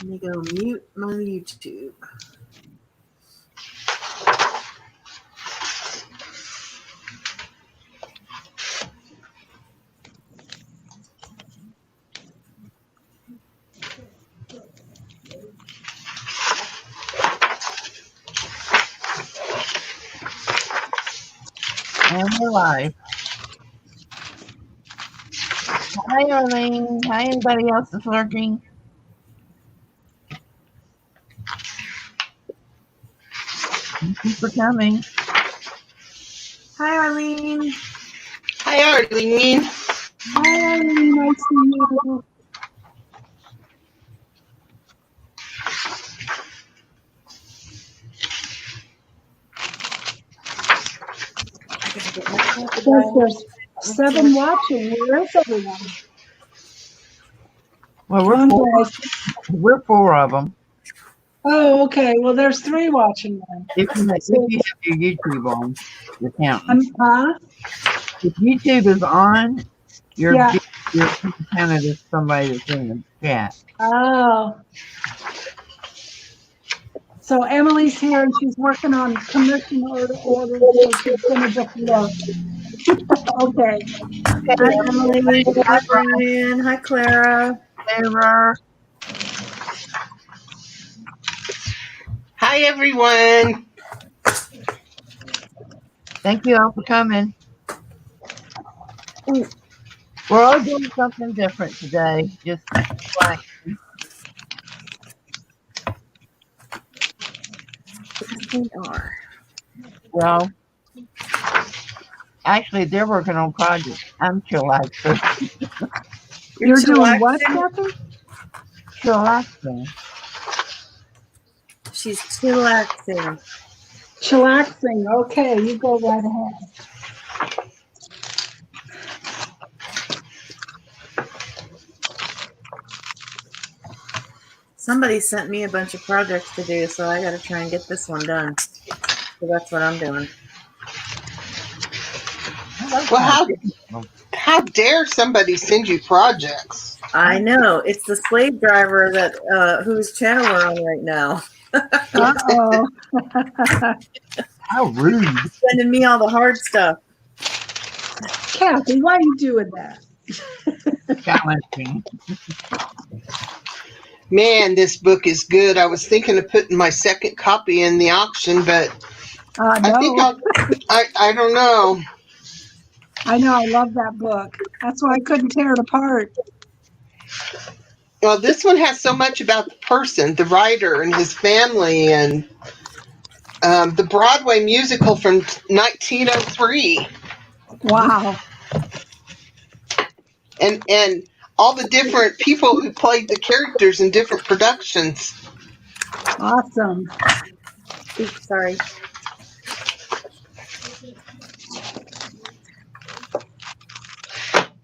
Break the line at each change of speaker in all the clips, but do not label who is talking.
Let me go mute my YouTube.
And we're live. Hi, Arlene. Hi, anybody else that's lurking? Thank you for coming.
Hi, Arlene.
Hi, Arlene.
Hi, Arlene. Nice to meet you. There's 7 watching. Where is everyone?
Well, we're 4 of them.
Oh, okay. Well, there's 3 watching then.
If you have your YouTube on, you're counting.
Huh?
If YouTube is on, you're
Yeah.
counted as somebody that's in the chat.
Oh. So Emily's here and she's working on commission orders, so she's gonna just look. Okay.
Hi, Emily. Hi, Brian. Hi, Clara.
Clara.
Hi, everyone.
Thank you all for coming. We're all doing something different today. Just like
We are.
well, actually, they're working on projects. I'm chillaxing.
You're doing what, Kathy?
Chillaxing.
She's chillaxing.
Chillaxing. Okay, you go right ahead.
Somebody sent me a bunch of projects to do, so I got to try and get this one done. So that's what I'm doing.
Well, how dare somebody send you projects?
I know. It's the slave driver that whose channel we're on right now.
Uh-oh.
How rude.
Sending me all the hard stuff.
Kathy, why are you doing that?
Challenging.
Man, this book is good. I was thinking of putting my second copy in the auction, but
No.
I think I don't know.
I know, I love that book. That's why I couldn't tear it apart.
Well, this one has so much about the person, the writer and his family, and the Broadway musical from 1903.
Wow.
And all the different people who played the characters in different productions.
Awesome.
Oops, sorry.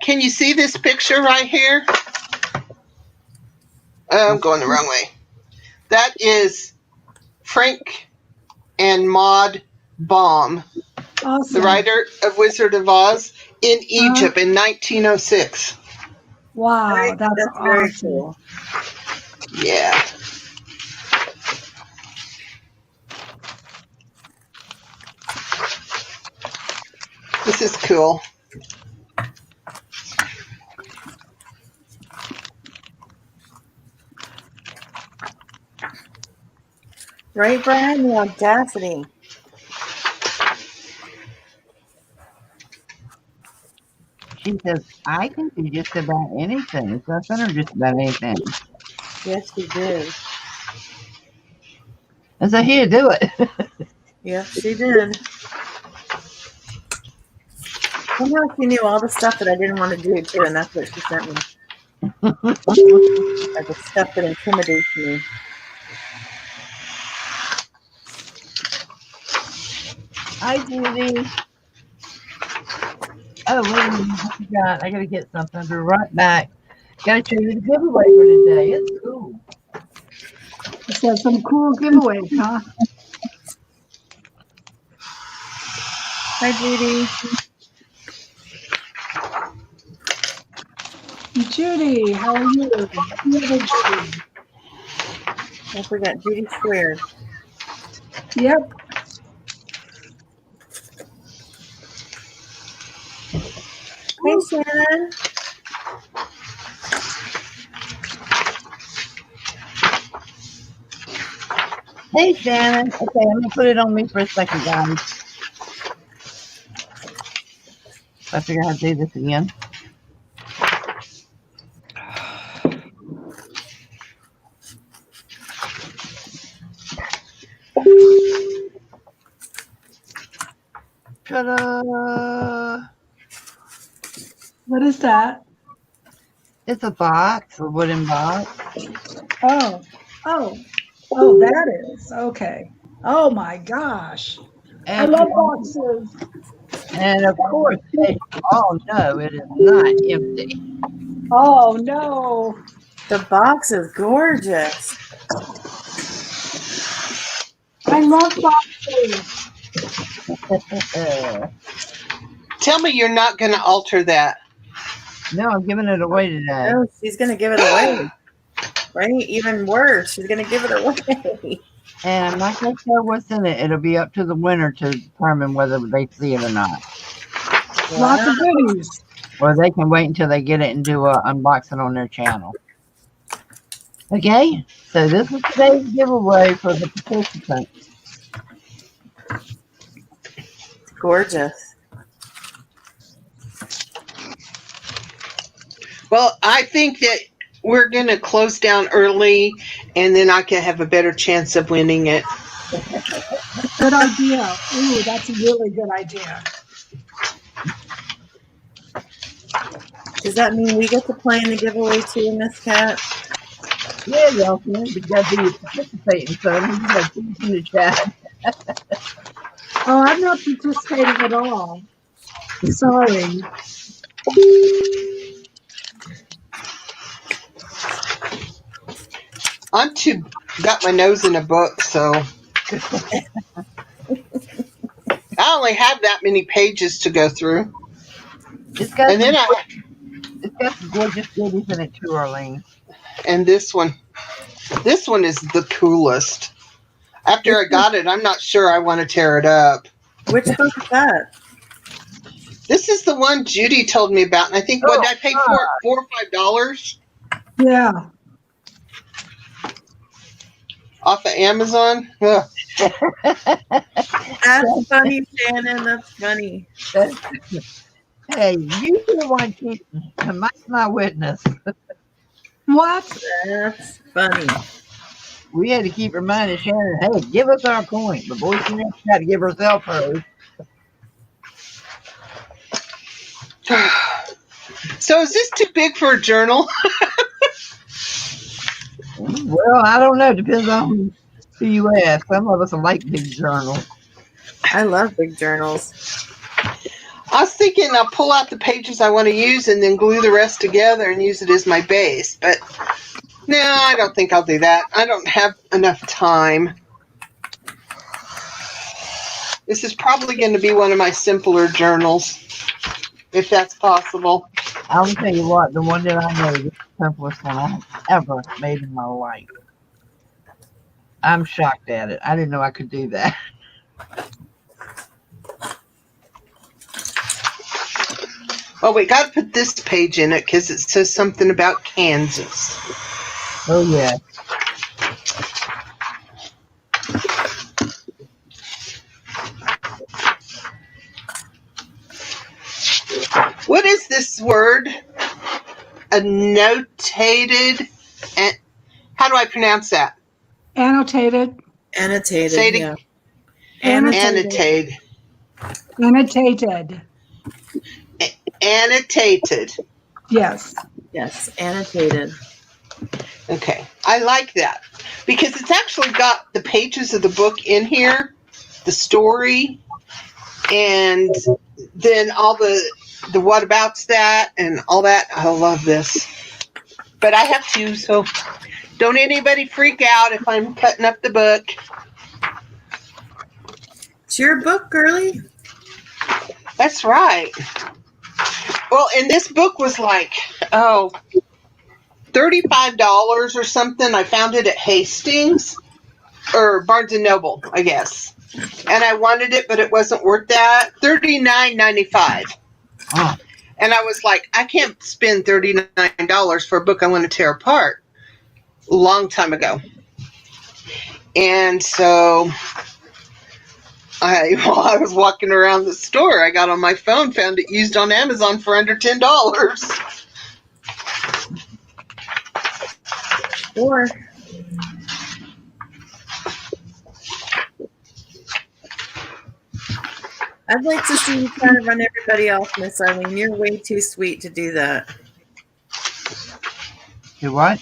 Can you see this picture right here? Oh, I'm going the wrong way. That is Frank and Maud Baum,
Awesome.
the writer of Wizard of Oz, in Egypt in 1906.
Wow, that's
very
awesome.
cool.
Yeah. This is cool.
Right, Brian? The audacity.
She says, I can do just about anything. It's nothing or just about anything.
Yes, she did.
I said, here, do it.
Yep, she did. Somehow she knew all the stuff that I didn't want to do, too, and that's what she sent me. Like the stuff that intimidates me.
Hi, Judy. Oh, wait a minute. I forgot. I got to get something. I'll be right back. Got to show you the giveaway for today. It's cool.
It says some cool giveaways, huh?
Hi, Judy.
Judy, how are you? The other Judy.
Hope we got Judy squared.
Yep.
Hey, Shannon.
Hey, Shannon. Okay, I'm going to put it on me for a second, guys. I figure out how to do this again. Ta-da!
What is that?
It's a box, a wooden box.
Oh, oh, oh, that is. Okay. Oh my gosh. I
And,
love boxes.
and of course, as you all know, it is not empty.
Oh no.
The box is gorgeous.
I love boxes.
Tell me you're not going to alter that.
No, I'm giving it away today.
Oh, she's going to give it away. Right? Even worse, she's going to give it away.
And I'm not going to tell what's in it. It'll be up to the winner to determine whether they see it or not.
Lots of goodies.
Or they can wait until they get it and do an unboxing on their channel. Okay, so this is today's giveaway for the participants.
Gorgeous.
Well, I think that we're going to close down early, and then I can have a better chance of winning it.
Good idea. Ooh, that's a really good idea.
Does that mean we get to play in the giveaway too, Miss Cat?
Yeah, y'all can, but you got to be participating, so I mean, you got to in the chat.
Oh, I'm not participating at all. Sorry.
I'm too got my nose in a book, so I only have that many pages to go through.
It's got,
And then
it's got some gorgeous goodies in it too, Arlene.
and this one is the coolest. After I got it, I'm not sure I want to tear it up.
Which book is that?
This is the one Judy told me about, and I think what did I pay for it? $4 or $5
Yeah.
off of Amazon. Ugh.
That's funny, Shannon. That's funny.
Hey, you the one keeping. Mike's my witness.
What?
That's funny.
We had to keep reminding Shannon, hey, give us our point. But boy, she never got to give herself hers.
So is this too big for a journal?
Well, I don't know. Depends on who you ask. Some of us like big journals.
I love big journals.
I was thinking I'll pull out the pages I want to use and then glue the rest together and use it as my base. But no, I don't think I'll do that. I don't have enough time. This is probably going to be one of my simpler journals, if that's possible.
I'll tell you what, the one that I know is the simplest one I've ever made in my life. I'm shocked at it. I didn't know I could do that.
Oh, we got to put this page in it because it says something about Kansas.
Oh, yeah.
What is this word? Annotated. And how do I pronounce that?
Annotated.
Annotated.
Say it
Yeah.
Annotated.
Annotated.
Annotated.
Yes.
Yes. Annotated.
Okay. I like that because it's actually got the pages of the book in here, the story, and then all the whatabouts that and all that. I love this. But I have to, so don't anybody freak out if I'm cutting up the book.
It's your book, girly.
That's right. Well, and this book was like, $35 or something. I found it at Hastings or Barnes and Noble, I guess. And I wanted it, but it wasn't worth that. $39.95.
Oh,
And I was like, I can't spend $39 for a book I want to tear apart. A long time ago. And so while I was walking around the store, I got on my phone, found it used on Amazon for under $10.
Sure. I'd like to see you try to run everybody off, Miss Arlene. You're way too sweet to do that.
do what?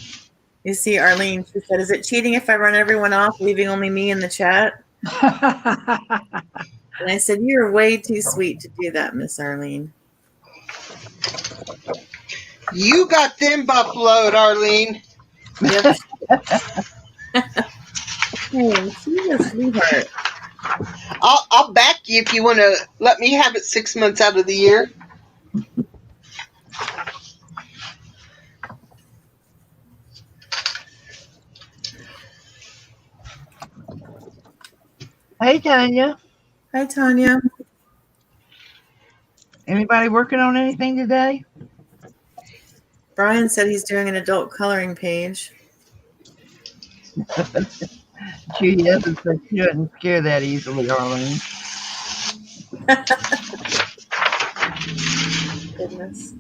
You see, Arlene, she said, is it cheating if I run everyone off, leaving only me in the chat? And I said, you're way too sweet to do that, Miss Arlene.
You got them buffaloed, Arlene.
Yep. Hey, she's a sweetheart.
I'll back you if you want to let me have it 6 months out of the year.
Hey, Tanya.
Hi, Tanya.
Anybody working on anything today?
Brian said he's doing an adult coloring page.
Judy Evans said she doesn't scare that easily, Arlene.
Goodness.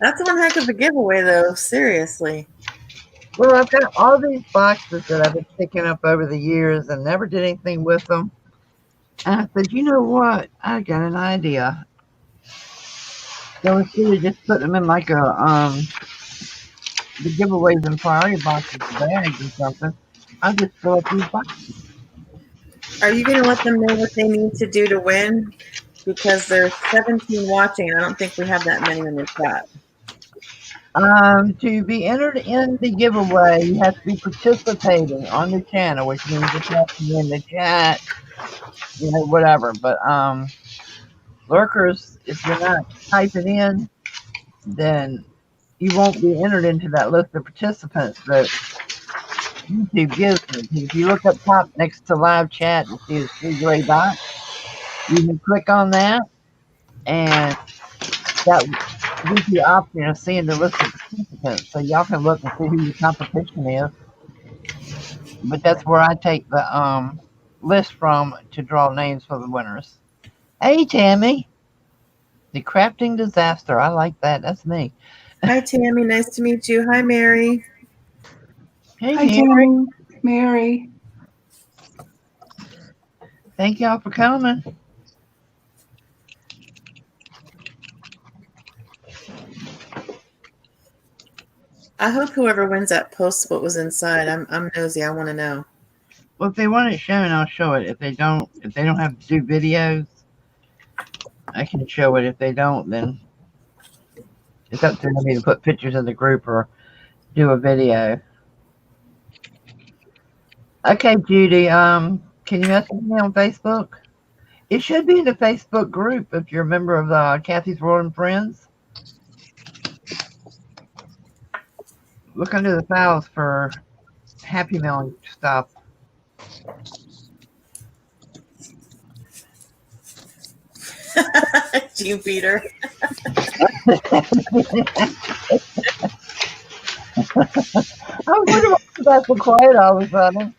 That's one heck of a giveaway, though. Seriously.
Well, I've got all these boxes that I've been picking up over the years and never did anything with them. And I said, you know what? I got an idea. So instead of just putting them in like the giveaways and priority boxes bags or something, I'll just fill up these boxes.
Are you going to let them know what they need to do to win? Because there's 17 watching, and I don't think we have that many in the chat.
To be entered in the giveaway, you have to be participating on the channel, which means you have to be in the chat, whatever. But lurkers, if you're not typing in, then you won't be entered into that list of participants that YouTube gives me. If you look up top next to live chat and see the three gray dots, you can click on that, and that gives you the option of seeing the list of participants, so y'all can look and see who your competition is. But that's where I take the list from to draw names for the winners. Hey, Tammy. The crafting disaster. I like that. That's me.
Hi, Tammy. Nice to meet you. Hi, Mary.
Hey,
Hi,
Mary.
Tammy. Mary.
Thank y'all for coming.
I hope whoever wins that posts what was inside. I'm nosy. I want to know.
Well, if they want it shown, I'll show it. If they don't have to do videos, I can show it. If they don't, then it's up to me to put pictures in the group or do a video. Okay, Judy. Can you message me on Facebook? It should be in the Facebook group if you're a member of Kathy's World and Friends. Look under the files for Happy Meal stuff.
Gene Peter.
I wonder why you guys were quiet all of a sudden.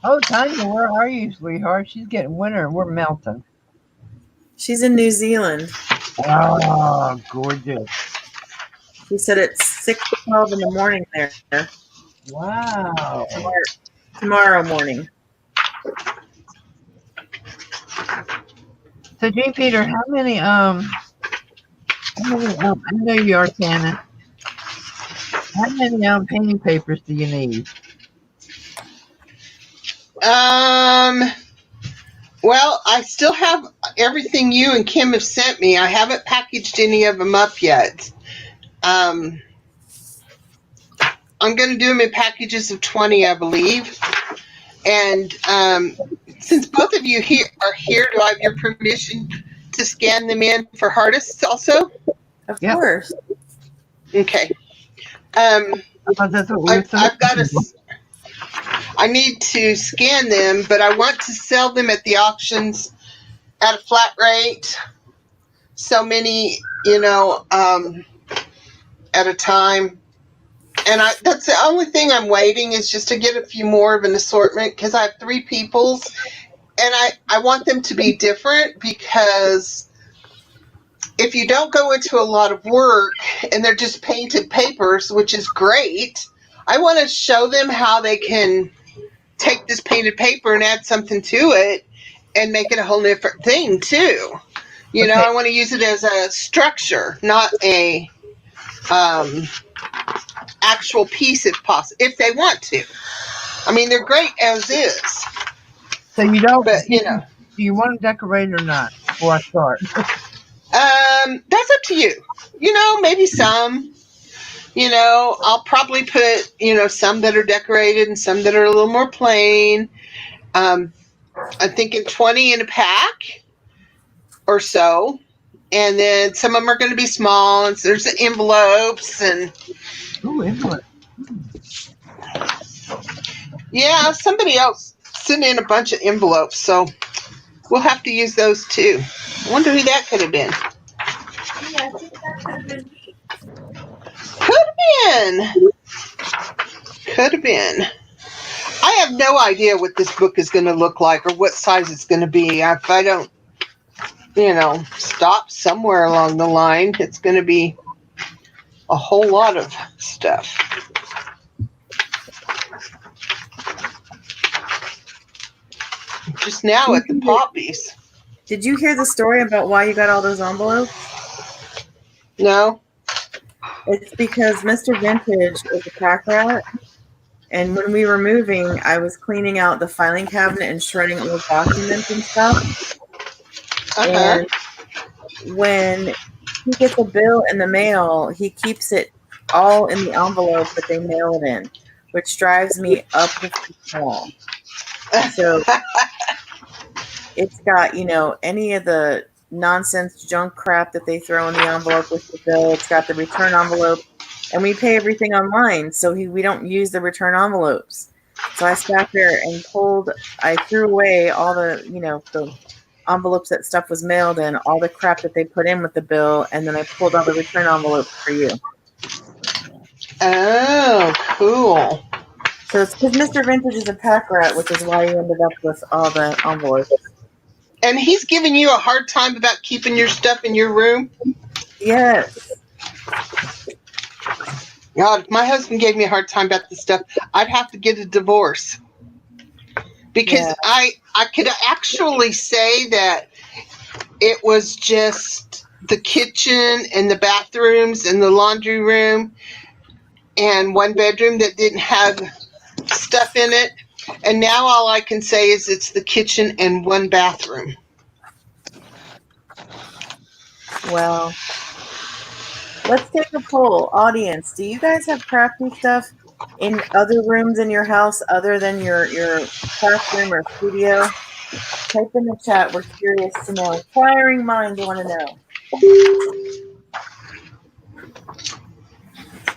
Oh, Tanya, where are you, sweetheart? She's getting winter and we're melting.
She's in New Zealand.
Oh, gorgeous.
She said it's 6:12 in the morning there.
Wow.
Tomorrow morning.
So, Jane Peter, how many, I know you are, Tana. How many painting papers do you need?
Well, I still have everything you and Kim have sent me. I haven't packaged any of them up yet. I'm going to do them in packages of 20, I believe. And since both of you are here, do I have your permission to scan them in for artists also?
Of
Yep.
course.
Okay.
That's what we were
I've got
supposed to do.
I need to scan them, but I want to sell them at the auctions at a flat rate. So many, at a time. And that's the only thing I'm waiting is just to get a few more of an assortment because I have 3 peoples and I want them to be different because if you don't go into a lot of work and they're just painted papers, which is great, I want to show them how they can take this painted paper and add something to it and make it a whole different thing too.
Okay.
I want to use it as a structure, not a actual piece if possible, if they want to. I mean, they're great as is.
So you don't,
But,
do you want to decorate or not before I start?
that's up to you. Maybe some. I'll probably put, some that are decorated and some that are a little more plain. I'm thinking 20 in a pack or so. And then some of them are going to be small. And so there's the envelopes and
Ooh, envelope.
yeah, somebody else sent in a bunch of envelopes. So we'll have to use those too. I wonder who that could have been.
Yeah, I think that could have been me.
Could have been. I have no idea what this book is going to look like or what size it's going to be. If I don't, stop somewhere along the line, it's going to be a whole lot of stuff. Just now at the poppies.
Did you hear the story about why you got all those envelopes?
No?
It's because Mr. Vintage is a pack rat. And when we were moving, I was cleaning out the filing cabinet and shredding old documents and stuff.
Uh-huh.
And when he gets a bill in the mail, he keeps it all in the envelope that they mail it in, which drives me up the wall. So it's got, any of the nonsense junk crap that they throw in the envelope with the bill. It's got the return envelope, and we pay everything online, so we don't use the return envelopes. So I sat there and I threw away all the, the envelopes that stuff was mailed in, all the crap that they put in with the bill, and then I pulled all the return envelopes for you.
Oh, cool.
So it's because Mr. Vintage is a pack rat, which is why you ended up with all the envelopes.
And he's giving you a hard time about keeping your stuff in your room?
Yes.
God, if my husband gave me a hard time about this stuff, I'd have to get a divorce. Because I could actually say that it was just the kitchen and the bathrooms and the laundry room and one bedroom that didn't have stuff in it. And now all I can say is it's the kitchen and one bathroom.
Well, let's take a poll. Audience, do you guys have crafty stuff in other rooms in your house other than your craft room or studio? Type in the chat. We're curious to know. Inquiring minds want to know.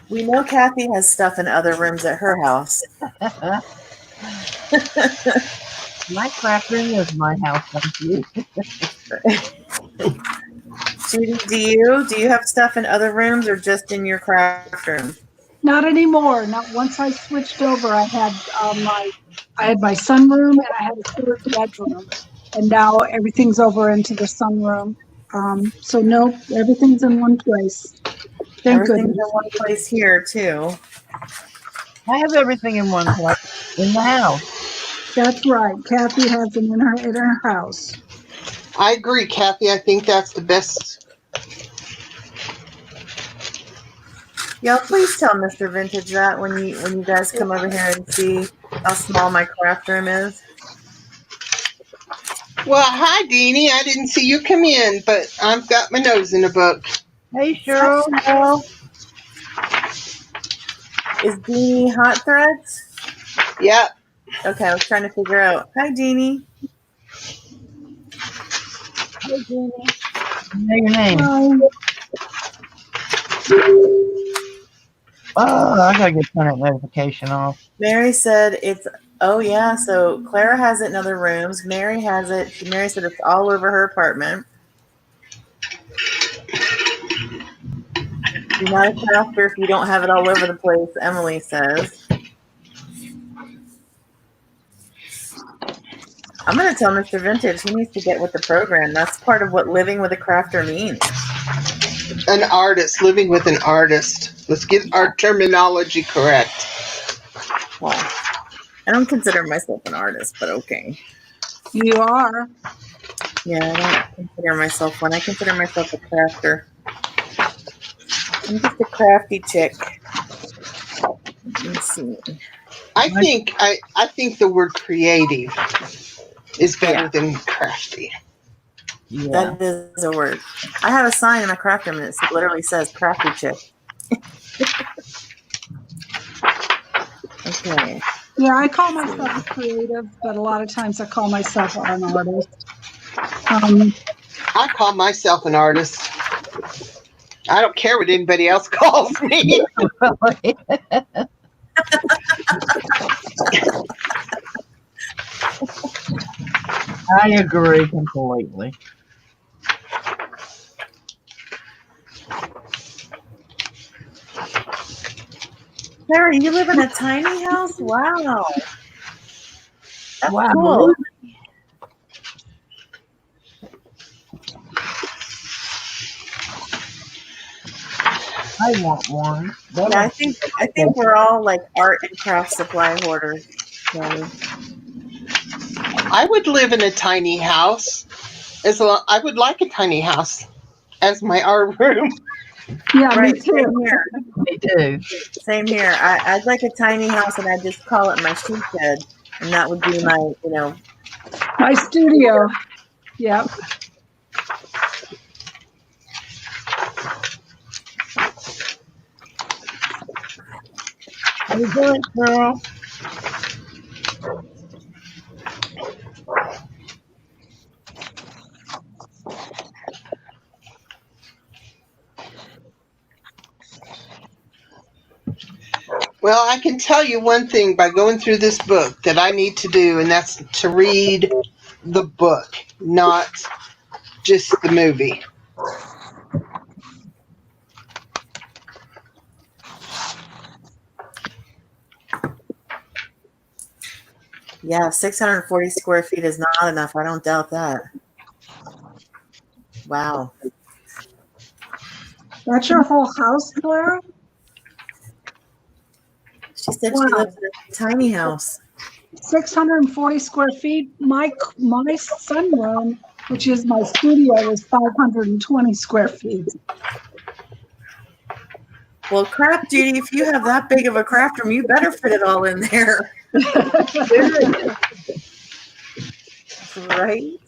We know Kathy has stuff in other rooms at her house.
My craft room is my house. Thank you.
Judy, do you have stuff in other rooms or just in your craft room?
Not anymore. Not once I switched over. I had my sunroom and I had a third bedroom, and now everything's over into the sunroom. So no, everything's in one place. Thank
Everything's
goodness.
in one place here too.
I have everything in one place in the house.
That's right. Kathy has it in her house.
I agree, Kathy. I think that's the best.
Y'all, please tell Mr. Vintage that when you guys come over here and see how small my craft room is.
Well, hi, Deanie. I didn't see you come in, but I've got my nose in a book.
Hey, Cheryl.
Is Deanie Hot Threads?
Yep.
Okay, I was trying to figure out. Hi, Deanie.
Hey, Jeannie. Know your name.
Hi.
Oh, I gotta get turn that notification off.
Mary said it's, oh yeah, so Clara has it in other rooms. Mary has it. Mary said it's all over her apartment. You're not a crafter if you don't have it all over the place, Emily says. I'm going to tell Mr. Vintage he needs to get with the program. That's part of what living with a crafter means.
An artist, living with an artist. Let's get our terminology correct.
Well, I don't consider myself an artist, but okay.
You are.
Yeah, I don't consider myself one. I consider myself a crafter. I'm just a crafty chick. Let me see.
I think the word creative is better than crafty.
Yeah.
That is a word. I have a sign in my crafter room that literally says crafty chick. Okay.
Yeah, I call myself a creative, but a lot of times I call myself an artist.
I call myself an artist. I don't care what anybody else calls me.
I agree completely.
Sarah, you live in a tiny house? Wow. That's
Wow.
cool.
I want one.
Yeah, I think we're all like art and craft supply hoarders. So.
I would live in a tiny house. I would like a tiny house as my art room.
Yeah,
right.
me too.
Same here.
Me too.
Same here. I'd like a tiny house, and I'd just call it my she shed, and that would be my,
my studio. Yep.
How you doing, girl?
Well, I can tell you one thing by going through this book that I need to do, and that's to read the book, not just the movie.
Yeah, 640 square feet is not enough. I don't doubt that. Wow.
That's your whole house, Clara?
She said she lives in a tiny house.
640 square feet. My sunroom, which is my studio, is 520 square feet.
Well, crap, Judy, if you have that big of a craft room, you better fit it all in there. Right?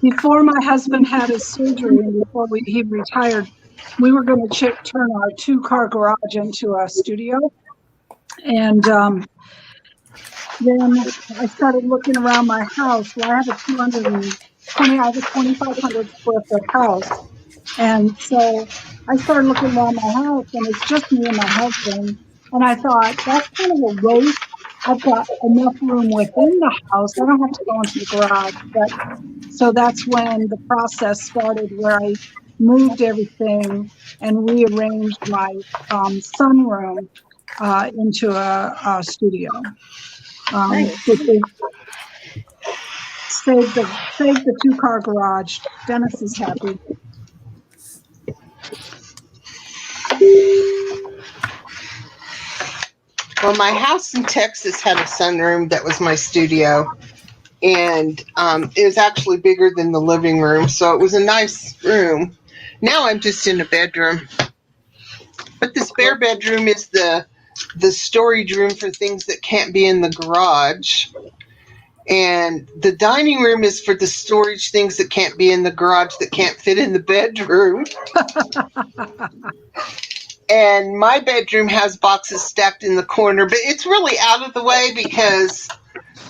Before my husband had his surgery and before he retired, we were going to turn our 2-car garage into a studio. And then I started looking around my house. Well, I have a 2,500 square foot house. And so I started looking around my house, and it's just me and my husband. And I thought, that's kind of a waste. I've got enough room within the house. I don't have to go into the garage. So that's when the process started, where I moved everything and rearranged my sunroom into a studio.
Nice.
Saved the 2-car garage. Dennis is happy.
Well, my house in Texas had a sunroom that was my studio, and it was actually bigger than the living room, so it was a nice room. Now I'm just in a bedroom. But the spare bedroom is the storage room for things that can't be in the garage. And the dining room is for the storage things that can't be in the garage that can't fit in the bedroom. And my bedroom has boxes stacked in the corner, but it's really out of the way because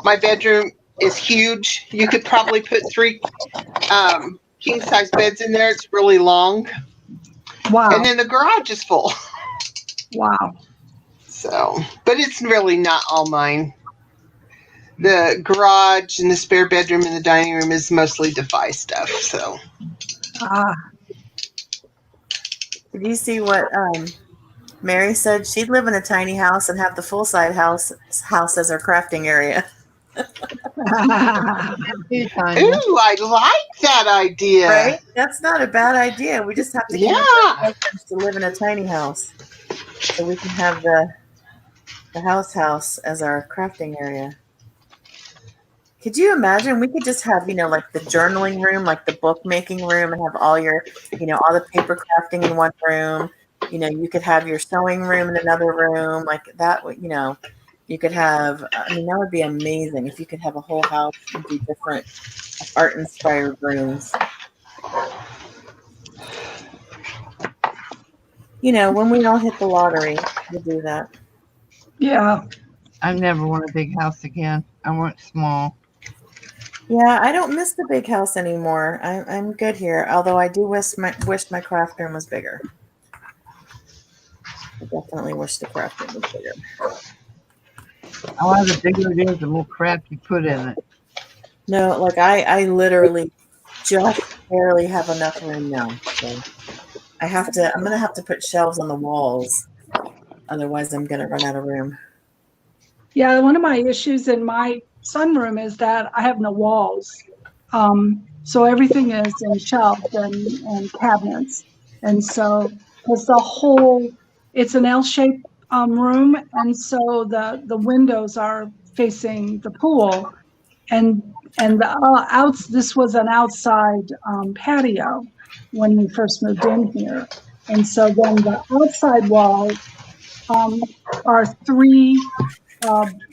my bedroom is huge. You could probably put 3 king size beds in there. It's really long.
Wow.
And then the garage is full.
Wow.
So, but it's really not all mine. The garage and the spare bedroom and the dining room is mostly Defy stuff. So,
Did you see what Mary said? She'd live in a tiny house and have the full side house as her crafting area.
Too, Tanya.
ooh, I like that idea.
Right? That's not a bad idea. We just have to
Yeah.
convince our husbands to live in a tiny house, so we can have the house as our crafting area. Could you imagine? We could just have, like the journaling room, like the bookmaking room, and have all your, all the paper crafting in one room. You could have your sewing room in another room, like that. You could have. I mean, that would be amazing if you could have a whole house and do different art-inspired rooms. When we all hit the lottery, we'll do that.
Yeah.
I never want a big house again. I want small.
Yeah, I don't miss the big house anymore. I'm good here. Although I do wish my craft room was bigger. I definitely wish the craft room was bigger.
However, the bigger it is, the more crap you put in it.
No, like I literally just barely have enough room now. So I'm gonna have to put shelves on the walls. Otherwise I'm gonna run out of room.
Yeah, one of my issues in my sunroom is that I have no walls. So everything is in shelves and cabinets. And so, because it's an L-shaped room, and so the windows are facing the pool, and this was an outside patio when we first moved in here, and so then the outside walls are 3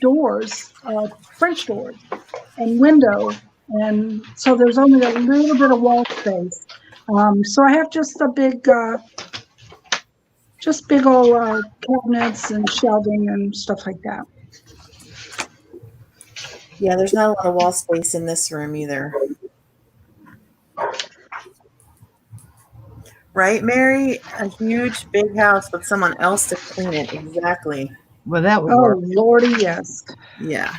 doors, French doors, and window, and so there's only a little bit of wall space. So I have just big old cabinets and shelving and stuff like that.
Yeah, there's not a lot of wall space in this room either. Right, Mary? A huge big house with someone else to clean it. Exactly.
Well, that would
Oh,
work.
Lordy, yes.
Yeah.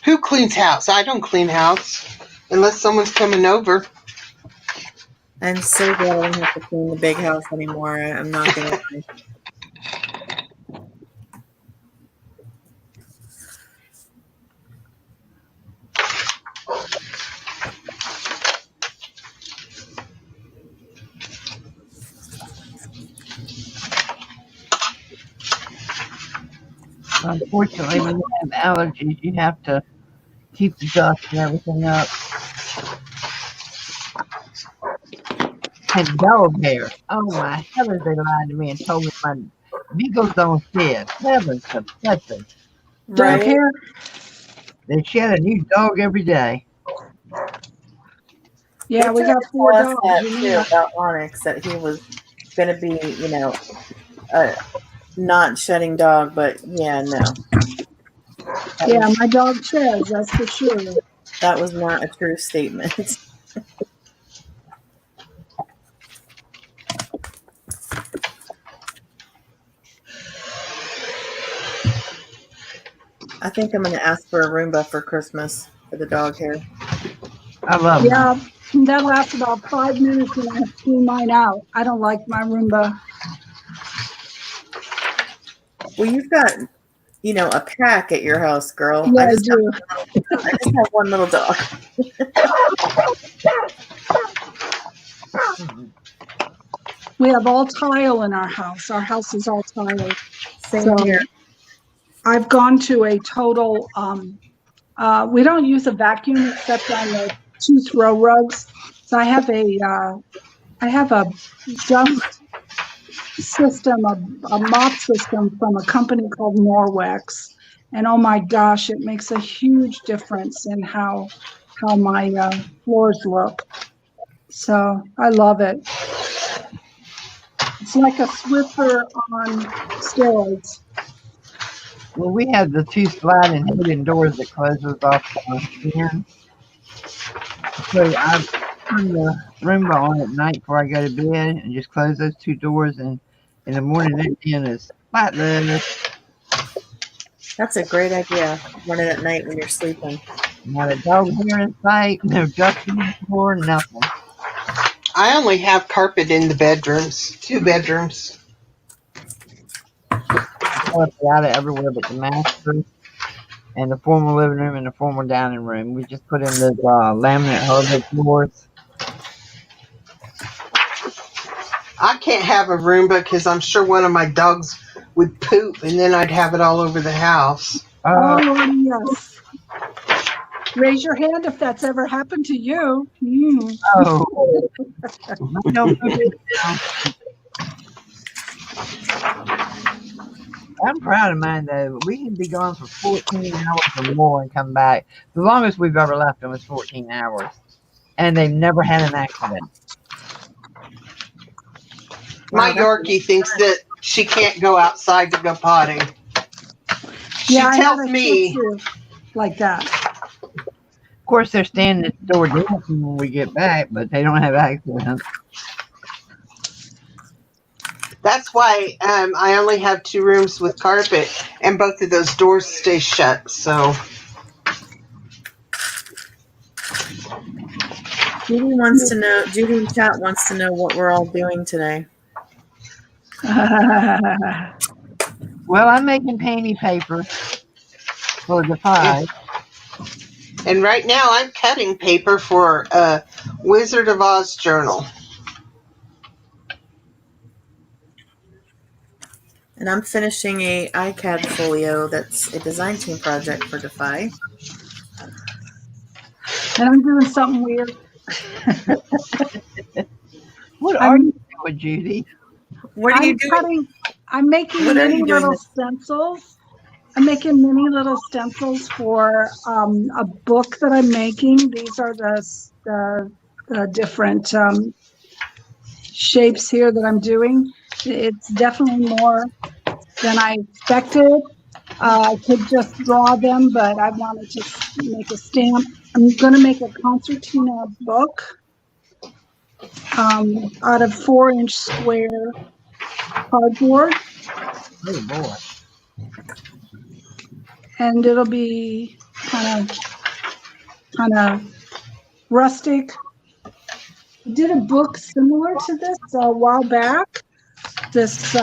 Who cleans house? I don't clean house unless someone's coming over.
I'm so glad I don't have to clean the big house anymore. I'm not gonna lie.
Unfortunately, when you have allergies, you have to keep the dust and everything up. And dog hair. Oh my heavens, they lied to me and told me my beagles don't shed. Heavens to protect.
Dog
Right?
hair?
They shed a new dog every day.
Yeah,
They
we
tried
got
to
4
tell us
dogs.
that
You
too
know.
about Onyx, that he was gonna be, a not shedding dog, but yeah, no.
Yeah, my dog sheds, that's for sure.
That was not a true statement. I think I'm gonna ask for a Roomba for Christmas for the dog hair.
I love them.
Yeah, that lasts about 5 minutes and I clean mine out. I don't like my Roomba.
Well, you've got, a pack at your house, girl.
Yeah,
I
I
just
do.
have one little dog.
We have all tile in our house. Our house is all tile.
Same
So
here.
I've gone to a total, we don't use a vacuum except on the 2 throw rugs. So I have a dust system, a mop system from a company called Norwex. And oh my gosh, it makes a huge difference in how my floors look. So I love it. It's like a Swiffer on steroids.
Well, we have the two sliding hidden doors that closes off the end. So I turn the Roomba on at night before I go to bed and just close those two doors. And in the morning, that den is spotless.
That's a great idea. Running at night when you're sleeping.
Not a dog hair in sight, no dust on the floor, nothing.
I only have carpet in the bedrooms, 2 bedrooms.
Carpet out everywhere but the master and the formal living room and the formal dining room. We just put in those laminate hardwood floors.
I can't have a Roomba because I'm sure one of my dogs would poop and then I'd have it all over the house.
Oh, yes. Raise your hand if that's ever happened to you.
Oh, no, I'm proud of mine though. We can be gone for 14 hours or more and come back. The longest we've ever left them was 14 hours, and they've never had an accident.
My
Wow, that's
Yorkie thinks that she can't go outside to go potty. She
Yeah, I
tells
have a
me,
Shih Tzu like that.
Of course, they're standing at the door dancing when we get back, but they don't have accidents.
that's why I only have 2 rooms with carpet and both of those doors stay shut. So
Judy in chat wants to know what we're all doing today.
Well, I'm making panty paper for the five.
and right now I'm cutting paper for a Wizard of Oz journal.
And I'm finishing a iCAD folio that's a design team project for Defy.
And I'm doing something weird.
What are you doing, Judy?
What are you doing?
I'm making
What are
many
you doing
little
this-
stencils. I'm making many little stencils for a book that I'm making. These are the different shapes here that I'm doing. It's definitely more than I expected. I could just draw them, but I wanted to make a stamp. I'm going to make a concertina book out of 4-inch square cardboard.
Oh boy.
And it'll be kind of rustic. I did a book similar to this a while back. This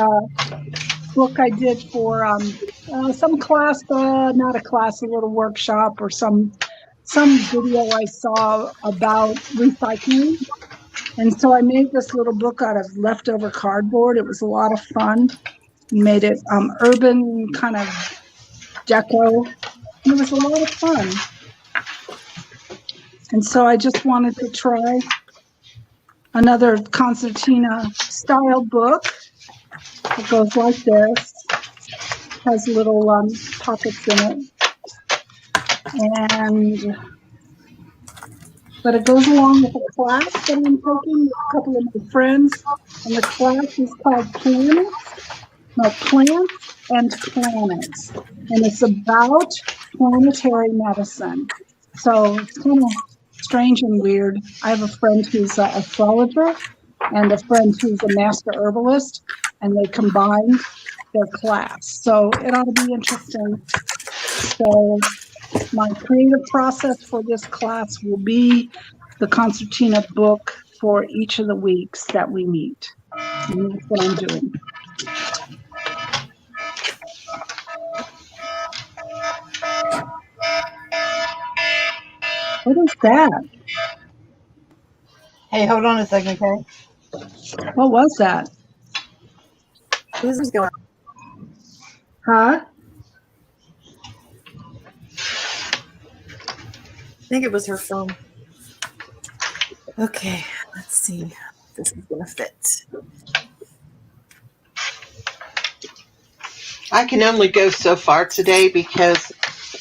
book I did for some class, not a class, a little workshop or some video I saw about recycling. And so I made this little book out of leftover cardboard. It was a lot of fun. Made it urban kind of deco. It was a lot of fun. And so I just wanted to try another concertina style book. It goes like this. Has little pockets in it. But it goes along with a class that I'm taking with a couple of my friends. And the class is called Plants and Planets. And it's about planetary medicine. So it's kind of strange and weird. I have a friend who's an astrologer and a friend who's a master herbalist, and they combined their class. So it ought to be interesting. So my creative process for this class will be the concertina book for each of the weeks that we meet. And that's what I'm doing. What is that?
Hey, hold on a second, okay?
What was that?
Who's this going?
Huh?
I think it was her phone. Okay, let's see if this is gonna fit.
I can only go so far today because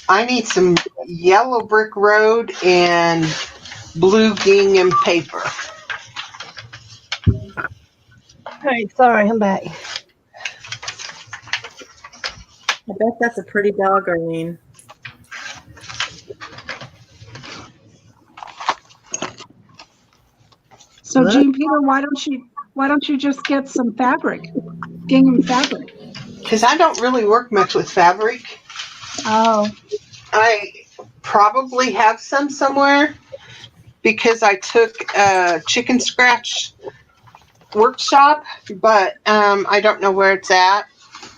I need some yellow brick road and blue gingham paper.
All right, sorry, I'm back.
Had bet that's a pretty dog, Arlene.
So,
Look.
Jean Peter, why don't you just get some fabric, gingham fabric?
Because I don't really work much with fabric.
Oh,
I probably have some somewhere because I took a chicken scratch workshop, but I don't know where it's at.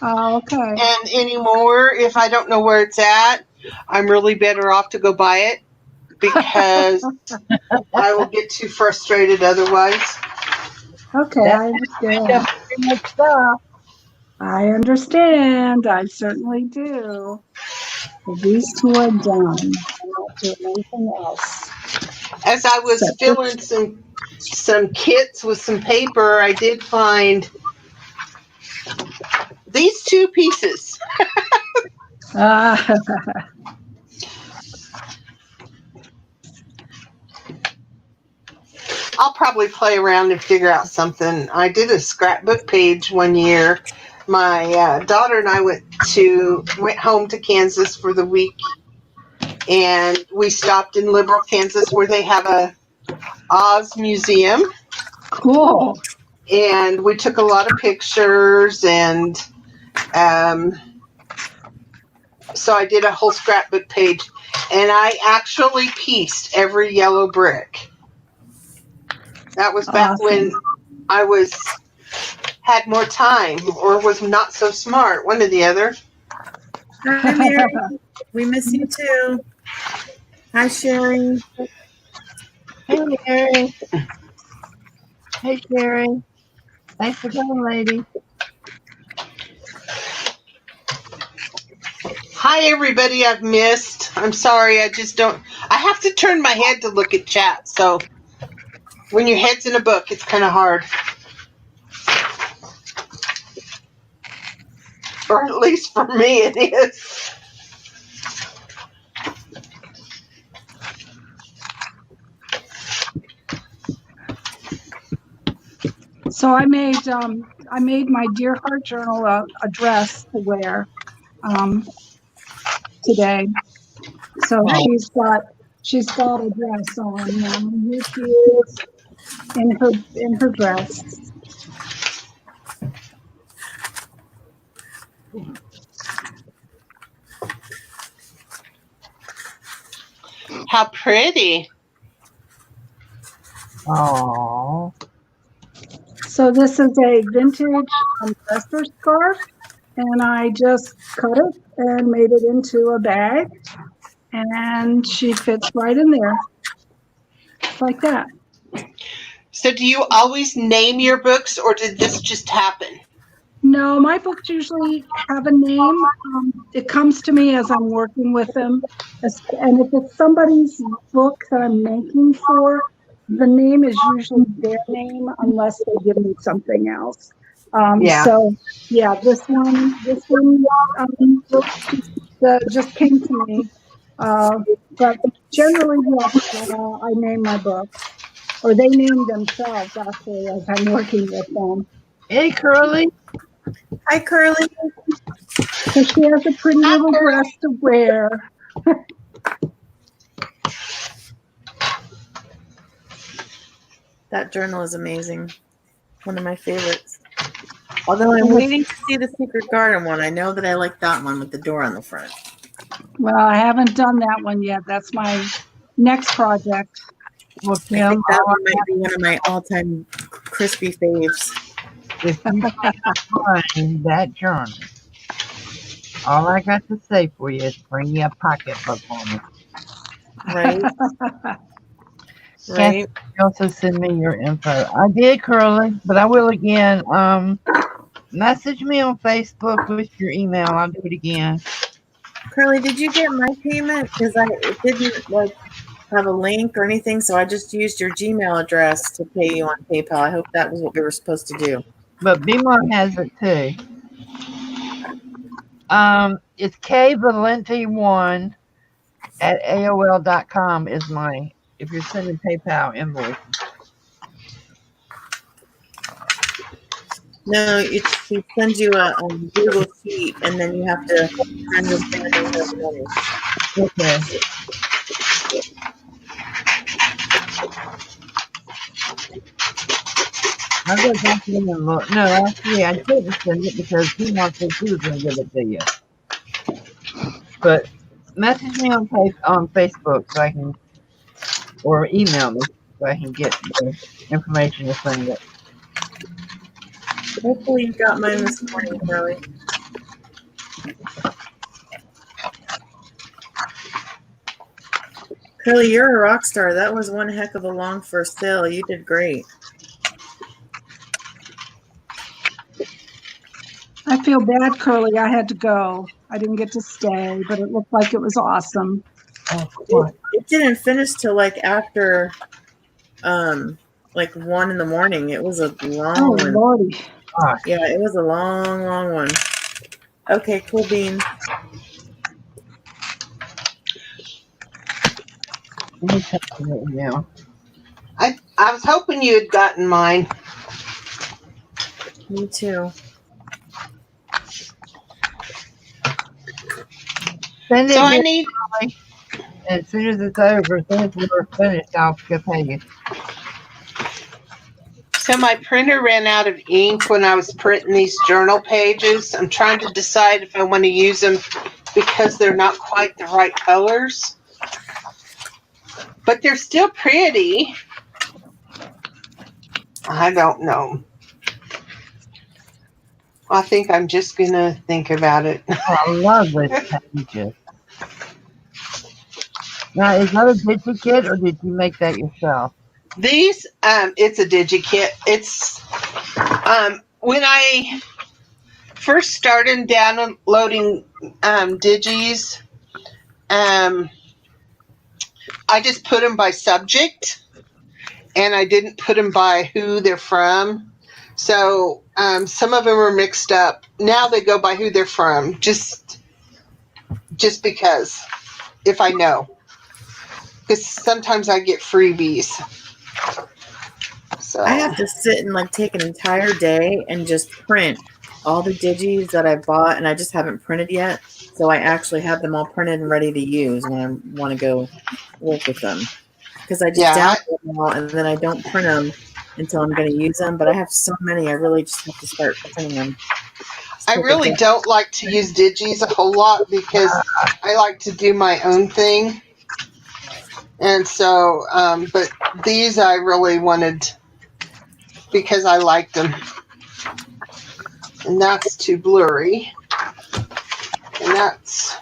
okay.
And anymore, if I don't know where it's at, I'm really better off to go buy it because I will get too frustrated otherwise.
Okay, I understand.
Too much stuff.
I understand. I certainly do. So these two are done. I'm not doing anything else.
As I was
Set
filling some kits with some paper, I did find these two pieces. I'll probably play around and figure out something. I did a scrapbook page one year. My daughter and I went home to Kansas for the week, and we stopped in Liberal, Kansas, where they have a Oz museum,
Cool.
and we took a lot of pictures, and so I did a whole scrapbook page, and I actually pieced every yellow brick. That was back when I had more time or was not so smart, one or the other.
Hi, Mary. We miss you too. Hi, Sherry.
Hey, Mary. Hey, Sherry. Thanks for coming, lady.
Hi, everybody I've missed. I'm sorry, I have to turn my head to look at chat, so when your head's in a book, it's kind of hard. Or at least for me, it is.
So I made my Dear Heart Journal a dress to wear today. So she's got a dress on now. Here she is in her dress.
How pretty.
Aww.
So this is a vintage dresser scarf, and I just cut it and made it into a bag, and she fits right in there, just like that.
So do you always name your books, or did this just happen?
No, my books usually have a name. It comes to me as I'm working with them. And if it's somebody's book that I'm making for, the name is usually their name unless they give me something else.
Yeah.
So, yeah, this one just came to me. But generally, yes, I name my books. Or they name themselves, actually, as I'm working with them.
Hey, Curly.
Hi, Curly.
So she has a pretty little dress to wear.
That journal is amazing. One of my favorites. Although I'm waiting to see the Secret Garden one. I know that I like that one with the door on the front.
Well, I haven't done that one yet. That's my next project.
Well,
I
Kim,
think that one might be one of my all-time crispy faves.
if you find that journal, all I got to say for you is bring you a pocketbook on it.
Right?
Kathy,
Right?
you also send me your info. I did, Curly, but I will again. Message me on Facebook with your email. I'll do it again.
Curly, did you get my payment? Because it didn't have a link or anything, so I just used your Gmail address to pay you on PayPal. I hope that was what we were supposed to do.
But BMO has it too. It's kvalenti1 at AOL.com is my, if you're sending PayPal invoices.
No, she sends you a Google sheet, and then you have to turn your family money.
Okay. I'll go back in and look. No, actually, I couldn't send it because he wants to he was going to give it to you. But message me on Facebook so I can, or email me so I can get the information to send it.
Hopefully you got mine this morning, Carly. Curly, you're a rock star. That was one heck of a long first sale. You did great.
I feel bad, Curly. I had to go. I didn't get to stay, but it looked like it was awesome.
Oh, what?
It didn't finish till like after like 1 in the morning. It was a long
Oh,
one.
Lordy.
Yeah, it was a long, long one. Okay, cool beans.
Let me check the email.
I was hoping you had gotten mine.
Me too.
Send it
So I
here,
need.
and as soon as it's over, as soon as we're finished, I'll go pay you.
So my printer ran out of ink when I was printing these journal pages. I'm trying to decide if I want to use them because they're not quite the right colors. But they're still pretty. I don't know. I think I'm just going to think about it.
Oh, I love those pages. Now, is that a DigiKit or did you make that yourself?
These, it's a DigiKit. It's, when I first started downloading digis, I just put them by subject, and I didn't put them by who they're from. So some of them are mixed up. Now they go by who they're from, just because, if I know. Because sometimes I get freebies. So
I have to sit and like take an entire day and just print all the digis that I bought, and I just haven't printed yet. So I actually have them all printed and ready to use when I want to go work with them. Because I just
yeah,
download them all and then I don't print them until I'm going to use them. But I have so many, I really just have to start printing them.
I really don't like to use digis a whole lot because I like to do my own thing. And so, but these I really wanted because I liked them. And that's too blurry. And that's...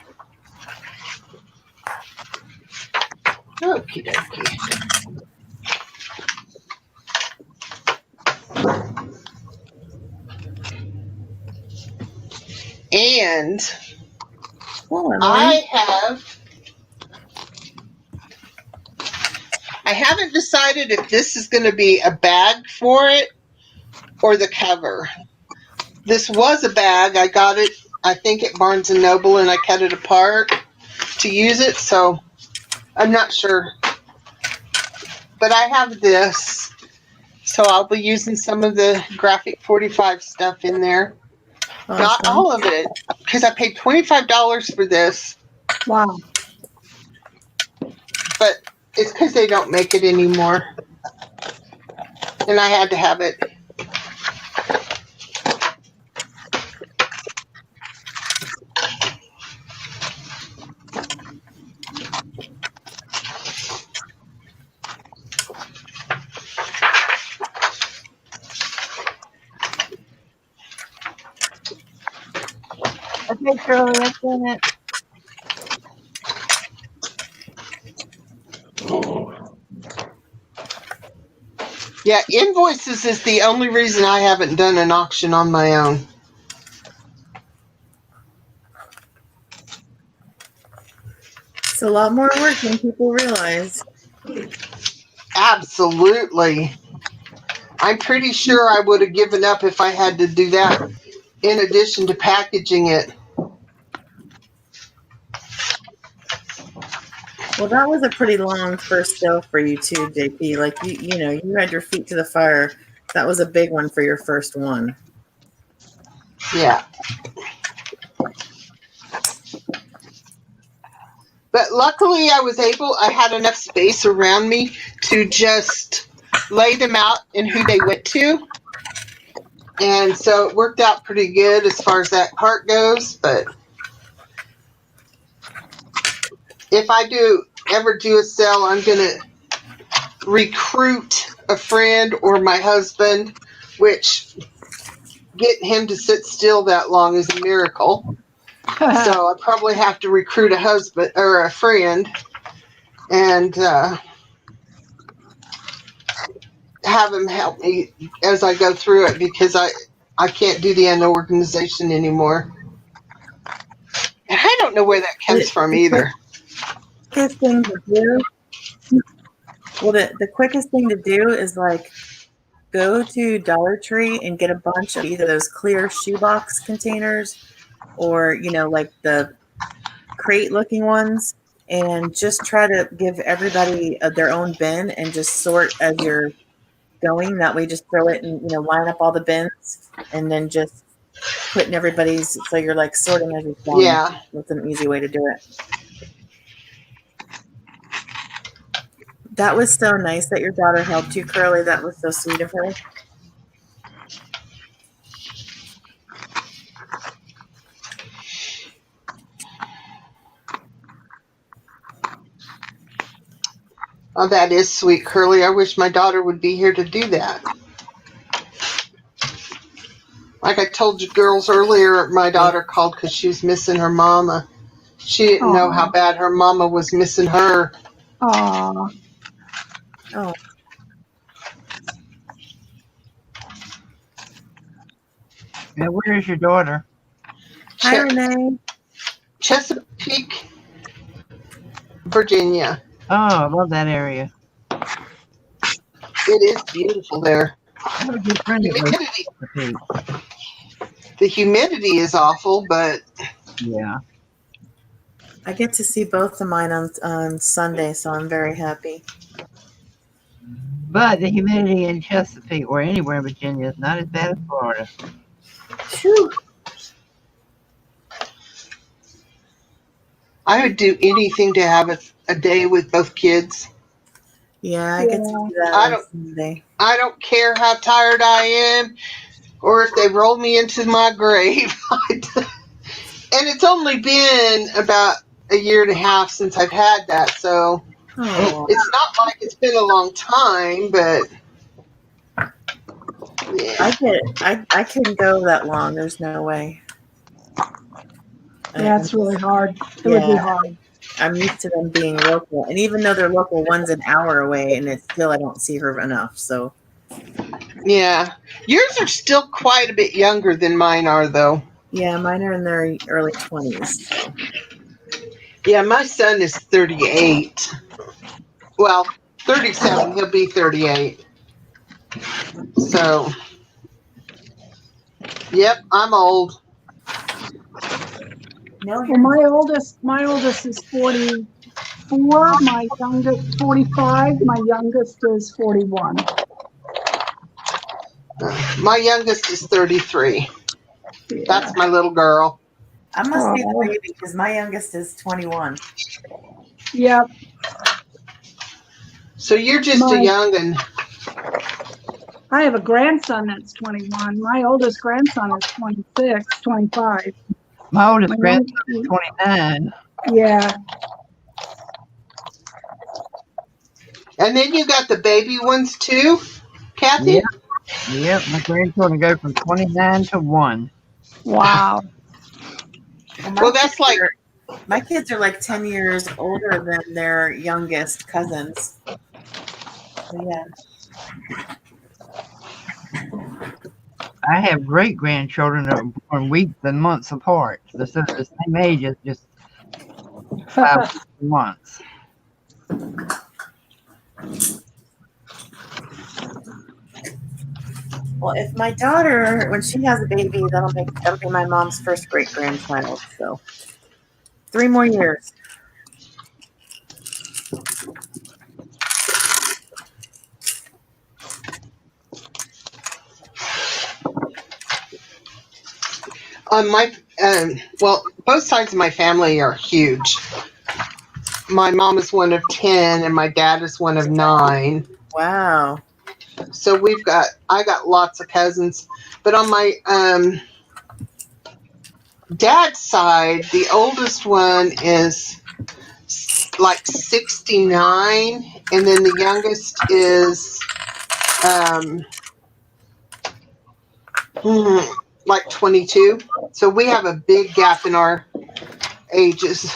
Okie dokie. And
Oh,
I haven't decided if this is going to be a bag for it or the cover. This was a bag. I got it, I think, at Barnes & Noble, and I cut it apart to use it, so I'm not sure. But I have this, so I'll be using some of the Graphic 45 stuff in there.
awesome.
Not all of it, because I paid $25 for this.
Wow.
But it's because they don't make it anymore. And I had to have it.
Okay, Shirley, I've done it.
Yeah, invoices is the only reason I haven't done an auction on my own.
It's a lot more work than people realize.
Absolutely. I'm pretty sure I would have given up if I had to do that in addition to packaging it.
Well, that was a pretty long first sale for you too, JP. Like you had your feet to the fire. That was a big one for your first one.
Yeah. But luckily I had enough space around me to just lay them out and who they went to. And so it worked out pretty good as far as that part goes. But if I ever do a sale, I'm going to recruit a friend or my husband, which getting him to sit still that long is a miracle. So I probably have to recruit a husband or a friend and have him help me as I go through it because I can't do the unorganization anymore. And I don't know where that comes from either.
Quickest thing to do. Well, the quickest thing to do is like go to Dollar Tree and get a bunch of either those clear shoebox containers or, like the crate looking ones, and just try to give everybody their own bin and just sort as you're going. That way, just throw it and, line up all the bins and then just put in everybody's. So you're like sorting as you're going.
Yeah.
That's an easy way to do it. That was so nice that your daughter helped you, Curly. That was so sweet of her.
Oh, that is sweet, Curly. I wish my daughter would be here to do that. Like I told you girls earlier, my daughter called because she was missing her mama. She didn't know how bad her mama was missing her.
Aw.
Oh,
Now, where is your daughter?
hi, Renee.
Chesapeake, Virginia.
Oh, I love that area.
It is beautiful there.
I have a good friend that lives in Chesapeake.
The humidity is awful, but
Yeah.
I get to see both of mine on Sunday, so I'm very happy.
But the humidity in Chesapeake or anywhere in Virginia is not as bad as Florida.
Whew.
I would do anything to have a day with both kids.
Yeah, I get to do that
I
on
don't-
Sunday.
I don't care how tired I am or if they roll me into my grave. And it's only been about a year and a half since I've had that, so
Oh,
it's not like it's been a long time, but yeah.
I couldn't go that long. There's no way.
Yeah, it's really hard. It would be
Yeah.
hard.
I'm used to them being local, and even though they're local, one's an hour away, and it's still I don't see her enough. So
Yeah. Yours are still quite a bit younger than mine are, though.
yeah, mine are in their early 20s. So.
Yeah, my son is 38. Well, 37. He'll be 38. So, yep, I'm old.
No,
Well, my oldest is 44. My youngest 45. My youngest is 41.
My youngest is 33.
Yeah.
That's my little girl.
I must be the
Oh.
baby because my youngest is 21.
Yep.
So you're just a young'un.
I have a grandson that's 21. My oldest grandson is 26, 25.
My oldest
My
grandson
young-
is 29.
Yeah.
And then you got the baby ones too, Kathy?
Yep. Yep. My grandchildren go from 29 to 1.
Wow.
Well, that's like
my kids are like 10 years older than their youngest cousins. So, yeah.
I have great grandchildren that are born weeks and months apart. They're the same age as just 5 months.
Well, if my daughter, when she has a baby, that'll be my mom's first great grandchild. So 3 more years.
On my well, both sides of my family are huge. My mom is one of 10 and my dad is one of 9.
Wow.
So I got lots of cousins. But on my dad's side, the oldest one is like 69 and then the youngest is like 22. So we have a big gap in our ages.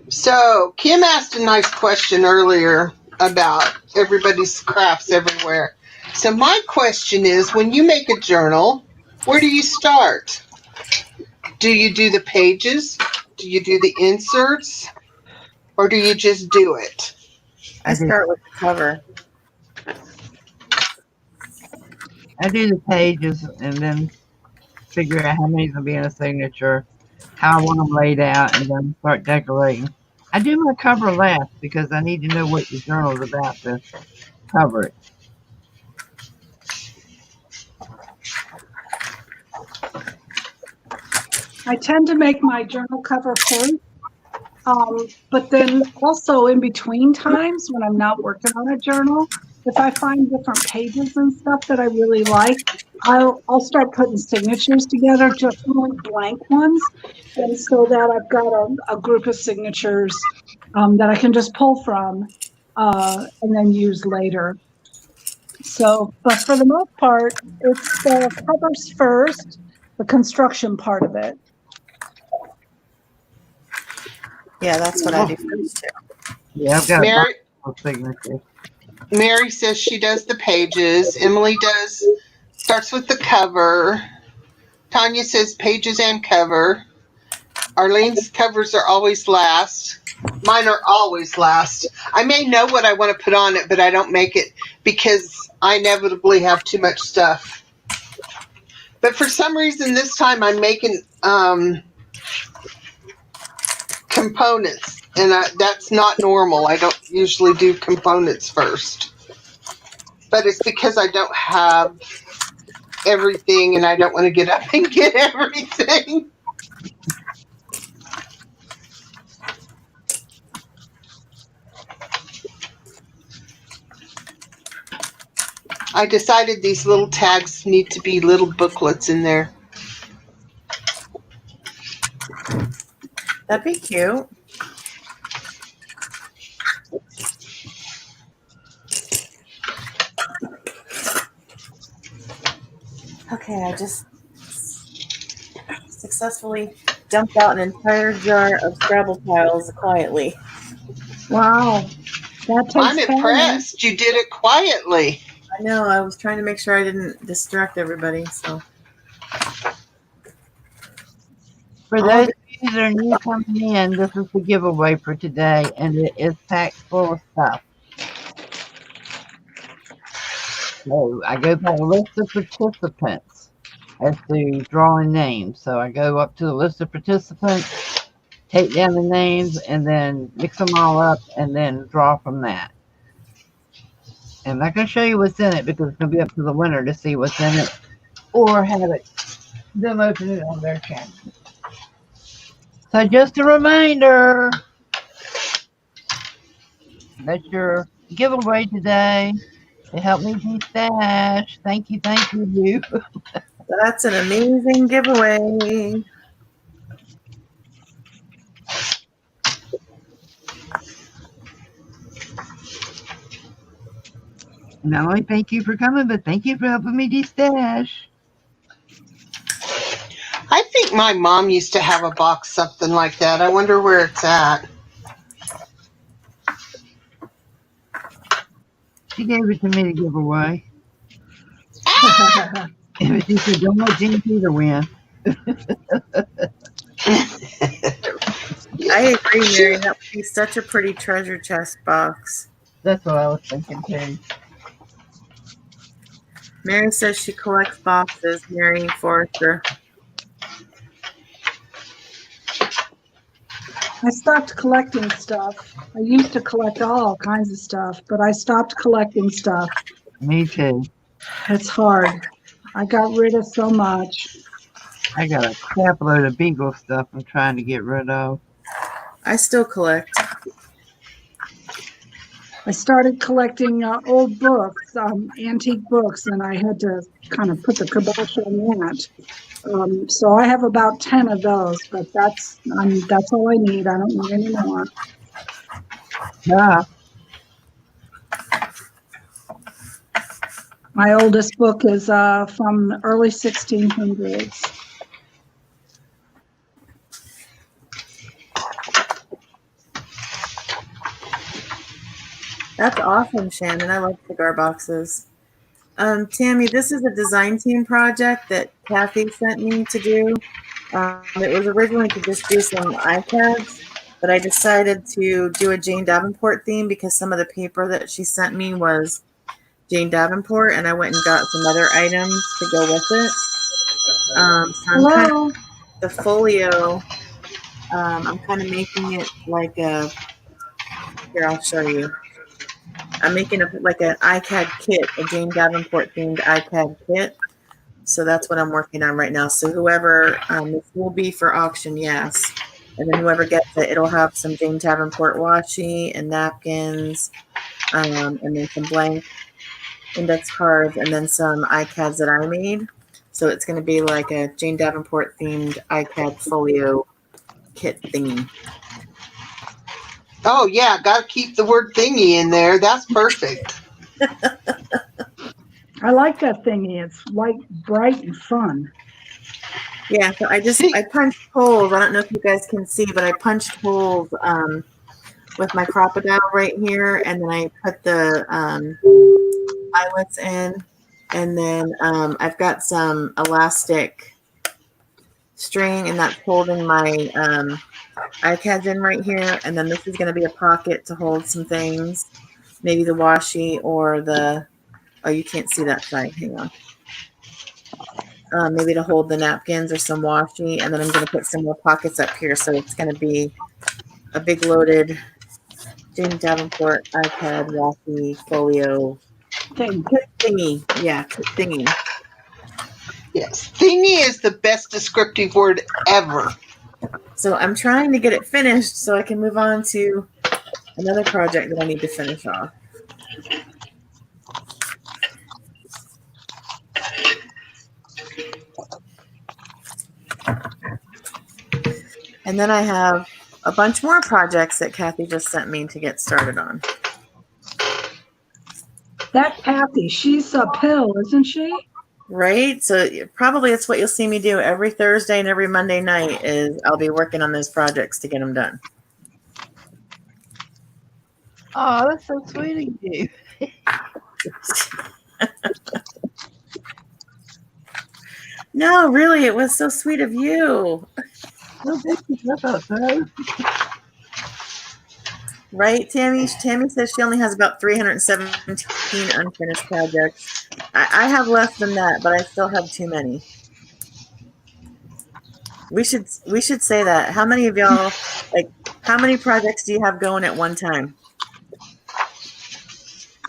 So Kim asked a nice question earlier about everybody's crafts everywhere. So my question is, when you make a journal, where do you start? Do you do the pages? Do you do the inserts? Or do you just do it?
I start with the cover.
I do the pages and then figure out how many's gonna be in a signature, how I want them laid out, and then start decorating. I do my cover last because I need to know what the journal is about to cover it.
I tend to make my journal cover first, but then also in between times when I'm not working on a journal, if I find different pages and stuff that I really like, I'll start putting signatures together, just blank ones, and so that I've got a group of signatures that I can just pull from and then use later. So, but for the most part, it's the covers first, the construction part of it.
Yeah, that's what I do first too.
Yeah, I've got
Mary,
multiple signatures.
Mary says she does the pages. Emily starts with the cover. Tanya says pages and cover. Arlene's covers are always last. Mine are always last. I may know what I want to put on it, but I don't make it because I inevitably have too much stuff. But for some reason this time I'm making components, and that's not normal. I don't usually do components first. But it's because I don't have everything and I don't want to get up and get everything. I decided these little tags need to be little booklets in there.
That'd be cute. Okay, I just successfully dumped out an entire jar of Scrabble tiles quietly.
Wow, that takes
I'm
time.
impressed. You did it quietly.
I know, I was trying to make sure I didn't distract everybody, so.
For those of you that are new coming in, this is the giveaway for today, and it is packed full of stuff. So I go by a list of participants as to drawing names. So I go up to the list of participants, take down the names, and then mix them all up, and then draw from that. And I'm not going to show you what's in it because it's going to be up to the winner to see what's in it, or have them open it on their channel. So just a reminder, that's your giveaway today to help me de-stash. Thank you.
That's an amazing giveaway.
Not only thank you for coming, but thank you for helping me de-stash.
I think my mom used to have a box something like that. I wonder where it's at.
She gave it to me to give away.
Ah!
But she said, don't let Gene Peter win.
I agree, Mary. That would be such a pretty treasure chest box.
That's what I was thinking too.
Mary says she collects boxes. Mary Forrester.
I stopped collecting stuff. I used to collect all kinds of stuff, but I stopped collecting stuff.
Me too.
It's hard. I got rid of so much.
I got a crap load of Beagle stuff I'm trying to get rid of.
I still collect.
I started collecting old books, antique books, and I had to kind of put the kibosh on that. So I have about 10 of those, but that's all I need. I don't need any more.
Yeah.
My oldest book is from the early 1600s.
That's awesome, Shannon. I like cigar boxes. Tammy, this is a design team project that Kathy sent me to do. It was originally to just do some iPads, but I decided to do a Jane Davenport theme because some of the paper that she sent me was Jane Davenport, and I went and got some other items to go with it. So I'm kind
Hello.
of the folio. I'm kind of making it like a. Here, I'll show you. I'm making like an iCAD kit, a Jane Davenport themed iCAD kit. So that's what I'm working on right now. So whoever, this will be for auction, yes. And then whoever gets it, it'll have some Jane Davenport washi and napkins, and then some blank index cards, and then some iCADs that I made. So it's going to be like a Jane Davenport themed iCAD folio kit thingy.
Oh yeah, gotta keep the word thingy in there. That's perfect.
I like that thingy. It's like bright and fun.
Yeah, so I punched holes. I don't know if you guys can see, but I punched holes with my crocodile right here, and then I put the eyelets in, and then I've got some elastic string, and that's holding my iCads in right here, and then this is going to be a pocket to hold some things, maybe the washi or the, oh, you can't see that side, hang on. Maybe to hold the napkins or some washi, and then I'm going to put some more pockets up here, so it's going to be a big loaded Jane Davenport iPad washi folio thingy. Yeah, thingy.
Yes, thingy is the best descriptive word ever.
So I'm trying to get it finished so I can move on to another project that I need to finish off. And then I have a bunch more projects that Kathy just sent me to get started on.
That Kathy, she's a pill, isn't she?
Right? So probably it's what you'll see me do every Thursday and every Monday night is I'll be working on those projects to get them done.
Oh, that's so sweet of you.
No, really, it was so sweet of you.
No, thank you. I thought so.
Right, Tammy? Tammy says she only has about 317 unfinished projects. I have less than that, but I still have too many. We should say that. How many of y'all, like, how many projects do you have going at one time?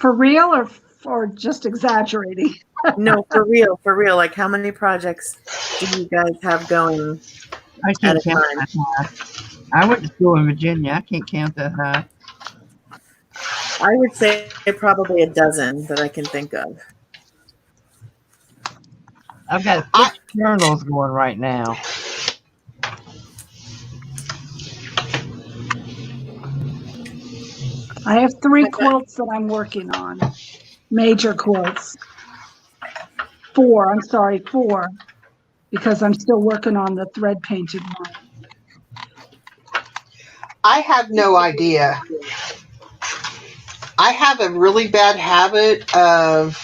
For real or just exaggerating?
No, for real. Like, how many projects do you guys have going
I
at
can't
a
count
time?
that high. I went to school in Virginia. I can't count that high.
I would say probably a dozen that I can think of.
I've got 6 journals going right now.
I have 3 quilts that I'm working on. Major quilts. 4, I'm sorry, 4. Because I'm still working on the thread painted one.
I have no idea. I have a really bad habit of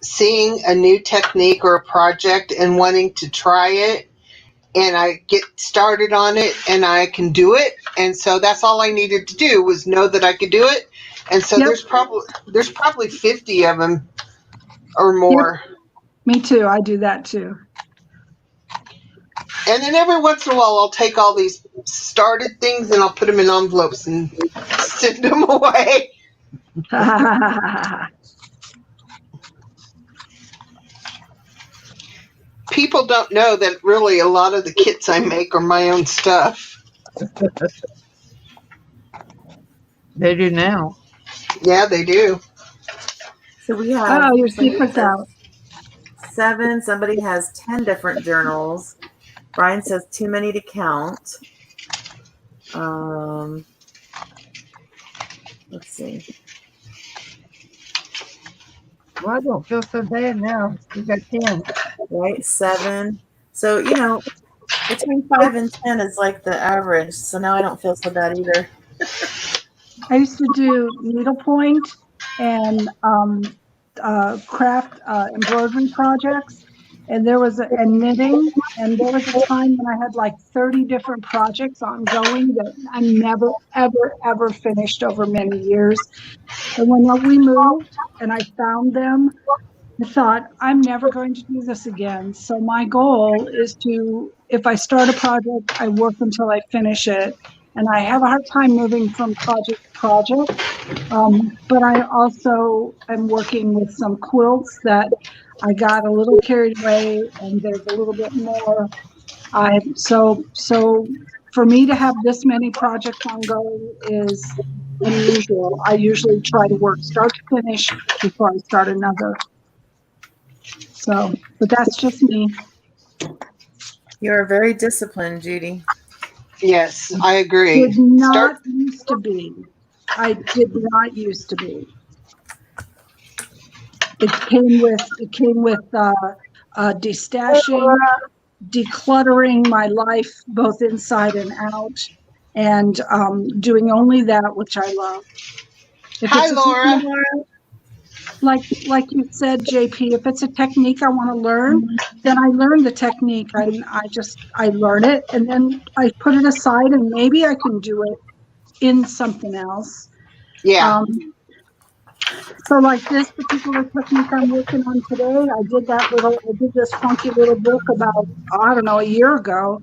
seeing a new technique or a project and wanting to try it, and I get started on it and I can do it, and so that's all I needed to do was know that I could do it, and so
Yep.
there's probably 50 of them or more.
Me too. I do that too.
And then every once in a while, I'll take all these started things and I'll put them in envelopes and send them away. People don't know that really a lot of the kits I make are my own stuff.
They do now.
Yeah, they do.
So we have
Oh, your secret's out.
7. Somebody has 10 different journals. Brian says too many to count. Let's see.
Well, I don't feel so bad now. You got 10.
Right, 7. So, you know, between 5 and 10 is like the average. So now I don't feel so bad either.
I used to do needlepoint and craft embroidery projects, and and knitting, and there was a time when I had like 30 different projects ongoing that I never, ever, ever finished over many years. And when we moved and I found them, I thought, I'm never going to do this again. So my goal is to, if I start a project, I work until I finish it. And I have a hard time moving from project to project. But I also am working with some quilts that I got a little carried away, and there's a little bit more. So for me to have this many projects ongoing is unusual. I usually try to work start to finish before I start another. So, but that's just me.
You're very disciplined, Judy.
Yes, I agree.
Did not used to be. I did not used to be. It came with destashing, decluttering my life both inside and out, and doing only that which I love. If
Hi,
it's a
Laura.
like you said, JP, if it's a technique I want to learn, then I learn the technique. I learn it, and then I put it aside, and maybe I can do it in something else.
Yeah.
So like this particular technique I'm working on today, I did this funky little book about, I don't know, a year ago.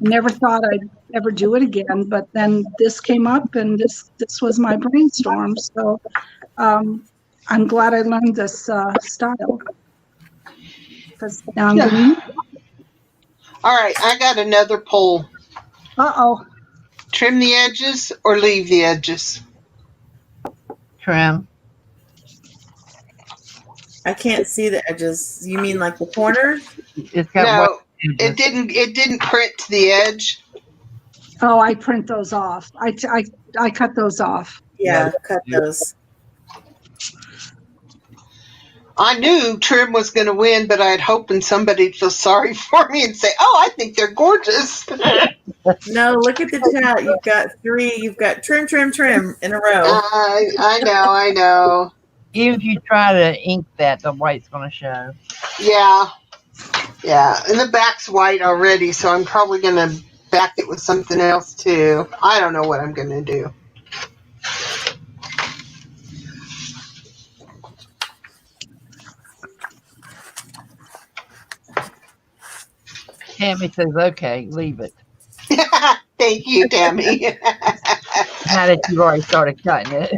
Never thought I'd ever do it again, but then this came up, and this was my brainstorm. So I'm glad I learned this style, because now I'm going to use it.
All right, I got another poll.
Uh-oh.
Trim the edges or leave the edges?
Trim.
I can't see the edges. You mean like the corners?
It's got
No,
edges.
it didn't print to the edge.
Oh, I print those off. I cut those off.
Yeah,
Yeah.
cut those.
I knew trim was going to win, but I had hoping somebody'd feel sorry for me and say, "Oh, I think they're gorgeous."
No, look at the chat. You've got 3. You've got trim, trim, trim in a row.
I know.
Even if you try to ink that, the white's going to show.
Yeah, and the back's white already, so I'm probably going to back it with something else too. I don't know what I'm going to do.
Tammy says, okay, leave it.
Thank you, Tammy.
Now that you've already started cutting it.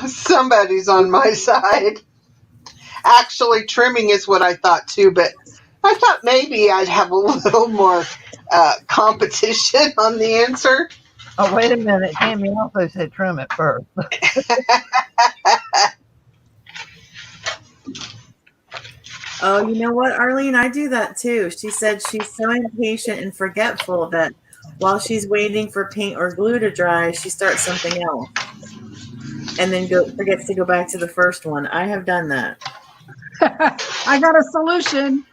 Somebody's on my side. Actually, trimming is what I thought too, but I thought maybe I'd have a little more competition on the answer.
Oh, wait a minute. Tammy also said trim it first.
Oh, you know what, Arlene? I do that too. She said she's so impatient and forgetful that while she's waiting for paint or glue to dry, she starts something else and then forgets to go back to the first one. I have done that.
I got a solution.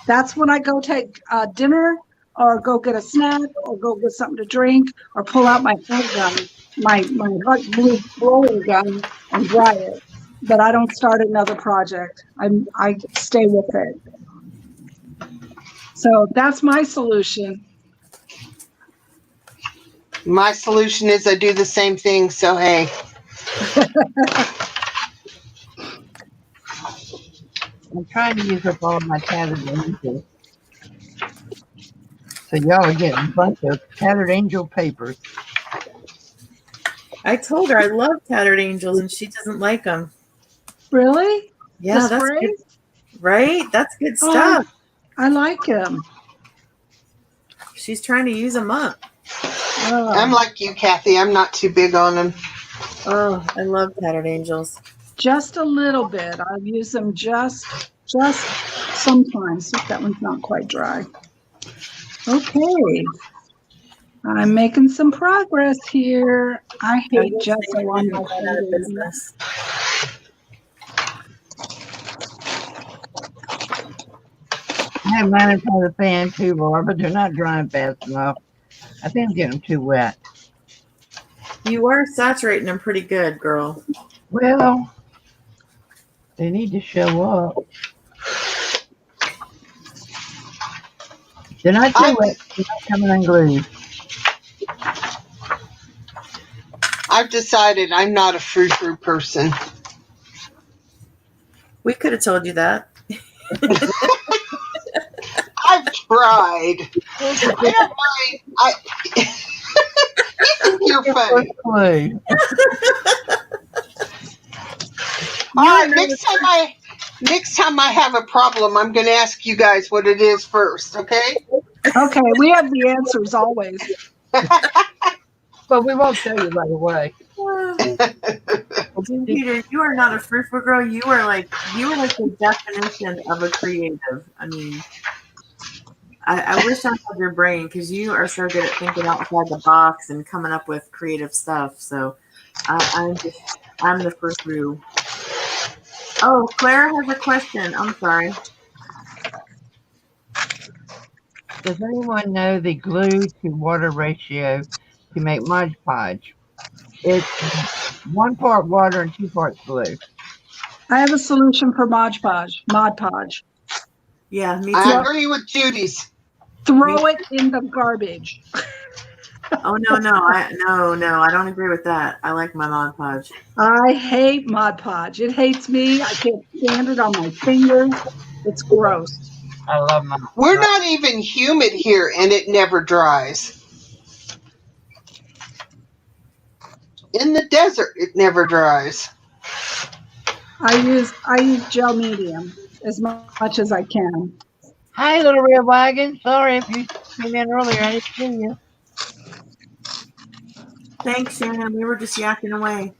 That's when I go take dinner, or go get a snack, or go get something to drink, or pull out my hot gun, my hot glue roller gun, and dry it. But I don't start another project. I stay with it. So that's my solution.
My solution is I do the same thing, so hey.
I'm trying to use up all of my tattered angels. So y'all are getting a bunch of tattered angel papers.
I told her I love tattered angels, and she doesn't like them.
Really?
Yeah,
The
that's
spray?
good. Right? That's good
Oh,
stuff.
I like them.
She's trying to use them up.
I'm like you, Kathy. I'm not too big on them.
Oh, I love tattered angels.
Just a little bit. I've used them just sometimes. That one's not quite dry. Okay. I'm making some progress here. I
I
hate
wish
gesso
they
on
hadn't
my
gone out of
fingers.
business.
I have mine inside the fan too, Laura, but they're not drying fast enough. I think I'm getting them too wet.
You are saturating them pretty good, girl.
Well, they need to show up. They're not too wet. They're not coming unglued.
I've decided I'm not a frou-frou person.
We could have told you that.
I've tried. I don't mind. You think you're funny.
Clue.
All right, next time I have a problem, I'm going to ask you guys what it is first, okay?
Okay, we have the answers always.
But we won't tell you right away.
Peter, you are not a frou-frou girl. You are like the definition of a creative. I mean, I wish I had your brain because you are so good at thinking outside the box and coming up with creative stuff. So I'm the frou-frou. Oh, Claire has a question. I'm sorry.
Does anyone know the glue to water ratio to make Mod Podge? It's 1 part water and 2 parts glue.
I have a solution for Mod Podge.
Yeah, me too.
I agree with Judy's.
Throw it in the garbage.
Oh no, I don't agree with that. I like my Mod Podge.
I hate Mod Podge. It hates me. I can't stand it on my fingers. It's gross.
I love my.
We're not even humid here, and it never dries. In the desert, it never dries.
I use gel medium as much as I can.
Hi, little red wagon. Sorry if you came in earlier. I didn't see you.
Thanks, Shannon. We were just yakking away.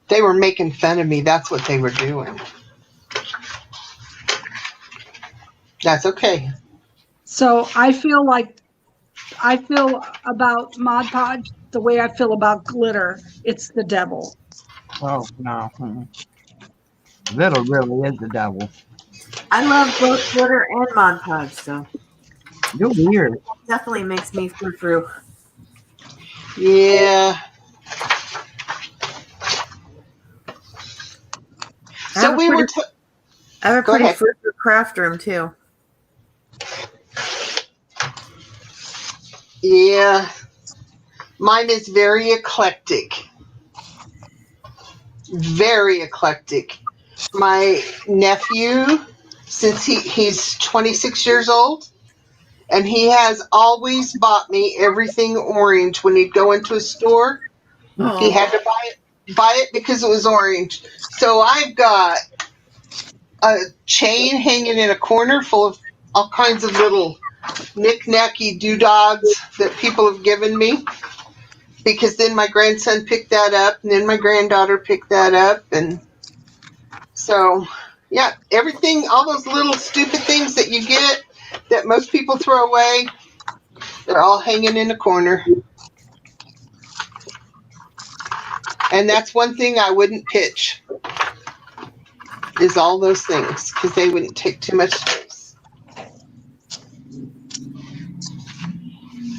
They were making fun of me. That's what they were doing. That's okay.
So I feel about Mod Podge the way I feel about glitter. It's the devil.
Oh no. Little really is the devil.
I love both glitter and Mod Podge, so
You're weird.
definitely makes me frou-frou.
Yeah. So we were.
I have a
Go
pretty
ahead.
frou-frou craft room too.
Yeah. Mine is very eclectic. Very eclectic. My nephew, since he's 26 years old, and he has always bought me everything orange when he'd go into a store.
Oh.
He had to buy it because it was orange. So I've got a chain hanging in a corner full of all kinds of little knick-knacky doodads that people have given me. Because then my grandson picked that up, and then my granddaughter picked that up, and so, yeah, everything, all those little stupid things that you get that most people throw away, they're all hanging in a corner. And that's one thing I wouldn't pitch, is all those things, because they wouldn't take too much space.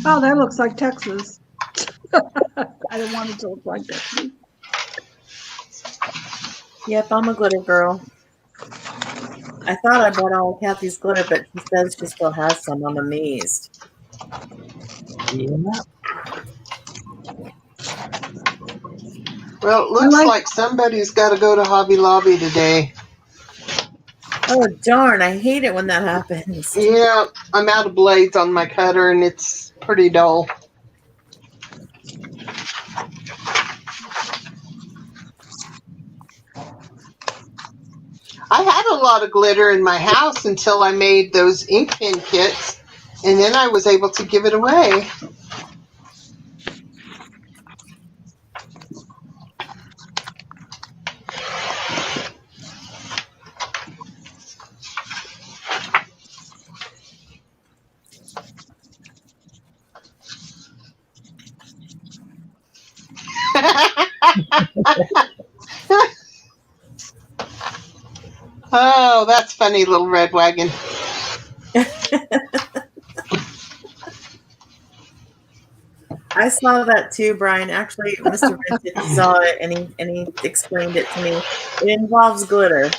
Oh, that looks like Texas. I don't want it to look like Texas.
Yep, I'm a glitter girl. I thought I bought all of Kathy's glitter, but she says she still has some. I'm amazed.
Yeah.
Well, it looks like somebody's got to go to Hobby Lobby today.
Oh, darn. I hate it when that happens.
Yeah, I'm out of blades on my cutter, and it's pretty dull. I had a lot of glitter in my house until I made those ink pen kits, and then I was able to give it away. Oh, that's funny, little red wagon.
I saw that too, Brian. Actually, Mr. Vincent saw it and he explained it to me. It involves glitter.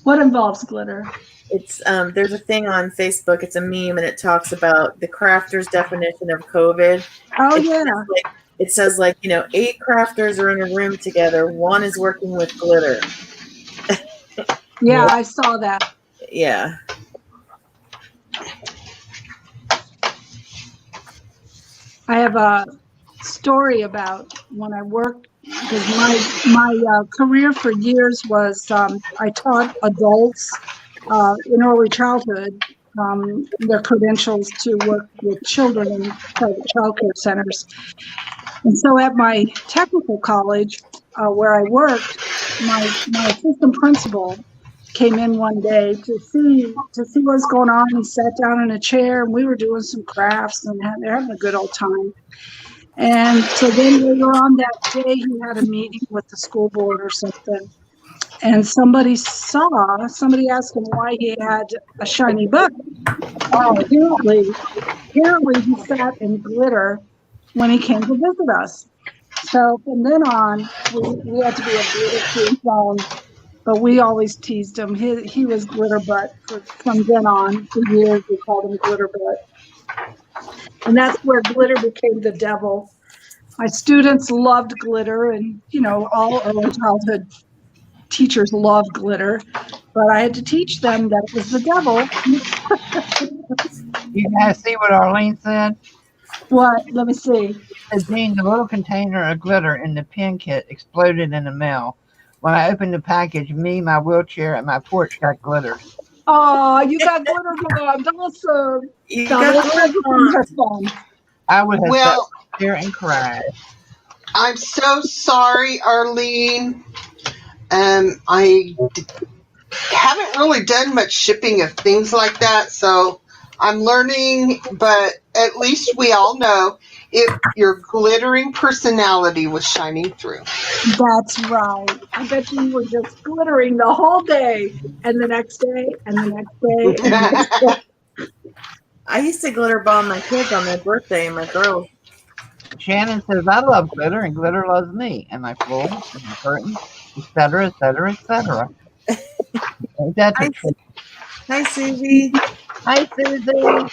What involves glitter?
It's there's a thing on Facebook. It's a meme, and it talks about the crafters' definition of COVID.
Oh,
It says like 8 crafters are in a room together. 1 is working with glitter.
Yeah, I saw that.
Yeah.
I have a story about when I worked, because my career for years was I taught adults in early childhood their credentials to work with children in private child care centers. And so at my technical college where I worked, my assistant principal came in one day to see what's going on. He sat down in a chair and we were doing some crafts and they're having a good old time. And so then later on that day, he had a meeting with the school board or something. And somebody asked him why he had a shiny book. Oh, apparently he sat in glitter when he came to visit us. So from then on, we had to be a glitter-free zone, but we always teased him. He was glitter butt. From then on, for years, we called him glitter butt. And that's where glitter became the devil. My students loved glitter, and all early childhood teachers love glitter, but I had to teach them that it was the devil.
You guys see what Arlene said?
What? Let me see.
Jean, the little container of glitter in the pen kit exploded in the mail. When I opened the package, me, my wheelchair, and my porch got glitter.
Oh, you got glitter bombs. Awesome.
You got glitter bombs.
I would have sat there and cried.
I'm so sorry, Arlene. I haven't really done much shipping of things like that, so I'm learning, but at least we all know if your glittering personality was shining through.
That's right. I bet you were just glittering the whole day, and the next day, and the next day, and the next day.
I used to glitter bomb my kids on their birthday and my girls.
Shannon says, I love glitter, and glitter loves me, and my floor, and my curtains, etc., etc., etc. That's a trick.
Hi, Susie.
Hi, Susie.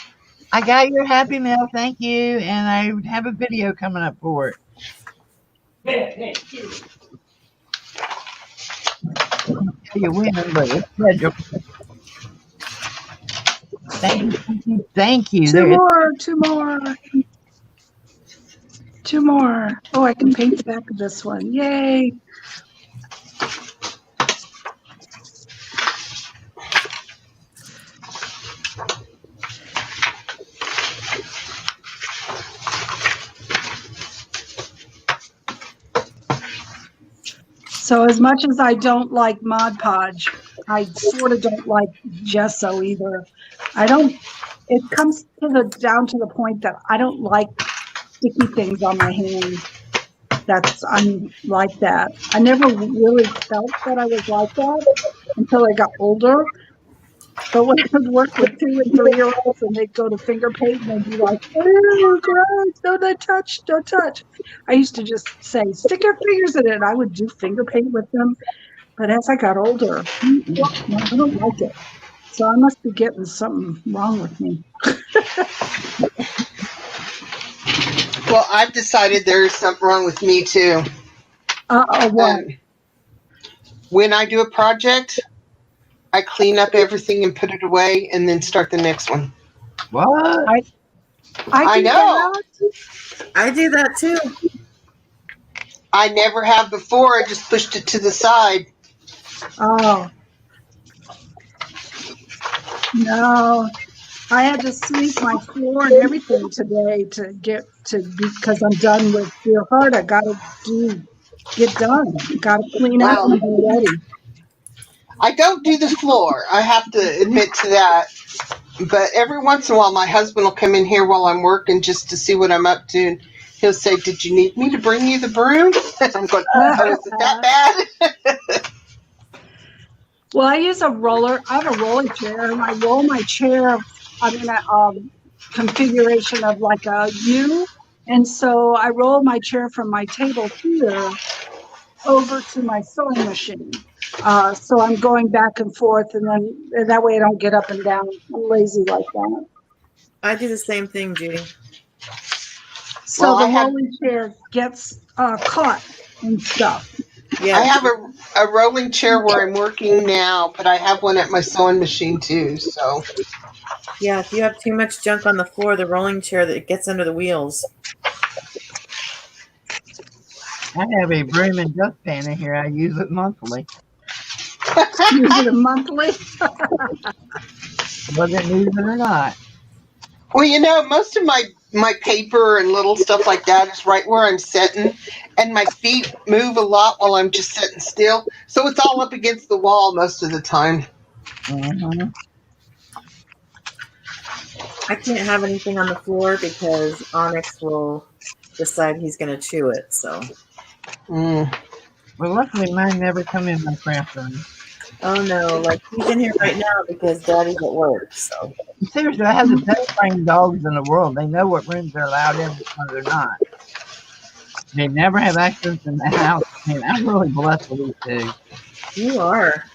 I got your Happy Mail, thank you, and I have a video coming up for it. Thank you. You win, but it's scheduled. Thank you.
Two more. Oh, I can paint the back of this one. Yay. So as much as I don't like Mod Podge, I sort of don't like gesso either. It comes down to the point that I don't like sticky things on my hands. I'm like that. I never really felt that I was like that until I got older. But when I would work with 2 and 3-year-olds and they'd go to finger paint and they'd be like, oh, gross, don't touch. I used to just say, stick your fingers in it. And I would do finger paint with them. But as I got older, I don't like it. So I must be getting something wrong with me.
Well, I've decided there's something wrong with me too.
What?
When I do a project, I clean up everything and put it away and then start the next one.
What?
I do
know.
I do that too.
I never have before. I just pushed it to the side.
Oh. No. I had to sweep my floor and everything today because I'm done with Dear Heart. I gotta get done. Gotta clean up
Well,
and be ready.
I don't do the floor. I have to admit to that. But every once in a while, my husband will come in here while I'm working just to see what I'm up to. And he'll say, "Did you need me to bring you the broom?" I'm going, "Oh, is it that bad?"
Well, I use a roller. I have a rolling chair, and I roll my chair. I'm in a configuration of like a U, and so I roll my chair from my table here over to my sewing machine. So I'm going back and forth, and that way I don't get up and down. I'm lazy like that.
I do the same thing, Judy.
So
Well,
the
I have-
rolling chair gets caught and stuff.
Yeah.
I have a rolling chair where I'm working now, but I have one at my sewing machine too. So
Yeah, if you have too much junk on the floor, the rolling chair that gets under the wheels.
I have a broom and dustpan in here. I use it monthly.
Use it monthly.
Whether it needs it or not.
well, you know, most of my paper and little stuff like that is right where I'm sitting, and my feet move a lot while I'm just sitting still. So it's all up against the wall most of the time.
Mm-hmm.
I can't have anything on the floor because Onyx will decide he's going to chew it. So,
Mm.
Well, luckily mine never come in my craft room.
oh no, like he's in here right now because Daddy's at work. So,
Seriously, I have the best trained dogs in the world. They know what rooms they're allowed in and which ones they're not. They never have accidents in the house. I mean, I'm really blessed with these two.
you are.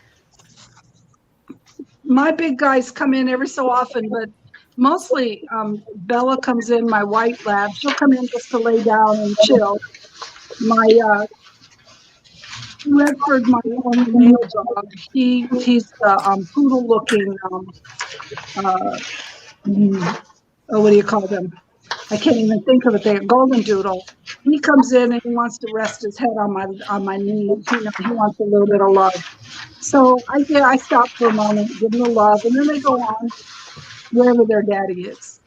My big guys come in every so often, but mostly Bella comes in, my white lab. She'll come in just to lay down and chill. My Redford, my only male dog, he's the poodle looking, what do you call them? I can't even think of it. They're golden doodle. He comes in and he wants to rest his head on my knee. He wants a little bit of love. So I stop for a moment, give them the love, and then they go on wherever their daddy is.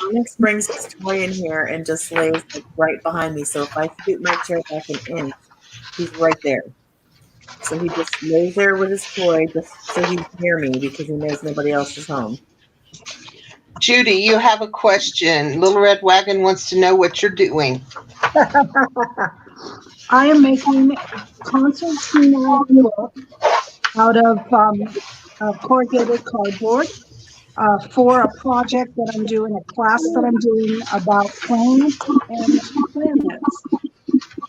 Onyx brings his toy in here and just lays like, right behind me. So if I scoot my chair back an inch, he's right there. So he just lays there with his toy just so he's near me because he knows nobody else is home.
Judy, you have a question. Little Red Wagon wants to know what you're doing.
I am making a concertina book out of corrugated cardboard for a project that I'm doing, a class that I'm doing about plants and planets.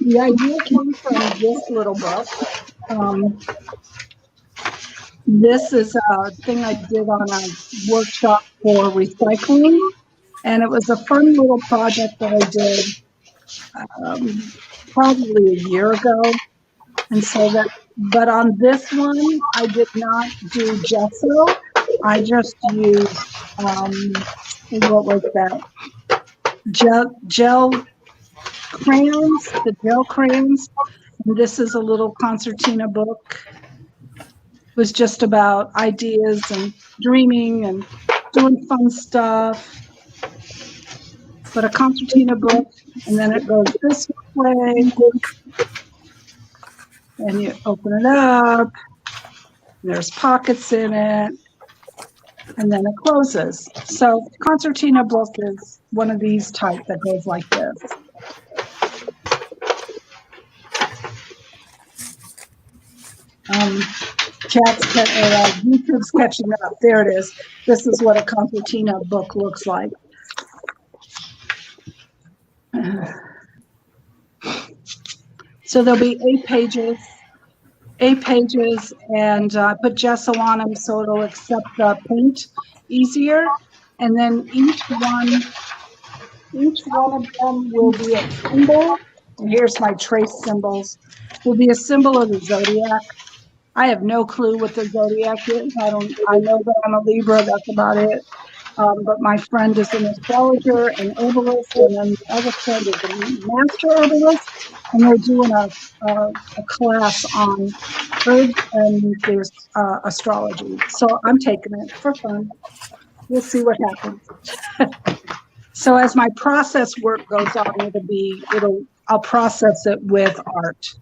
The idea came from this little book. This is a thing I did on a workshop for recycling, and it was a fun little project that I did probably a year ago. And so but on this one, I did not do gesso. I just used, what was that? Gel crayons, the gel crayons. And this is a little concertina book. It was just about ideas and dreaming and doing fun stuff. But a concertina book, and then it goes this way. And you open it up. There's pockets in it. And then it closes. So concertina book is one of these type that goes like this. YouTube's catching up. There it is. This is what a concertina book looks like. So there'll be 8 pages, and I put gesso on them so it'll accept the paint easier. And then each one Each one of them will be a symbol. And here's my trace symbols. Will be a symbol of the zodiac. I have no clue what the zodiac is. I know that I'm a Libra. That's about it. But my friend is an astrologer, an herbalist, and then the other friend is a master herbalist, and they're doing a class on herbs and there's astrology. So I'm taking it for fun. We'll see what happens. So as my process work goes on, I'll process it with art.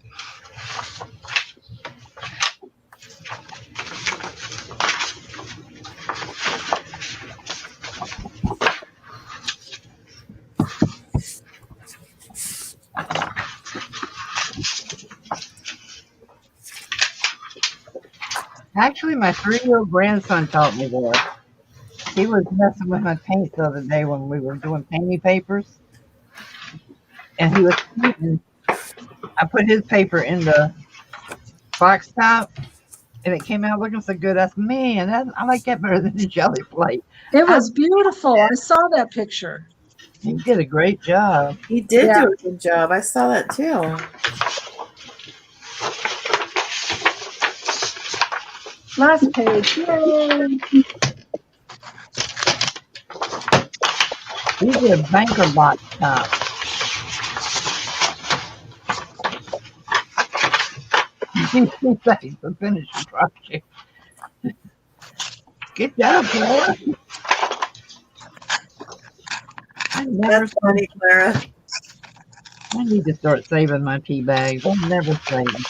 Actually, my 3-year-old grandson taught me that. He was messing with my paint the other day when we were doing painting papers. And he was painting. I put his paper in the box top, and it came out looking so good. I said, man, I like that better than the jelly plate.
It was beautiful. I saw that picture.
He did a great job.
He did
Yeah.
do a good job. I saw that too.
Last page. Yay.
He did a banker box top. Thanks for finishing project. Good job, Clara.
That's funny, Clara.
I need to start saving my tea bags. I never save them.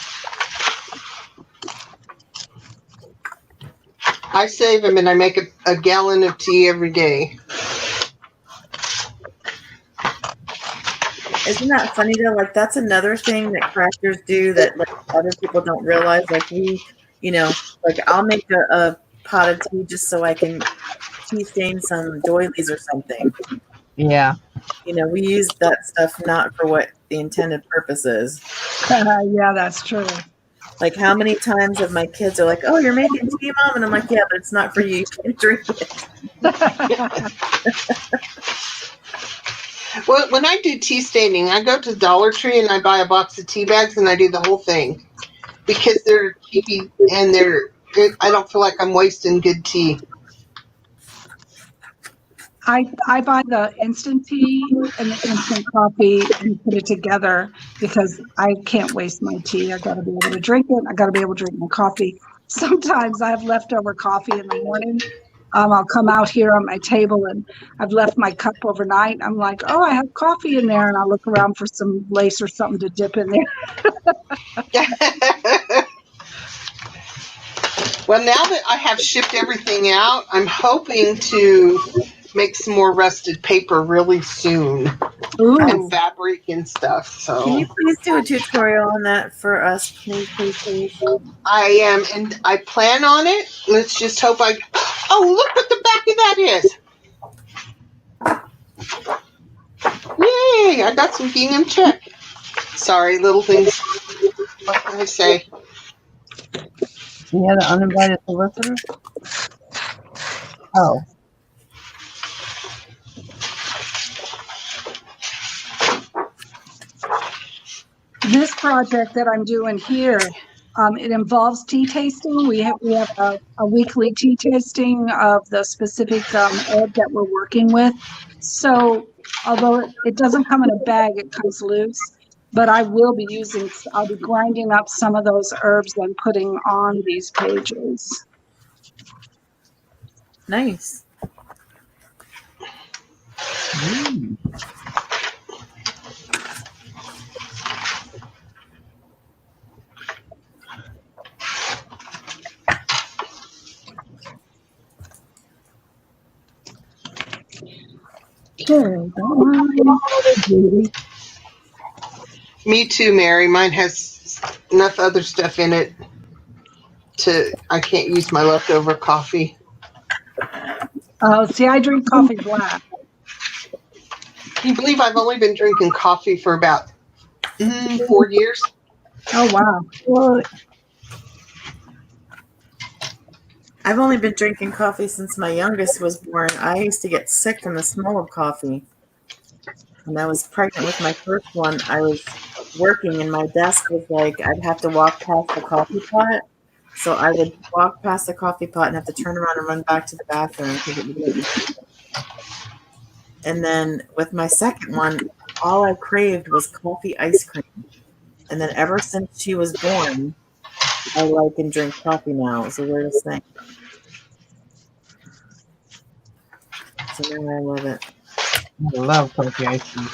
I save them and I make a gallon of tea every day.
Isn't that funny though? Like that's another thing that crafters do that like other people don't realize. Like like I'll make a pot of tea just so I can tea stain some doilies or something.
Yeah.
We use that stuff not for what the intended purpose is.
Yeah, that's true.
Like how many times have my kids are like, "Oh, you're making tea, Mom," and I'm like, "Yeah, but it's not for you. You can't drink it."
Well, when I do tea staining, I go to the Dollar Tree and I buy a box of tea bags and I do the whole thing because they're cheapy and I don't feel like I'm wasting good tea.
I buy the instant tea and the instant coffee and put it together because I can't waste my tea. I got to be able to drink it. I got to be able to drink my coffee. Sometimes I have leftover coffee in the morning. I'll come out here on my table and I've left my cup overnight. I'm like, oh, I have coffee in there, and I'll look around for some lace or something to dip in there.
Well, now that I have shipped everything out, I'm hoping to make some more rusted paper really soon.
Ooh.
And fabric and stuff. So
Can you please do a tutorial on that for us, please?
I am, and I plan on it. Let's just hope I. Oh, look what the back of that is! Yay! I got some gingham check. Sorry, little things. What can I say?
You had an uninvited solicitor? Oh.
This project that I'm doing here, it involves tea tasting. We have a weekly tea tasting of the specific herb that we're working with. So although it doesn't come in a bag, it comes loose. But I'll be grinding up some of those herbs and putting on these pages.
Nice.
Mm.
Me too, Mary. Mine has enough other stuff in it I can't use my leftover coffee.
See, I drink coffee black.
Can you believe I've only been drinking coffee for about 4 years?
Oh, wow.
Well,
I've only been drinking coffee since my youngest was born. I used to get sick from the smell of coffee. When I was pregnant with my first one, I was working and my desk was like I'd have to walk past the coffee pot. So I would walk past the coffee pot and have to turn around and run back to the bathroom because it would make me. And then with my second one, all I craved was coffee ice cream. And then ever since she was born, I like and drink coffee now. It's the weirdest thing. So now I love it.
I love coffee ice cream.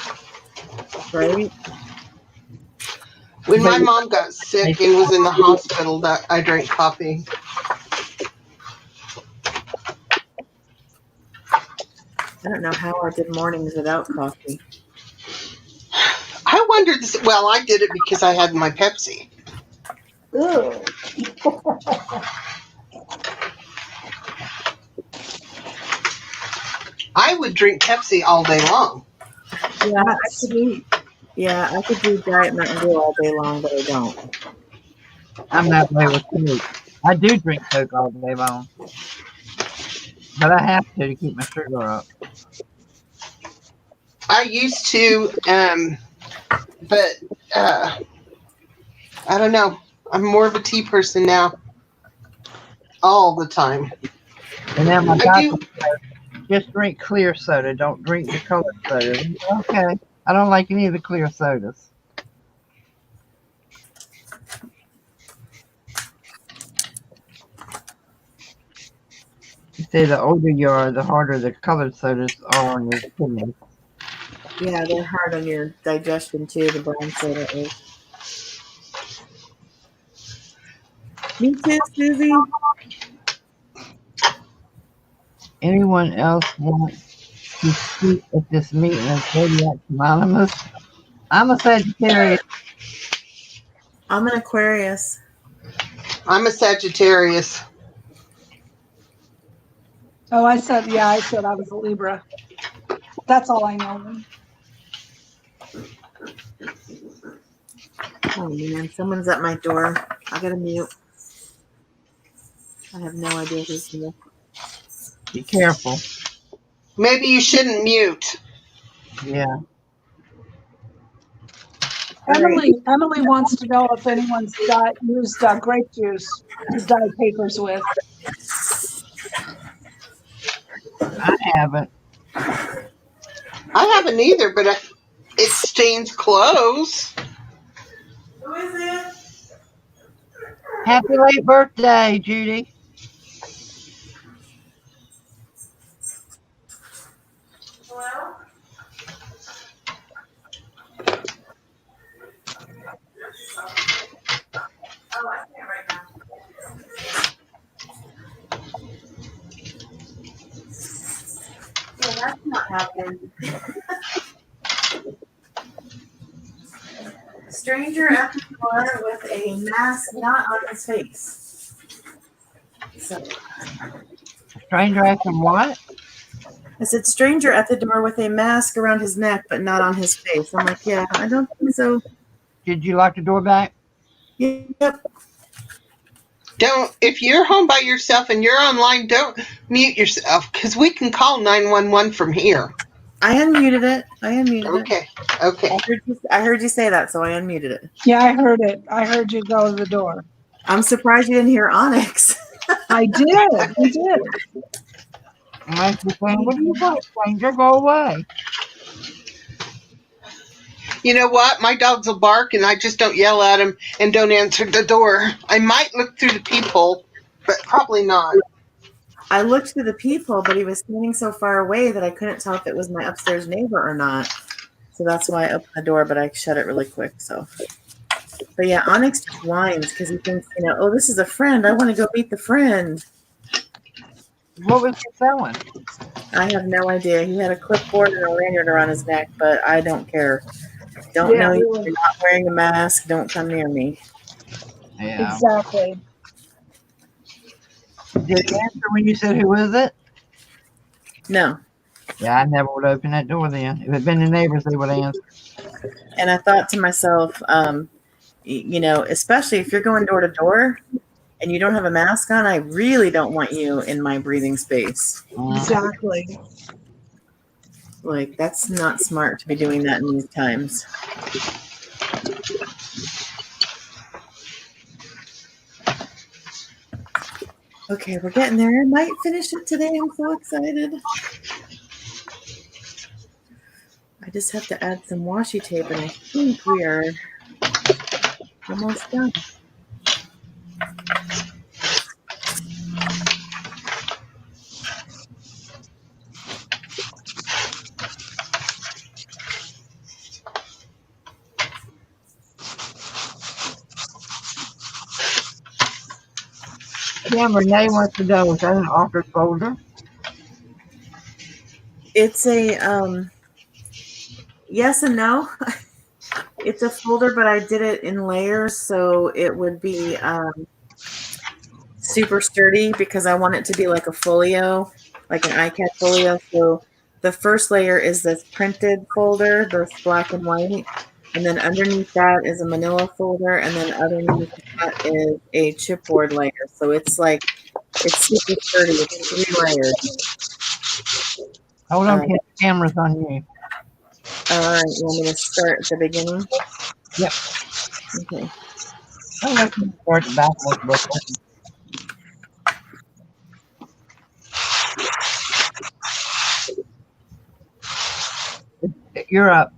Right?
When my mom got sick and was in the hospital, that I drank coffee.
I don't know how I did mornings without coffee.
I wondered this. Well, I did it because I had my Pepsi.
Ugh.
I would drink Pepsi all day long.
Yeah,
That's sweet.
I could do Diet Mountain Dew all day long, but I don't.
I'm that way with Coke. I do drink Coke all day long. But I have to keep my sugar up.
I used to, but I don't know. I'm more of a tea person now. All the time.
And then my
I
doctor
do.
said, just drink clear soda. Don't drink the colored soda. Okay. I don't like any of the clear sodas. You say the older you are, the harder the colored sodas are on your kidneys.
Yeah, they're hard on your digestion too, the brown soda is. Me too, Susie.
Anyone else want to speak at this meeting of Zodiac Anonymous? I'm a Sagittarius.
I'm an Aquarius.
I'm a Sagittarius.
Oh, I said I was a Libra. That's all I know.
Oh man, someone's at my door. I gotta mute. I have no idea who's here.
Be careful.
Maybe you shouldn't mute.
Yeah.
Emily wants to know if anyone's used grape juice to dye papers with.
I haven't.
I haven't either, but it stains clothes.
Who is it?
Happy late birthday, Judy.
Hello? Oh, I can't right now. Yeah, that's not happening. Stranger at the door with a mask not on his face. So
Stranger acting what?
I said, stranger at the door with a mask around his neck, but not on his face. I'm like, yeah, I don't think so.
Did you lock the door back?
Yep.
Don't, if you're home by yourself and you're online, don't mute yourself because we can call 911 from here.
I unmuted it. it.
Okay. Okay.
I heard you say that, so I unmuted it.
Yeah, I heard it. I heard you go to the door.
I'm surprised you didn't hear Onyx.
I did. You did.
Mike was saying, what do you want, stranger? Go away.
You know what? My dogs will bark and I just don't yell at them and don't answer the door. I might look through the peephole, but probably not.
I looked through the peephole, but he was standing so far away that I couldn't tell if it was my upstairs neighbor or not. So that's why I opened the door, but I shut it really quick. So, but yeah, Onyx just whines because he thinks, oh, this is a friend. I want to go meet the friend.
What was he selling?
I have no idea. He had a clipboard and a lanyard around his neck, but I don't care. Don't know you. You're not wearing a mask. Don't come near me.
Yeah.
Exactly.
Did he answer when you said, who is it?
No.
Yeah, I never would open that door then. If it had been the neighbors, they would answer.
And I thought to myself, especially if you're going door to door and you don't have a mask on, I really don't want you in my breathing space.
Exactly.
Like, that's not smart to be doing that in these times. Okay, we're getting there. I might finish it today. I'm so excited. I just have to add some washi tape, and I think we are almost done.
Yeah, Renee wants to know, is that an offer folder?
It's a yes and no. It's a folder, but I did it in layers, so it would be super sturdy because I want it to be like a folio, like an iCat folio. So the first layer is this printed folder, this black and white. And then underneath that is a manila folder. And then underneath that is a chipboard layer. So it's like, it's super sturdy. It's 3 layers.
Hold on, the camera's on you.
All right. You want me to start at the beginning?
Yep.
Okay.
Oh, let's start the back one. You're up.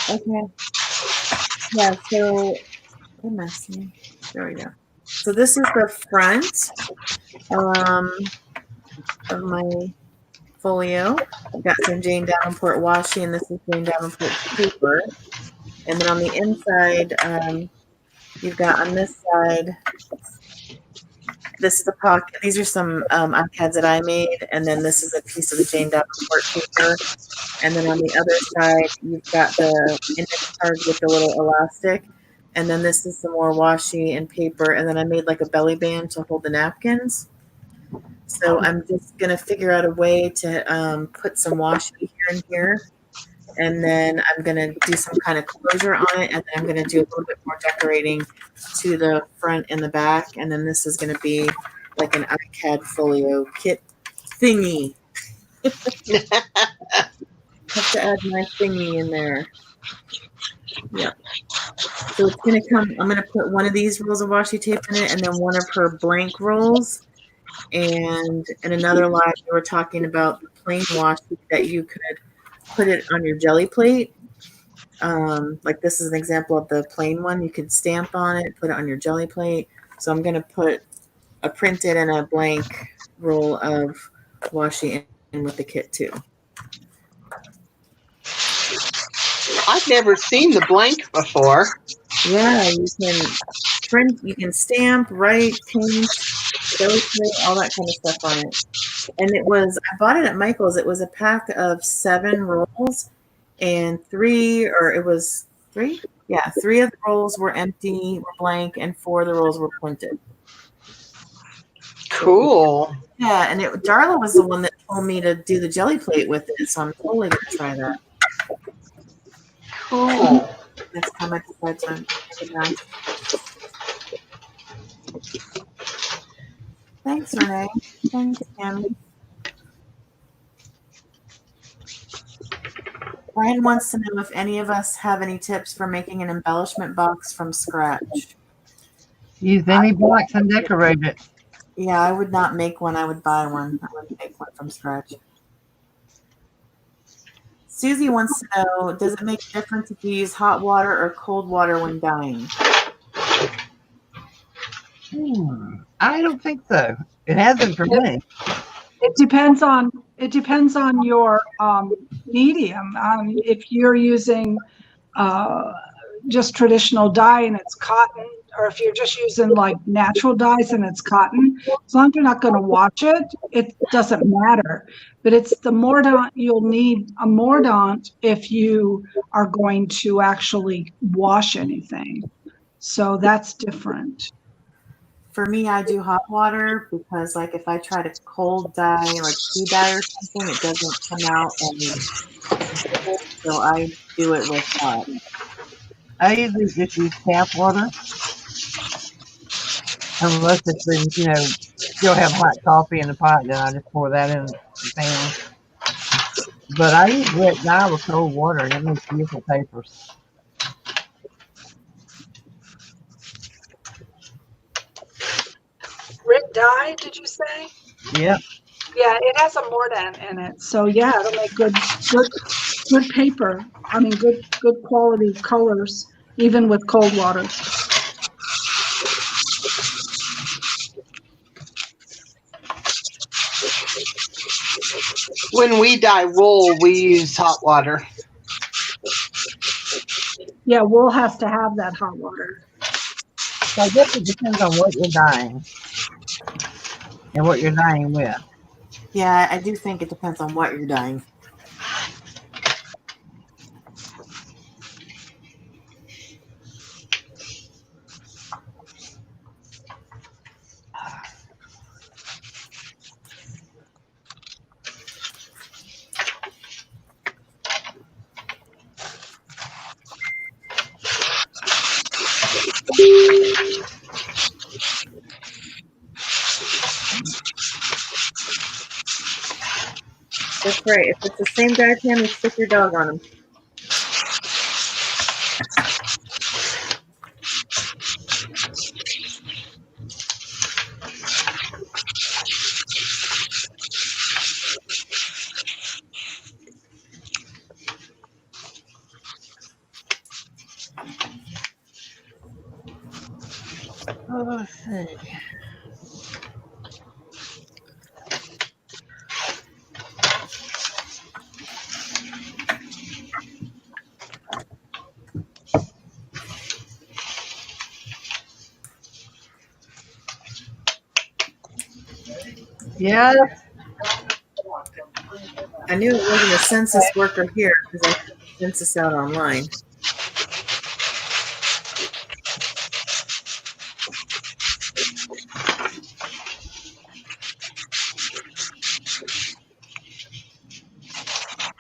Okay. Yeah, so what am I seeing? There we go. So this is the front of my folio. I've got some Jane Davenport washi, and this is Jane Davenport paper. And then on the inside, you've got on this side, this is the pocket. These are some iPads that I made, and then this is a piece of the Jane Davenport paper. And then on the other side, you've got the index card with the little elastic. And then this is some more washi and paper. And then I made like a belly band to hold the napkins. So I'm just going to figure out a way to put some washi here and here. And then I'm going to do some kind of closure on it. And then I'm going to do a little bit more decorating to the front and the back. And then this is going to be like an iCAD folio kit thingy. Have to add my thingy in there. Yep. So it's going to come, I'm going to put one of these rolls of washi tape in it and then one of her blank rolls. And in another live, we were talking about the plain washi that you could put it on your jelly plate. Like this is an example of the plain one. You could stamp on it, put it on your jelly plate. So I'm going to put a printed and a blank roll of washi in with the kit too.
I've never seen the blank before.
Yeah, you can print, you can stamp, write, paint, illustrate, all that kind of stuff on it. And it was, I bought it at Michael's. It was a pack of 7 rolls, and 3 of the rolls were empty, were blank, and 4 of the rolls were printed.
Cool.
Yeah, and Darla was the one that told me to do the jelly plate with it, so I'm totally going to try that.
Cool.
Next time I decide to take it down. Thanks, Renee. Thanks, Kim. Brian wants to know if any of us have any tips for making an embellishment box from scratch.
Use any box and decorate it.
Yeah, I would not make one. I would buy one. I wouldn't make one from scratch. Susie wants to know, does it make a difference if you use hot water or cold water when dyeing?
I don't think so. It hasn't for me.
It depends on your medium. If you're using just traditional dye and it's cotton, or if you're just using like natural dyes and it's cotton, as long as you're not going to wash it, it doesn't matter. But it's the mordant, you'll need a mordant if you are going to actually wash anything. So that's different.
For me, I do hot water because, like, if I try to cold dye, like tea dye or something, it doesn't come out. So I do it with hot.
I usually just use tap water. Unless it's been, still have hot coffee in the pot, then I just pour that in the pan. But I use wet dye with cold water, and it makes beautiful papers.
Red dye, did you say?
Yep.
Yeah, it has a mordant in it, so yeah, it'll make good paper. I mean, good quality colors, even with cold water.
When we dye wool, we use hot water.
Yeah, wool has to have that hot water.
So I guess it depends on what you're dyeing and what you're dyeing with.
Yeah, I do think it depends on what you're dyeing. That's right. If it's the same guy, Tammy, stick your dog on him.
Oh, let's see. Yes.
I knew it wasn't a census worker here because I had the census out online.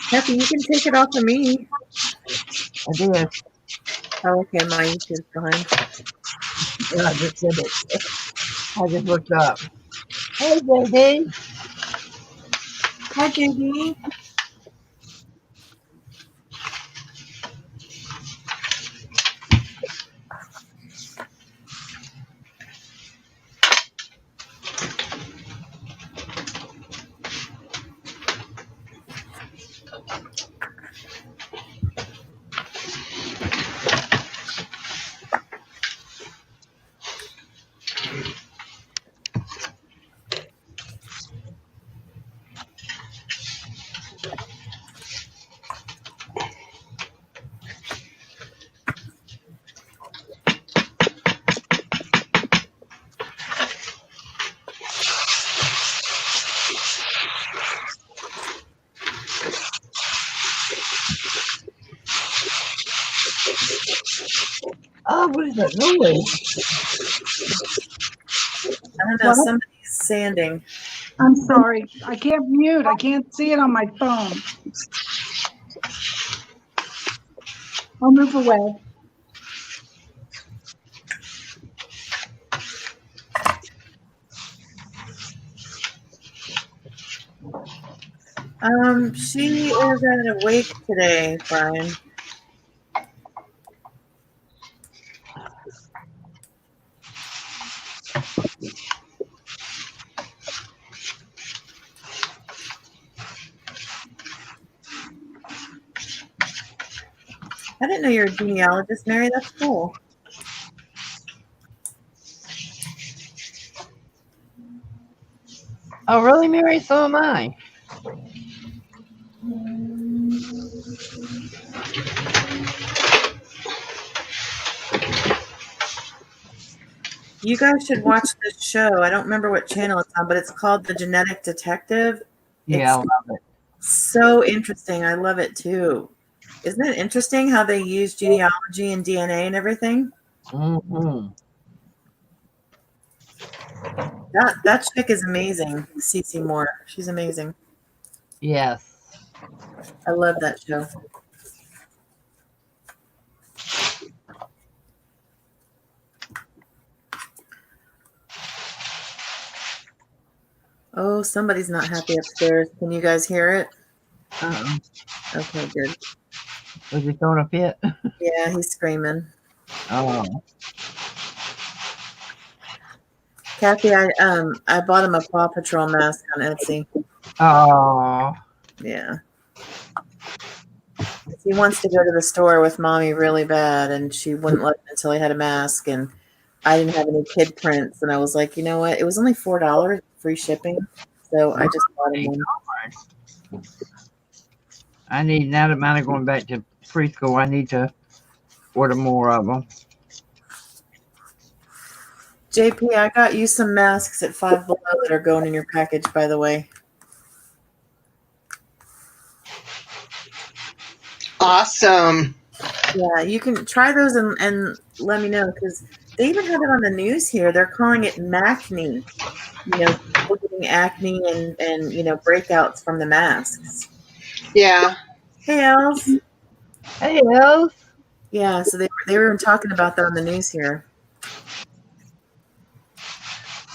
Kathy, you can take it off of me.
I did.
Oh, okay, my YouTube's behind.
Yeah, I just did it. I just looked up. Hey, JD.
Hi, JD.
Oh, what is that noise?
I don't know.
What?
Somebody's sanding.
I'm sorry, I can't mute. I can't see it on my phone. I'll move away.
She is at a wake today, Brian. I didn't know you're a genealogist, Mary. That's cool.
Oh, really, Mary? So am I.
You guys should watch this show. I don't remember what channel it's on, but it's called The Genetic Detective.
Yeah, I
It's
love it.
so interesting. I love it too. Isn't it interesting how they use genealogy and DNA and everything?
Mm-hmm.
That chick is amazing. Cece Moore. She's amazing.
Yes.
I love that show. Oh, somebody's not happy upstairs. Can you guys hear it?
Uh-uh.
Okay, good.
Was he throwing a fit?
Yeah, he's screaming.
Oh.
Kathy, I bought him a Paw Patrol mask on Etsy.
Oh.
Yeah. He wants to go to the store with mommy really bad, and she wouldn't let him until he had a mask, and I didn't have any kid prints, and I was like, you know what? It was only $4, free shipping, so I just bought him one.
I need, now that mine are going back to preschool, I need to order more of them.
JP, I got you some masks at Five Below that are going in your package, by the way.
Awesome.
Yeah, you can try those and let me know, because they even have it on the news here. They're calling it acne. You know, people getting acne and breakouts from the masks.
Yeah.
Hey, Els.
Hey, Els.
Yeah, so they were talking about that on the news here.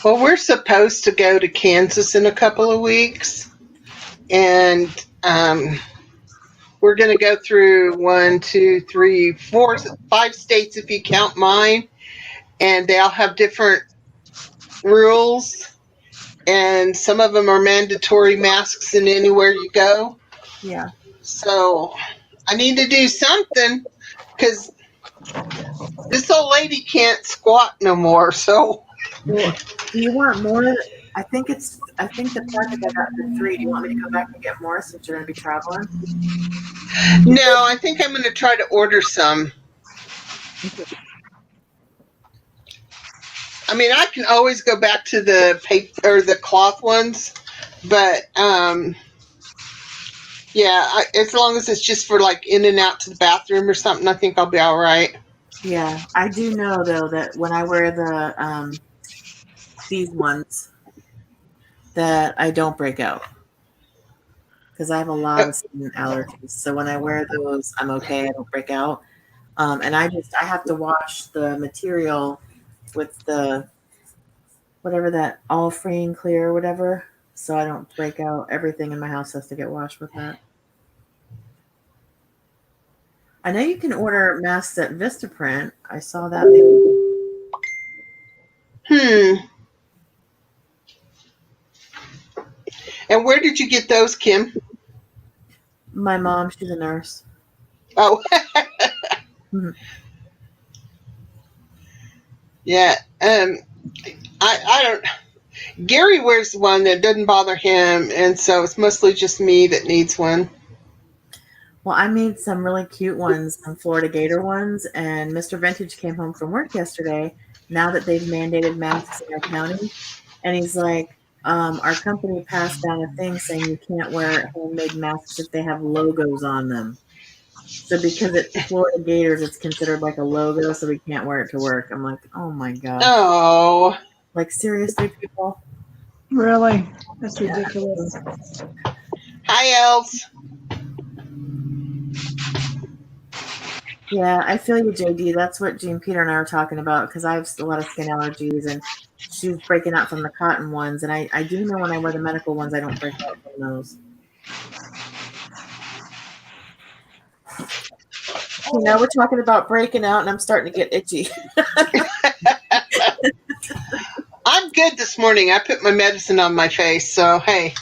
Well, we're supposed to go to Kansas in a couple of weeks, and we're going to go through 1, 2, 3, 4, 5 states if you count mine, and they all have different rules, and some of them are mandatory masks in anywhere you go.
Yeah.
So I need to do something because this old lady can't squat no more. So
Well, do you want more? I think the package I got for 3. Do you want me to come back and get more since you're going to be traveling?
no, I think I'm going to try to order some. I mean, I can always go back to the paper or the cloth ones, but yeah, as long as it's just for like in and out to the bathroom or something, I think I'll be all right.
Yeah, I do know though that when I wear the these ones, that I don't break out because I have a lot of skin allergies. So when I wear those, I'm okay. I don't break out. And I have to wash the material with the whatever that all free and clear or whatever, so I don't break out. Everything in my house has to get washed with that. I know you can order masks at Vistaprint. I saw that.
And where did you get those, Kim?
My mom, she's a nurse.
Oh, yeah. I don't. Gary wears one that doesn't bother him, and so it's mostly just me that needs one.
Well, I made some really cute ones, some Florida Gator ones, and Mr. Vintage came home from work yesterday. Now that they've mandated masks in our county, and he's like, our company passed down a thing saying you can't wear handmade masks if they have logos on them. So because it's Florida Gators, it's considered like a logo, so we can't wear it to work. I'm like, oh my gosh.
Oh.
Like, seriously, people?
Really? That's ridiculous.
Hi, Els.
Yeah, I feel you, JD. That's what Jean Peter and I were talking about, because I have a lot of skin allergies, and she's breaking out from the cotton ones. And I do know when I wear the medical ones, I don't break out from those. You know, we're talking about breaking out, and I'm starting to get itchy.
I'm good this morning. I put my medicine on my face, so hey.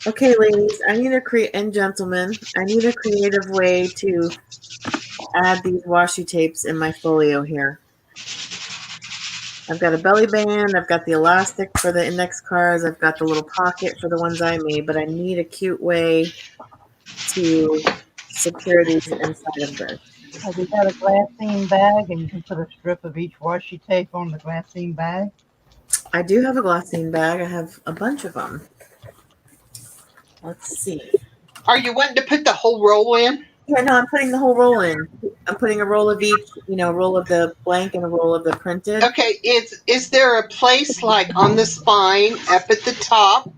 Okay, ladies, and gentlemen, I need a creative way to add these washi tapes in my folio here. I've got a belly band, I've got the elastic for the index cards, I've got the little pocket for the ones I made, but I need a cute way to secure these inside of this.
Have you got a glassine bag and you can put a strip of each washi tape on the glassine bag?
I do have a glassine bag. I have a bunch of them. Let's see.
Are you wanting to put the whole roll in?
Yeah, no, I'm putting the whole roll in. I'm putting a roll of each, a roll of the blank and a roll of the printed.
Okay, is there a place like on the spine up at the top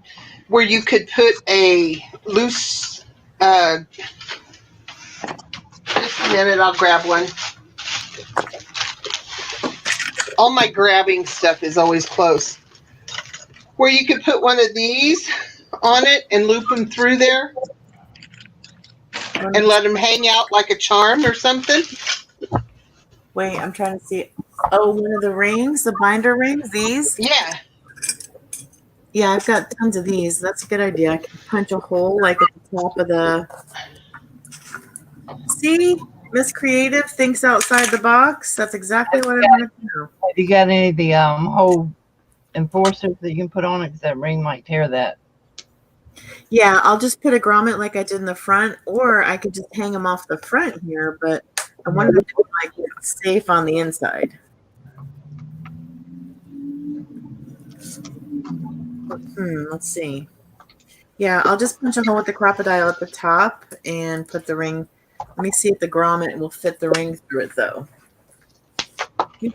where you could put a loose just a minute, I'll grab one. All my grabbing stuff is always close. Where you could put one of these on it and loop them through there and let them hang out like a charm or something.
Wait, I'm trying to see. Oh, one of the rings, the binder rings, these?
Yeah.
Yeah, I've got tons of these. That's a good idea. I can punch a hole like at the top of the. See? Miss Creative thinks outside the box. That's exactly what I wanted to know.
Have you got any of the whole enforcers that you can put on it? Because that ring might tear that.
Yeah, I'll just put a grommet like I did in the front, or I could just hang them off the front here, but I wanted to do like safe on the inside. Let's see. Yeah, I'll just punch a hole with the crocodile at the top and put the ring. Let me see if the grommet will fit the ring through it, though. Good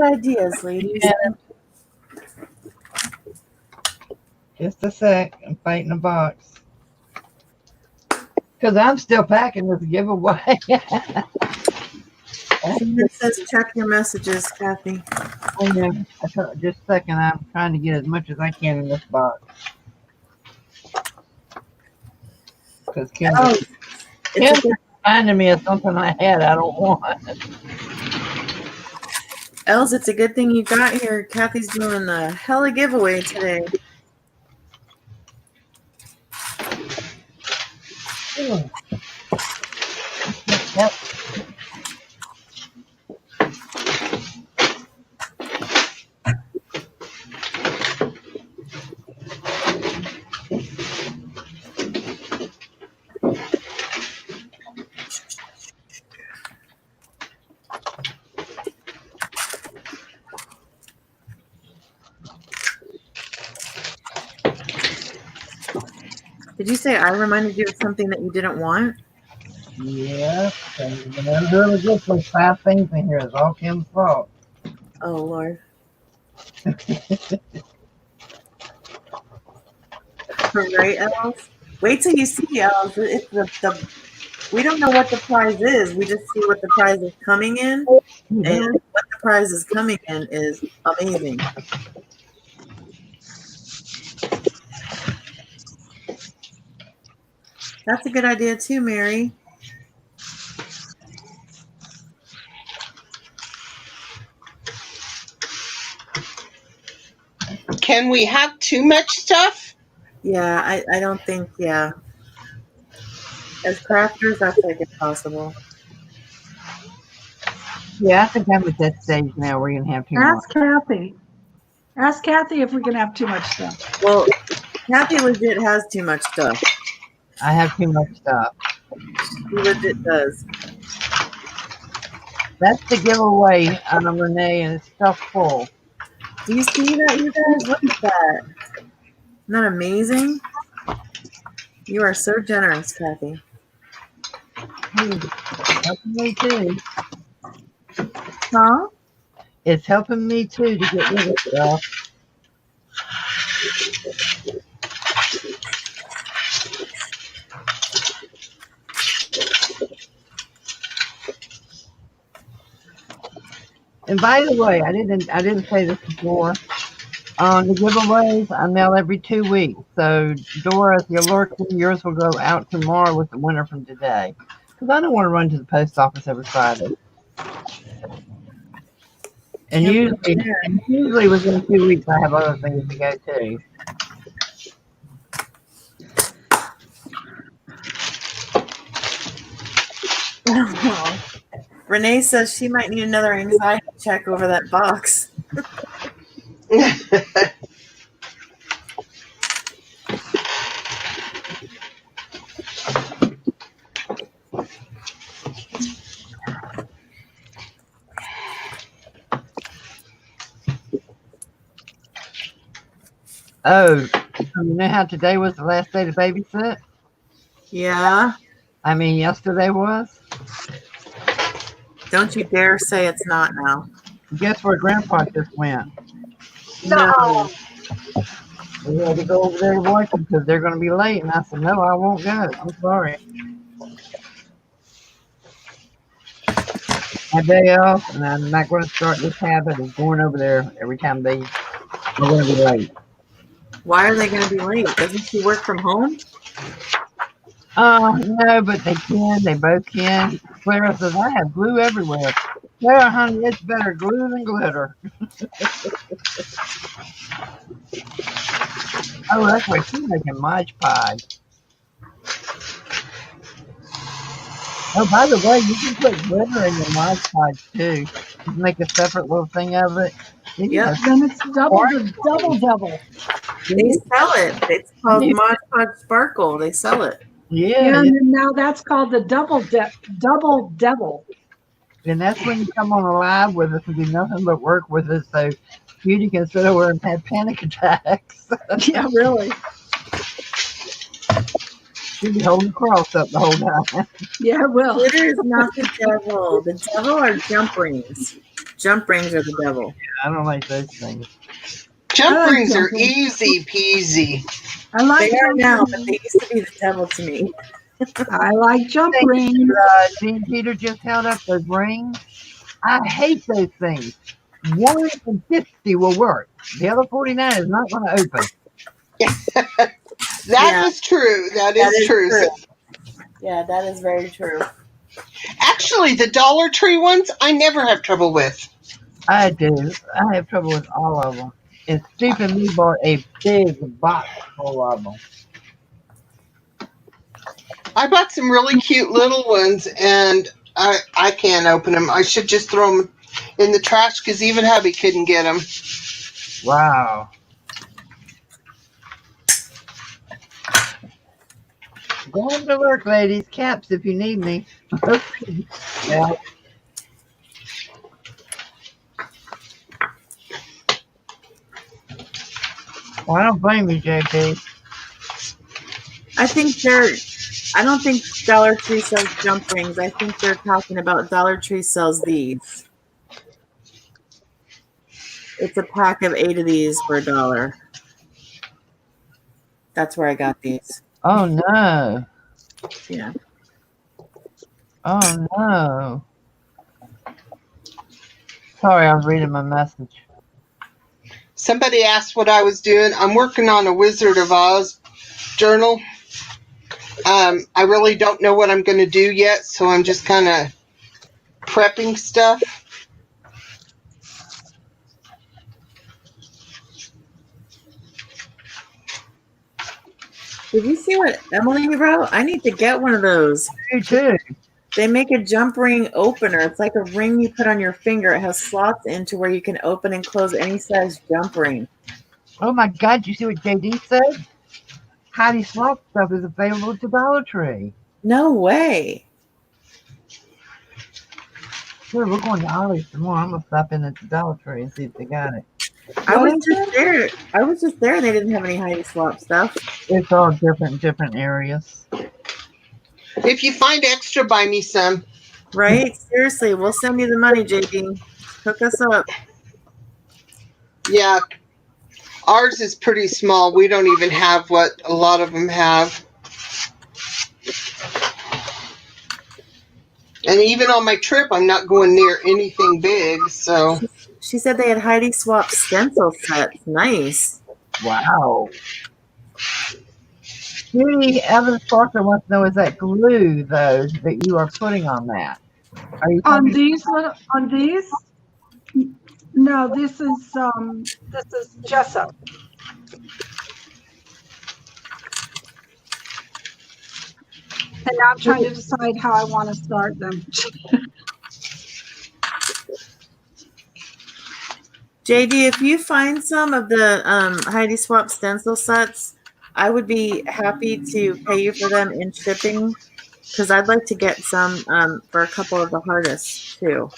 ideas, ladies.
Just a sec. I'm fighting a box. Because I'm still packing this giveaway.
It says check your messages, Kathy.
Oh, yeah. Just a second. I'm trying to get as much as I can in this box. Because Kim's reminding me of something I had I don't want.
Els, it's a good thing you got here. Kathy's doing a hella giveaway today.
Yep.
Did you say I reminded you of something that you didn't want?
Yeah. I'm really good for 5 things in here. It's all Kim's fault.
Oh, Lord. Right, Els? Wait till you see, Els. It's we don't know what the prize is. We just see what the prize is coming in. And what the prize is coming in is amazing. That's a good idea too, Mary.
Can we have too much stuff?
Yeah, I don't think, yeah. As crafters, that's like impossible.
Yeah, I think I'm at that stage now where you can have too much.
Ask Kathy. Ask Kathy if we can have too much stuff.
Well, Kathy legit has too much stuff.
I have too much stuff.
She legit does.
That's the giveaway, Renee, and it's stuff full.
Do you see that, you guys? Look at that. Isn't that amazing? You are so generous, Kathy.
Helping me too.
Huh?
It's helping me too to get rid of stuff. And by the way, I didn't say this before. On the giveaways, I mail every 2 weeks. So Dora, if you're lurking, yours will go out tomorrow with the winner from today. Because I don't want to run to the post office every Friday. And usually within 2 weeks, I have other things to go to.
Renee says she might need another anxiety check over that box.
Oh, you know how today was the last day to babysit?
Yeah.
I mean, yesterday was.
Don't you dare say it's not now.
Guess where Grandpa just went?
No.
We had to go over there to watch them because they're going to be late. And I said, no, I won't go. I'm sorry. my day off, and I'm not going to start this habit of going over there every time they are going to be late.
Why are they going to be late? Doesn't she work from home?
No, but they can. They both can. Clara says, I have glue everywhere. Clara, honey, it's better glue than glitter. Oh, that's why she's making Mod Podge. Oh, by the way, you can put glitter in your Mod Podge too. Just make a separate little thing of it. Then you
Yep.
have
Then it's double the double.
They sell it. It's called Mod Podge Sparkle. They sell it.
Yeah,
Yeah, and then now that's called the double devil.
and that's when you come on a live with us and do nothing but work with us, so Beauty can sit over and have panic attacks.
Yeah, really.
She'll be holding the cross up the whole time.
Yeah, it will.
Glitter is not the devil. The devil are jump rings. Jump rings are the devil.
I don't like those things.
Jump
I like
rings are
jump rings.
easy peasy.
I like
They are
jump
now,
rings.
but they used to be the devil to me.
I like jump
Thank
rings.
Gene Peter just held up those rings. I hate those things. 1 in 50 will work. The other 49 is not going to open.
That is true. That is true. So,
Yeah, that is very true.
actually, the Dollar Tree ones, I never have trouble with.
I do. I have trouble with all of them. And stupid me bought a big box full of them.
I bought some really cute little ones, and I can't open them. I should just throw them in the trash because even hubby couldn't get them.
Wow. Going to work, ladies. Caps if you need me. Yeah. Well, I don't blame you, JP.
I don't think Dollar Tree sells jump rings. I think they're talking about Dollar Tree sells these. It's a pack of 8 of these for $1. That's where I got these.
Oh, no.
Yeah.
Oh, no. Sorry, I was reading my message.
Somebody asked what I was doing. I'm working on a Wizard of Oz journal. I really don't know what I'm going to do yet, so I'm just kind of prepping stuff.
Did you see what Emily wrote? I need to get one of those.
You too.
They make a jump ring opener. It's like a ring you put on your finger. It has slots into where you can open and close any size jump ring.
Oh, my God. You see what JD said? Heidi Swap stuff is available at the Dollar Tree.
No way.
Sure, we're going to Ollie's tomorrow. I'm going to stop in at the Dollar Tree and see if they got it.
I was just there and they didn't have any Heidi Swap stuff.
It's all different areas.
If you find extra, buy me some.
Right? Seriously, we'll send you the money, JD. Hook us up.
Yeah, ours is pretty small. We don't even have what a lot of them have. And even on my trip, I'm not going near anything big, so.
She said they had Heidi Swap stencil sets. Nice.
Wow. Judy Evans Parker wants to know, is that glue, though, that you are putting on that? Are you
On these? No, this is gesso. And now I'm trying to decide how I want to start them.
JD, if you find some of the Heidi Swap stencil sets, I would be happy to pay you for them in shipping because I'd like to get some for a couple of the artists too.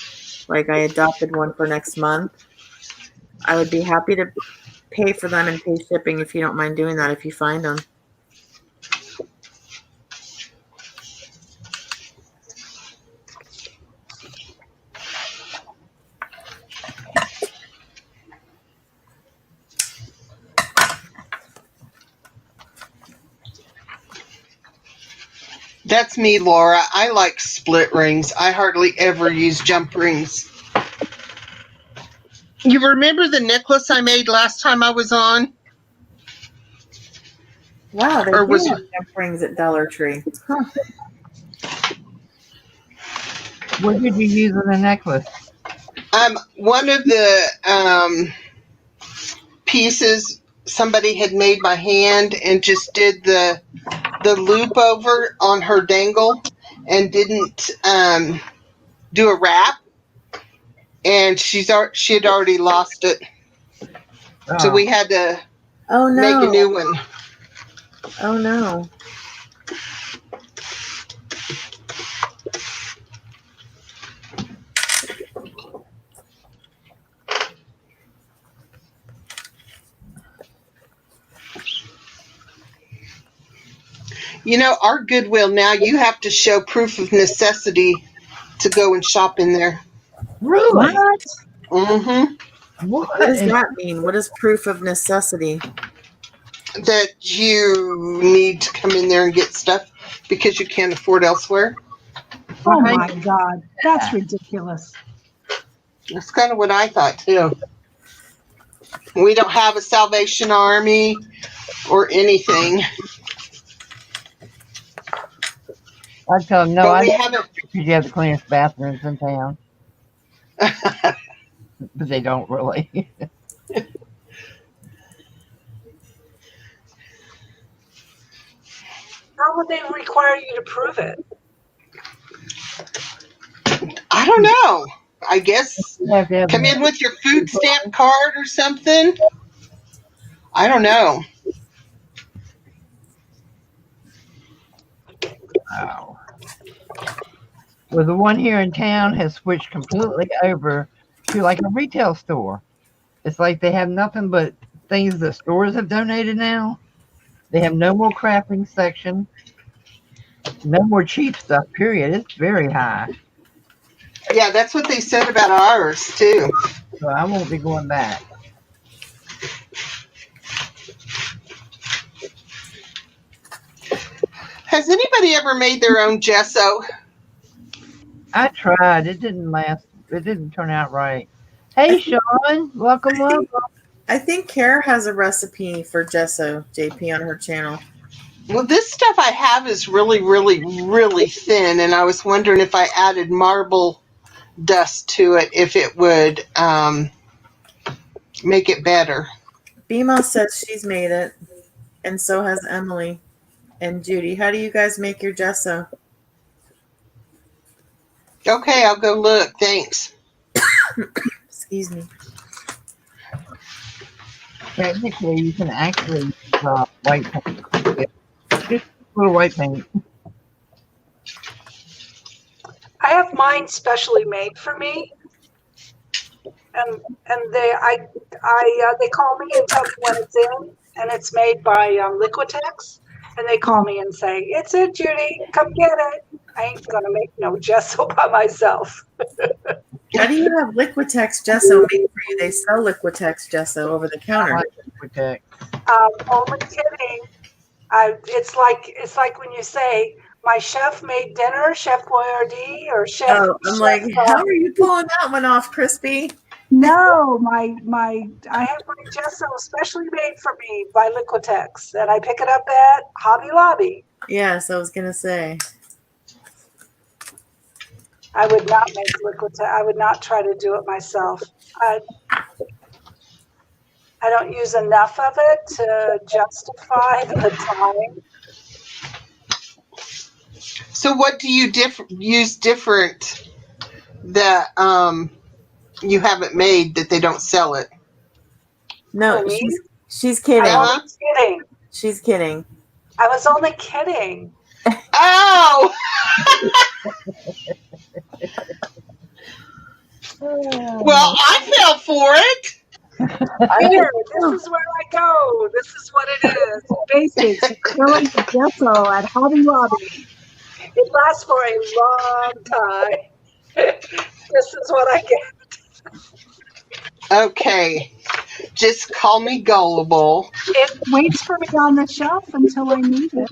Like I adopted one for next month. I would be happy to pay for them and pay shipping if you don't mind doing that if you find them.
That's me, Laura. I like split rings. I hardly ever use jump rings. You remember the necklace I made last time I was on?
Wow, they
Or
do
was
have jump rings at Dollar Tree. Huh.
What did you use in the necklace?
one of the pieces somebody had made by hand and just did the loop over on her dangle and didn't do a wrap, and she had already lost it, so we had to
Oh
make a
no.
new one.
Oh no.
You know, our Goodwill now, you have to show proof of necessity to go and shop in there.
Really?
What?
Mm-hmm.
What?
What does that mean? What is proof of necessity?
That you need to come in there and get stuff because you can't afford elsewhere.
Oh
Right.
my God. That's ridiculous.
That's kind of what I thought too. We don't have a Salvation Army or anything,
I tell them, no,
but
I
we
know
haven't.
because you have the cleanest bathrooms in town, but they don't really.
How would they require you to prove it?
I don't know. I guess
You have to have
come in
the
with your food stamp card or something. I don't know.
wow. Well, the one here in town has switched completely over to like a retail store. It's like they have nothing but things that stores have donated now. They have no more crafting section, no more cheap stuff, period. It's very high.
Yeah, that's what they said about ours too.
So I won't be going back.
Has anybody ever made their own gesso?
I tried. It didn't last. It didn't turn out right. Hey, Sean. Welcome, welcome.
I think Kara has a recipe for gesso, JP, on her channel.
Well, this stuff I have is really, really, really thin, and I was wondering if I added marble dust to it, if it would make it better.
Bima says she's made it, and so has Emily and Judy. How do you guys make your gesso?
Okay, I'll go look. Thanks.
Excuse me.
Technically, you can actually use white paint. Just a little white paint.
I have mine specially made for me, and they call me and tell me when it's in, and it's made by Liquitex, and they call me and say, "It's in, Judy. Come get it." I ain't gonna make no gesso by myself.
How do you have Liquitex gesso made for you? They sell Liquitex gesso over the counter.
Liquitex.
Only kidding. It's like when you say, "My chef made dinner, Chef Boyardee," or Chef.
Oh, I'm like, how are you pulling that one off, Crispy?
No, I have my gesso specially made for me by Liquitex, and I pick it up at Hobby Lobby.
Yes, I was gonna say.
I would not make Liquitex. I would not try to do it myself. I don't use enough of it to justify the time.
So, what do you use different that you haven't made that they don't sell it?
No,
For me?
she's kidding.
I'm only kidding.
She's kidding.
I was only kidding.
Oh! Well, I fell for it.
Here, this is where I go. This is what it is. Basics, acrylic gesso at Hobby Lobby. It lasts for a long time. This is what I get.
Okay, just call me gullible.
It waits for me on the shelf until I need it.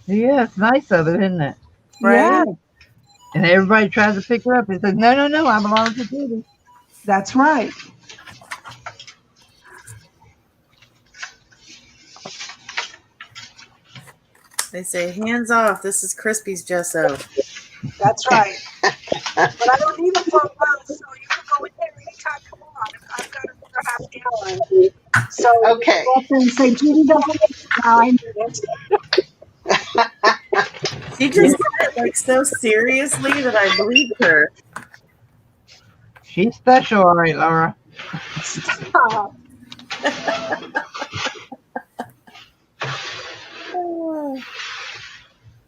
Yeah, it's nice of it, isn't it?
Right?
Yeah,
And everybody tries to pick her up. He says, no, no, no, I belong to Judy.
that's right.
They say, hands off. This is Crispy's gesso.
That's right. But I don't need it for a while, so you can go in there anytime you want. I've got another half gallon. So you can
Okay.
go up there and say, Judy doesn't need it now, I need it.
She just said it like so seriously that I believed her.
She's special, all right, Laura.
Stop.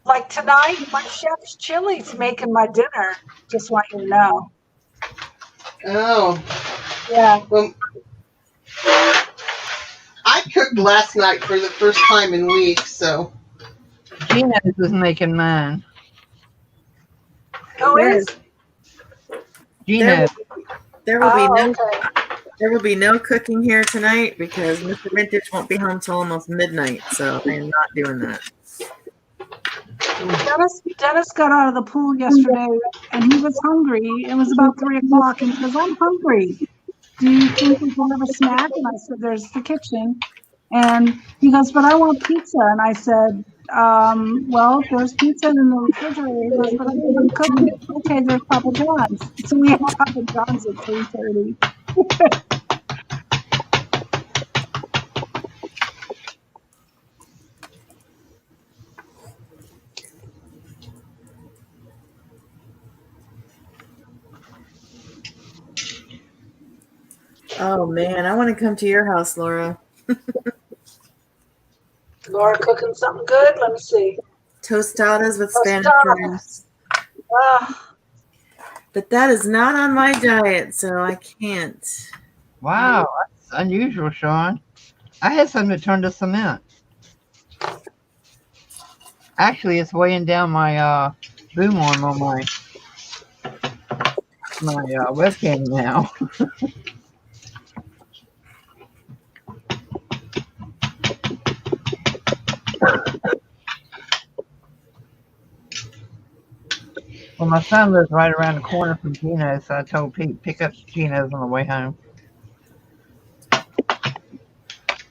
Like tonight, my chef's chili's making my dinner. Just want you to know.
Oh,
Yeah.
well, I cooked last night for the first time in weeks, so.
Gina's is making mine.
Who
There,
is?
Gina,
there will be
Oh,
no
okay.
there will be no cooking here tonight because Mr. Vintage won't be home till almost midnight, so I am not doing that.
Dennis got out of the pool yesterday and he was hungry. It was about 3 o'clock and he goes, I'm hungry. Do you think we can have a snack? And I said, there's the kitchen. And he goes, but I want pizza. And I said, well, there's pizza in the refrigerator. He goes, but I didn't cook it. Okay, there's Papa John's. So we had Papa John's at 3:30.
Oh man, I want to come to your house, Laura.
Laura cooking something good. Let me see.
Tostadas with Spanish rice. But that is not on my diet, so I can't.
wow, that's unusual, Sean. I had something to turn to cement. Actually, it's weighing down my boom arm on my webcam now. Well, my son lives right around the corner from Gino's, so I told Pete pick up Gino's on the way home.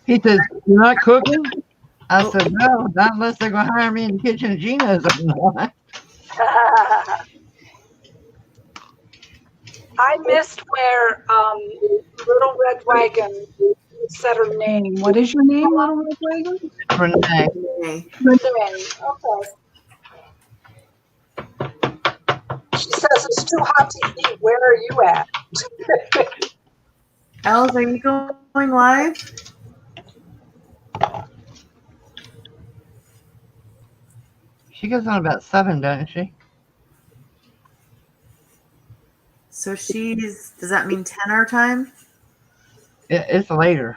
He says, "You're not cooking?" I said, "No, not unless they're going to hire me in the kitchen at Gino's." I'm not.
I missed where Little Red Wagon said her name. What is your name, Little Red Wagon?
Renee.
Okay.
Renee. Okay. She says it's too hot to eat. Where are you at?
Els, are you going live?
She goes on about 7, doesn't she?
So does that mean 10 our time?
It's later.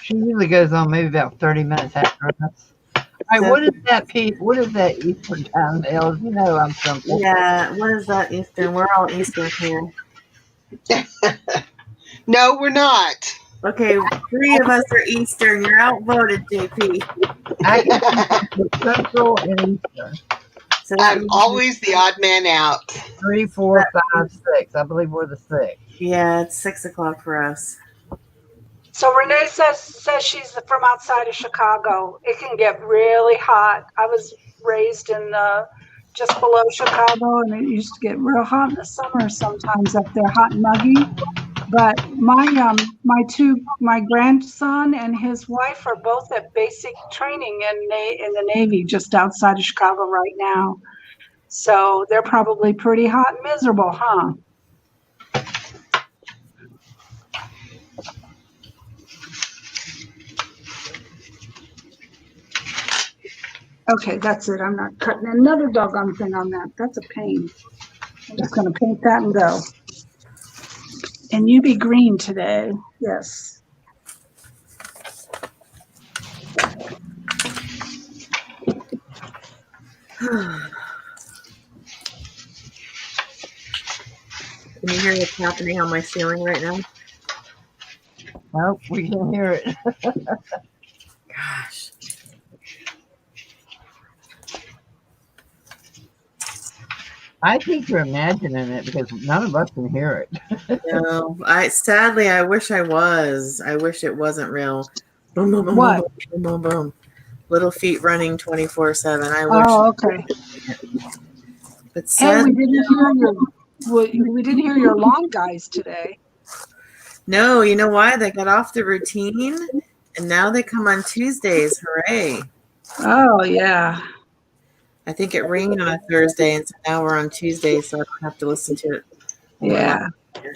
She usually goes on maybe about 30 minutes after us. All right, what is that, Pete? What is that Eastern time, Els? You know I'm something.
Yeah, what is that Eastern? We're all Eastern here.
No, we're not.
Okay, 3 of us are Eastern. You're outvoted, JP.
Central and Eastern.
So that
I'm
means
always the odd man out.
3, 4, 5, 6. I believe we're the 6.
yeah, it's 6 o'clock for us.
So Renee says she's from outside of Chicago. It can get really hot. I was raised in just below Chicago, and it used to get real hot in the summer sometimes up there, hot and muggy. But my grandson and his wife are both at basic training in the Navy just outside of Chicago right now. So they're probably pretty hot and miserable, huh? Okay, that's it. I'm not cutting another doggone thing on that. That's a pain. I'm just going to paint that and go. And you be green today. Yes.
Can you hear what's happening on my ceiling right now?
Nope, we can hear it.
Gosh.
I think you're imagining it because none of us can hear it.
No, sadly I wish I was. I wish it wasn't real. Boom, boom, boom, boom,
What?
boom, boom, boom, boom. Little feet running 24/7. I wish,
Oh, okay.
but
Hey,
sadly,
we didn't hear your long guys today.
no. You know why? They got off the routine, and now they come on Tuesdays. Hooray!
Oh, yeah.
I think it rained on a Thursday, and so now we're on Tuesday, so I don't have to listen to it when we're
Yeah.
live here.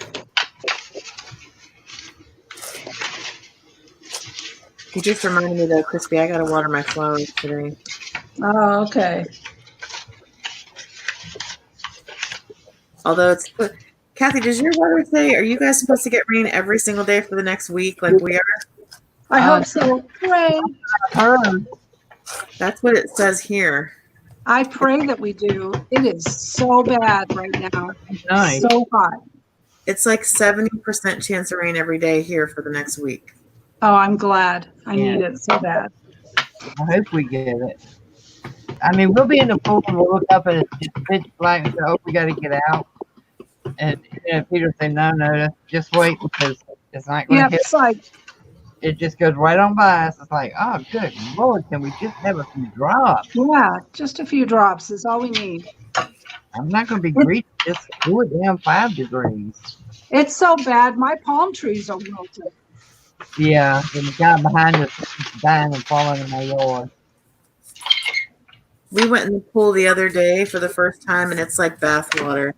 You just reminded me though, Crispy, I gotta water my flowers today.
Oh, okay.
Although it's Kathy, does your weather say, are you guys supposed to get rain every single day for the next week like we are?
I hope so. Pray.
Heard.
That's what it says here.
I pray that we do. It is so bad right now.
Nice.
So hot.
It's like 70% chance of rain every day here for the next week.
Oh, I'm glad. I
Yeah.
need it so bad.
I hope we get it. I mean, we'll be in the pool and we'll look up and it's just pitch black and say, oh, we got to get out. And Peter say, no, just wait because it's not going to
Yeah,
hit.
it's like,
It just goes right on by us. It's like, oh, good Lord, can we just have a few drops?
yeah, just a few drops is all we need.
I'm not going to be greedy. Just cool it down 5 degrees.
It's so bad. My palm trees are wilted.
Yeah, and the guy behind us is dying and falling in my yard.
We went in the pool the other day for the first time, and it's like bath water.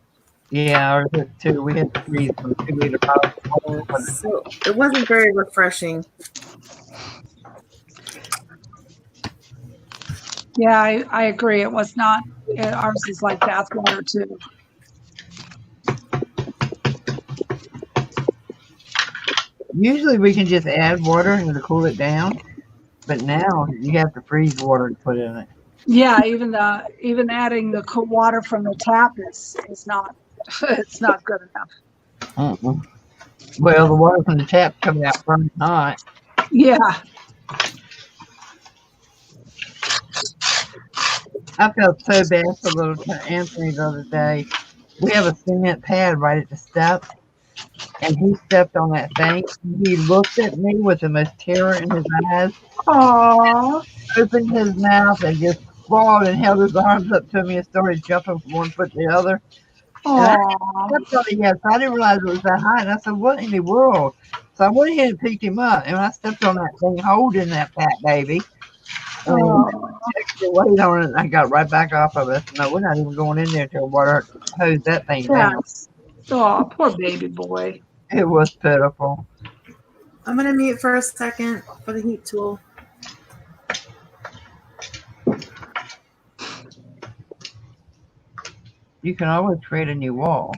Yeah, ours is too. We had to freeze from 2 liter bottles.
So it wasn't very refreshing.
Yeah, I agree. It was not. Ours is like bath water too.
Usually we can just add water and to cool it down, but now you have to freeze water to put in it.
Yeah, even adding the cool water from the tap is not. It's not good enough.
Well, the water from the tap coming out burning hot.
Yeah.
I felt so bad for little Anthony the other day. We have a cement pad right at the step, and he stepped on that thing. He looked at me with the most terror in his eyes,
Aww.
opened his mouth, and just clawed and held his arms up to me and started jumping from one foot to the other. And I
Aww.
stepped on it, yes. I didn't realize it was that high. And I said, what in the world? So I went ahead and picked him up. And I stepped on that thing holding that fat baby. And the weight on it, and I got right back off of it. No, we're not even going in there until water hose that thing down.
Yes. Oh, poor baby boy.
It was pitiful.
I'm going to mute for a second for the heat tool.
You can always create a new wall.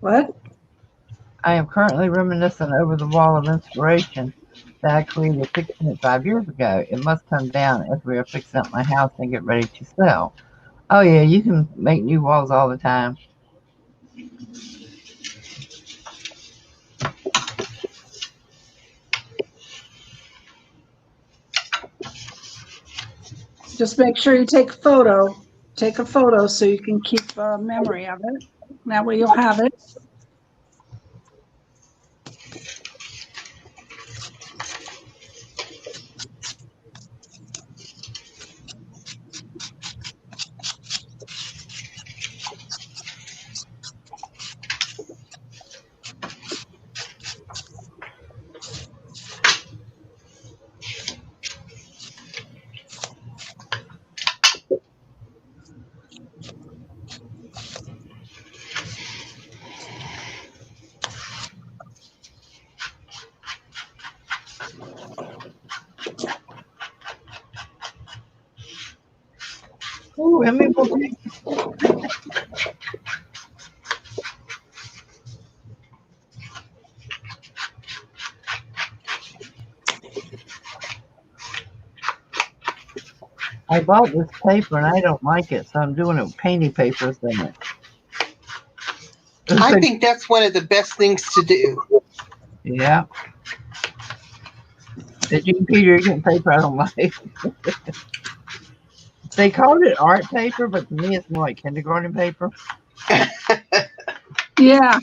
What?
I am currently reminiscing over the wall of inspiration that I created 6.5 years ago. It must come down as we are fixing up my house and get ready to sell. Oh yeah, you can make new walls all the time.
Just make sure you take a photo. Take a photo so you can keep a memory of it. That way you'll have it.
Ooh, how many more pictures? I bought this paper and I don't like it, so I'm doing it with painty papers in it.
I think that's one of the best things to do.
Yeah. Did you, Peter, you can paper I don't like? They called it art paper, but to me it's more like kindergarten paper.
Yeah.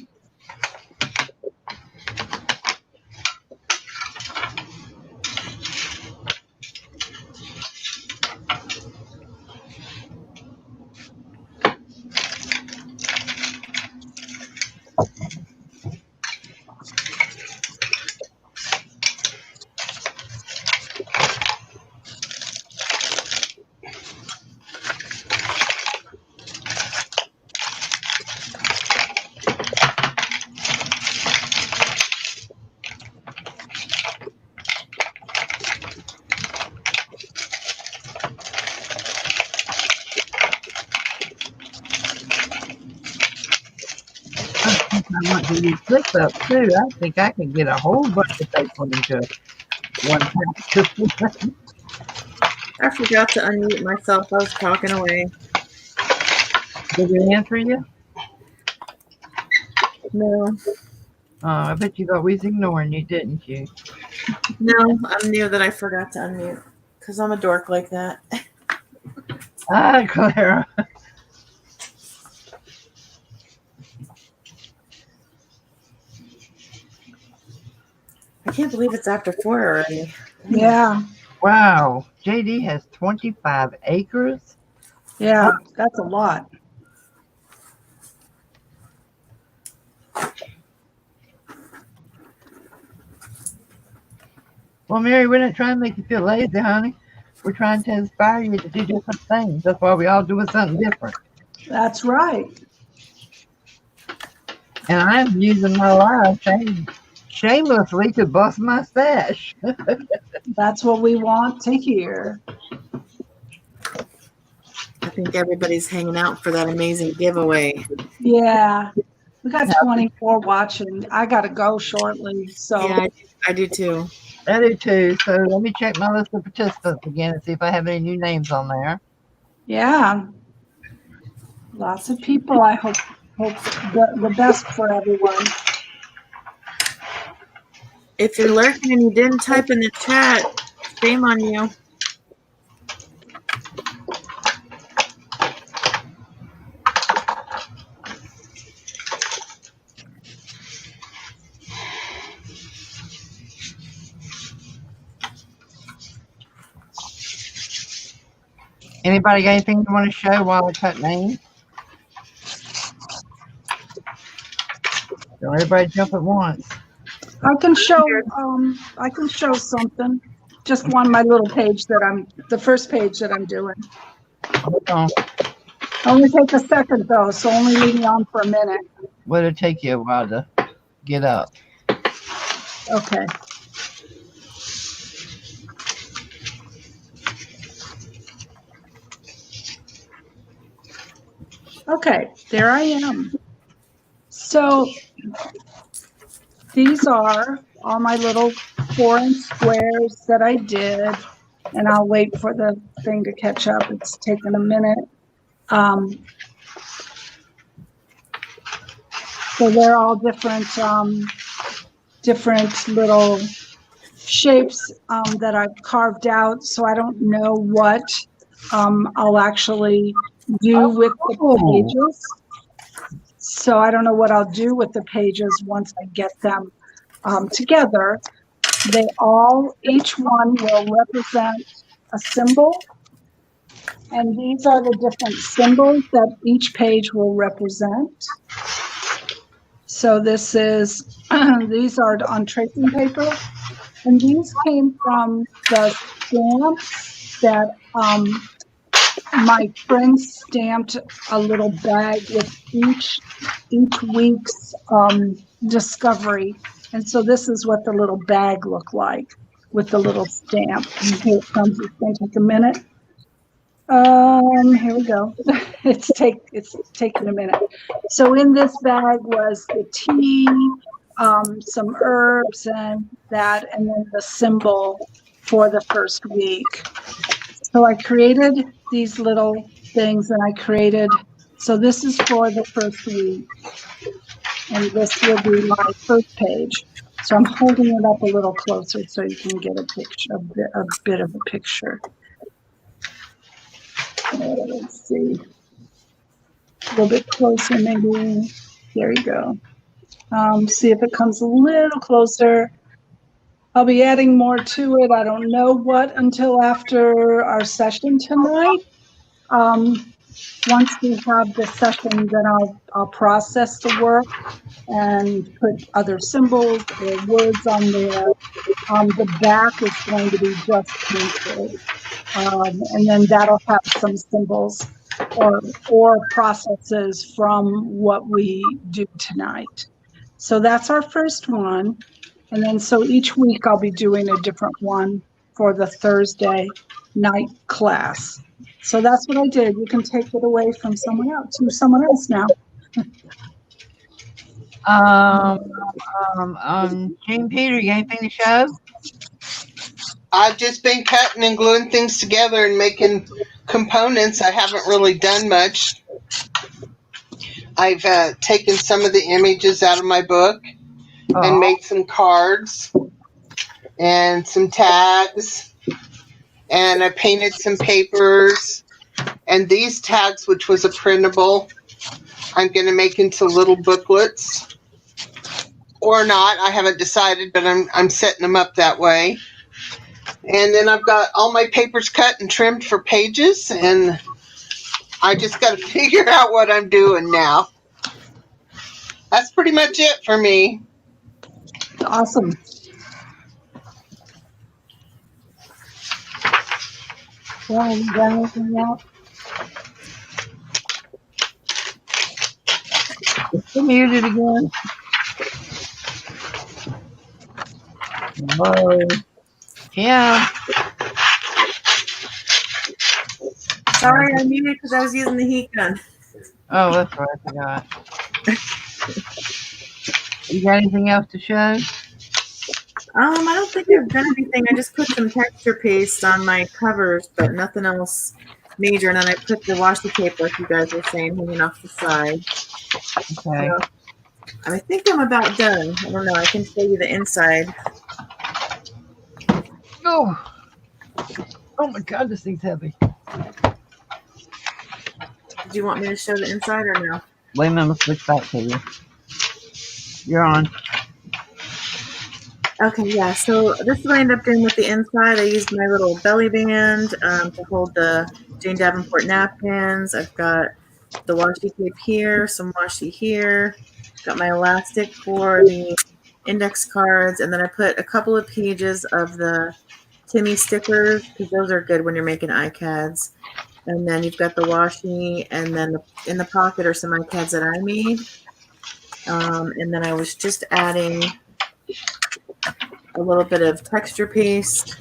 I think I want to use this up too. I think I can get a whole bunch of paper into one pack.
I forgot to unmute myself. I was talking away.
Did it answer you?
No,
I bet you thought we was ignoring you, didn't you?
no, I knew that I forgot to unmute because I'm a dork like that.
Ah, Clara.
I can't believe it's after 4 already.
Yeah.
Wow. JD has 25 acres.
Yeah. That's a lot.
Well, Mary, we're not trying to make you feel lazy, honey. We're trying to inspire you to do different things. That's why we all doing something different.
That's right.
And I'm using my life shamelessly to bust my stash.
That's what we want to hear.
I think everybody's hanging out for that amazing giveaway.
Yeah. We got 24 watching. I got to go shortly. So,
Yeah, I do too.
I do too. So let me check my list of participants again and see if I have any new names on there.
yeah. Lots of people. I hope the best for everyone.
If you're lurking and you didn't type in the chat, shame on you.
Anybody got anything you want to show while I cut names? Don't everybody jump at once.
I can show something. Just on my little page the first page that I'm doing.
Hold on.
Only take a second though, so only leave me on for a minute.
Well, it'll take you a while to get up.
Okay. Okay, there I am. So these are all my little 4-inch squares that I did, and I'll wait for the thing to catch up. It's taken a minute. So they're all different little shapes that I've carved out. So I don't know what I'll actually do with the pages. So I don't know what I'll do with the pages once I get them together. Each one will represent a symbol. And these are the different symbols that each page will represent. So these are on tracing paper. And these came from the stamps that my friend stamped a little bag with each week's discovery. And so this is what the little bag looked like with the little stamp. And here it comes. It's going to take a minute. Here we go. It's taking a minute. So in this bag was the tea, some herbs and then the symbol for the first week. So I created these little things and so this is for the first week. And this will be my first page. So I'm holding it up a little closer so you can get a bit of a picture. Let's see. A little bit closer, maybe. There you go. See if it comes a little closer. I'll be adding more to it. I don't know what until after our session tonight. Once we have the session, then I'll process the work and put other symbols or words on there. The back is going to be just painted. And then that'll have some symbols or processes from what we do tonight. So that's our first one. And then so each week I'll be doing a different one for the Thursday night class. So that's what I did. You can take it away from someone else, to someone else now.
Jean Peter, you got anything to show?
I've just been cutting and gluing things together and making components. I haven't really done much. I've taken some of the images out of my book and made some cards and some tags, and I painted some papers. And these tags, which was a printable, I'm going to make into little booklets, or not. I haven't decided, but I'm setting them up that way. And then I've got all my papers cut and trimmed for pages, and I just got to figure out what I'm doing now. That's pretty much it for me.
Awesome.
Well, you got anything else? It's muted again. Whoa. Yeah.
Sorry, I muted because I was using the heat gun.
Oh, that's right. I forgot. You got anything else to show?
I don't think I've done anything. I just put some texture paste on my covers, but nothing else major. And then I put the washi tape, like you guys were saying, hanging off the side.
Okay.
So, I think I'm about done. I don't know. I can show you the inside.
Oh. Oh my God, this thing's heavy.
Do you want me to show the inside or no?
Wait a minute, let's switch back to you. You're on.
Okay, yeah. So this is what I ended up doing with the inside. I used my little belly band to hold the Jane Davenport napkins. I've got the washi tape here, some washi here. Got my elastic for the index cards, and then I put a couple of pages of the Timmy stickers because those are good when you're making iCads. And then you've got the washi, and then in the pocket are some iCads that I made. And then I was just adding a little bit of texture paste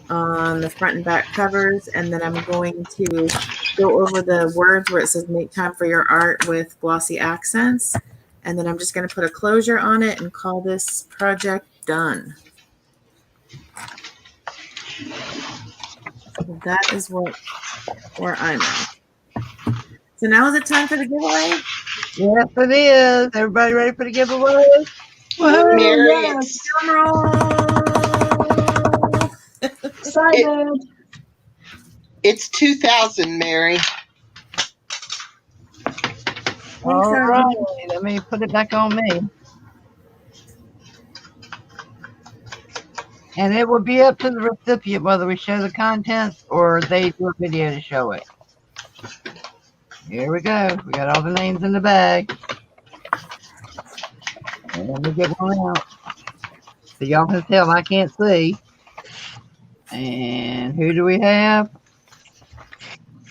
on the front and back covers, and then I'm going to go over the words where it says make time for your art with glossy accents, and then I'm just going to put a closure on it and call this project done. So that is where I'm at. So now is it time for the giveaway?
Yes, it is. Everybody ready for the giveaway?
Woohoo,
Mary,
yes.
Drum roll.
Excited.
It's 2,000, Mary.
All right, let me put it back on me. And it will be up to the recipient whether we show the contents or they do a video to show it. Here we go. We got all the names in the bag. And let me get one out. So y'all can tell I can't see. And who do we have?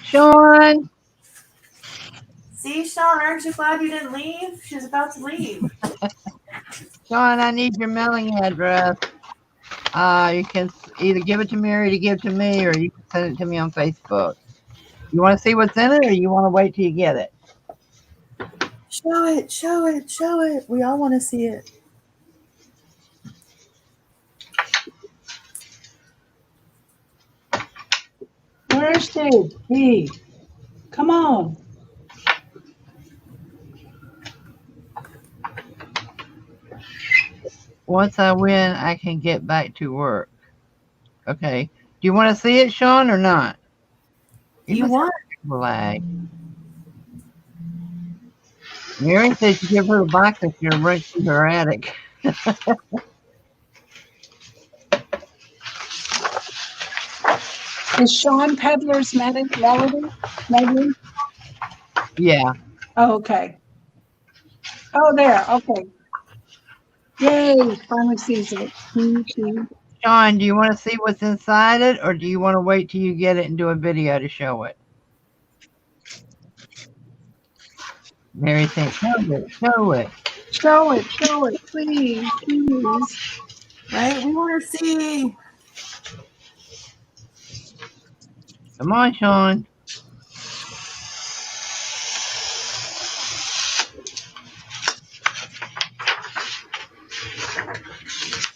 Sean.
See, Sean, aren't you glad you didn't leave? She's about to leave.
Sean, I need your mailing address. You can either give it to Mary to give to me, or you can send it to me on Facebook. You want to see what's in it, or you want to wait till you get it?
Show it, show it, show it. We all want to see it.
Where's she? Come on.
Once I win, I can get back to work. Okay. Do you want to see it, Sean, or not?
You want?
lag. Mary says you give her the box if you're run to her attic.
Is Sean Peddler's melody? Melody?
Yeah.
Oh, okay. Oh, there. Okay. Yay! Finally sees it.
Sean, do you want to see what's inside it, or do you want to wait till you get it and do a video to show it? Mary thinks, show it, show it.
Show it, please, please.
Right? We want to see.
Come on, Sean.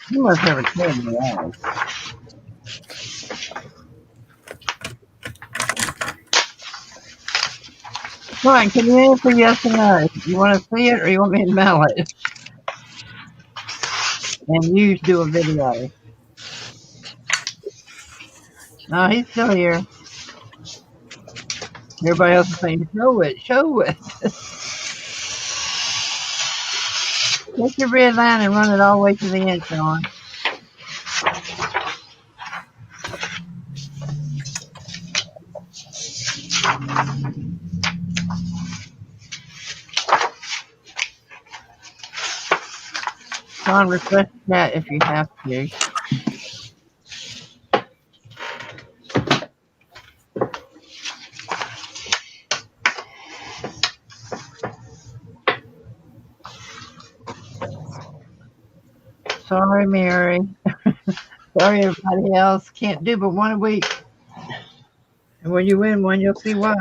You must have a kid in your eyes. Sean, can you answer yes or no? You want to see it, or you want me to mail it? And you do a video. No, he's still here. Everybody else is saying, show it, show it. Take your red line and run it all the way to the end, Sean. Sean, refresh that if you have to. Sorry, Mary. Sorry, everybody else. Can't do but one a week. And when you win one, you'll see why.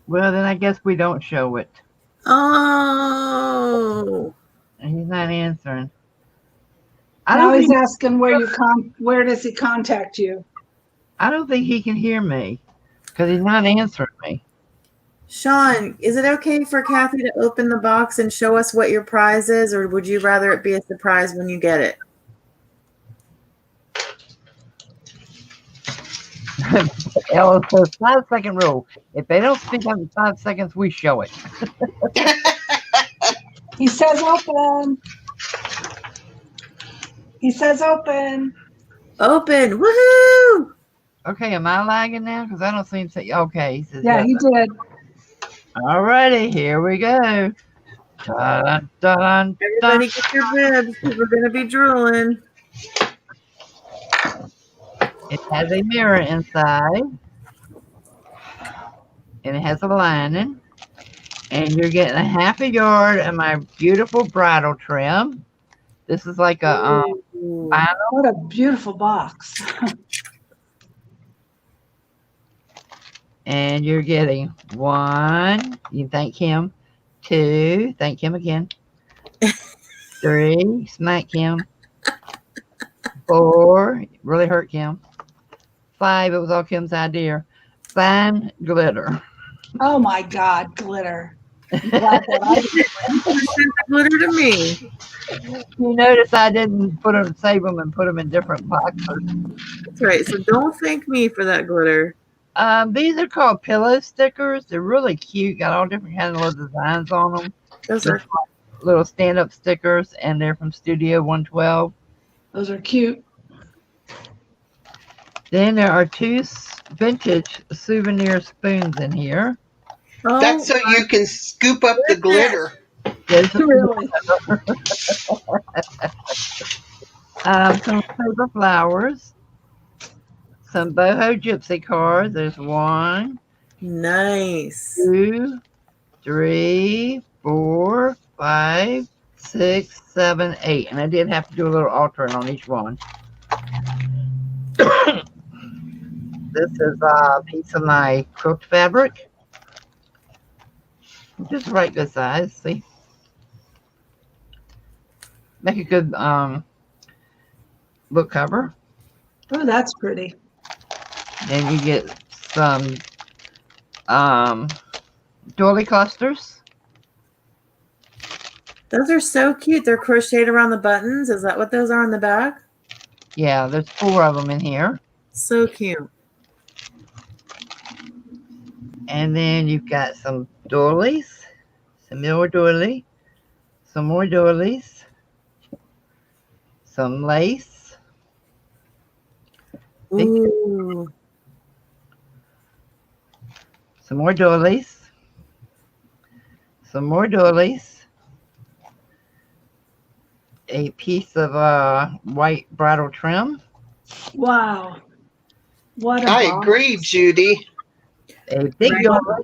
Well, then I guess we don't show it.
Oh.
And he's not answering.
Now he's asking where does he contact you?
I don't think he can hear me because he's not answering me.
Sean, is it okay for Kathy to open the box and show us what your prize is, or would you rather it be a surprise when you get it?
Ella says 5-second rule. If they don't speak under 5 seconds, we show it.
He says open. He says open.
Open. Woohoo!
Okay, am I lagging now? Because I don't seem to say. Okay, he says
Yeah, he did.
Alrighty, here we go. Dun, dun, dun,
Everybody get your bibs because we're going to be drooling.
It has a mirror inside. And it has a lining. And you're getting a half a yard of my beautiful bridal trim. This is like a vinyl.
What a beautiful box.
And you're getting 1, you thank him. 2, thank him again. 3, smack him. 4, really hurt Kim. 5, it was all Kim's idea. Fine glitter.
Oh my God, glitter. I'm glad that I
Send the glitter to me.
You notice I didn't save them and put them in different boxes.
That's right. So don't thank me for that glitter.
These are called pillow stickers. They're really cute. Got all different kinds of little designs on them.
Those are
little stand-up stickers, and they're from Studio 112.
Those are cute.
Then there are 2 vintage souvenir spoons in here.
oh,
That's so you can scoop up the glitter.
Really?
Some paper flowers. Some boho gypsy cards. There's 1,
nice.
2, 3, 4, 5, 6, 7, 8. And I did have to do a little altering on each one. This is a piece of my quilted fabric. Just right good size. See? Make a good book cover.
Oh, that's pretty.
Then you get some doily clusters.
Those are so cute. They're crocheted around the buttons. Is that what those are on the back?
Yeah, there's 4 of them in here.
So cute.
And then you've got some doilies, some more doily, some more doilies, some lace,
Ooh.
some more doilies, some more doilies, a piece of white bridal trim,
Wow. What a
I
box.
agree, Judy.
a big
Right.
doily.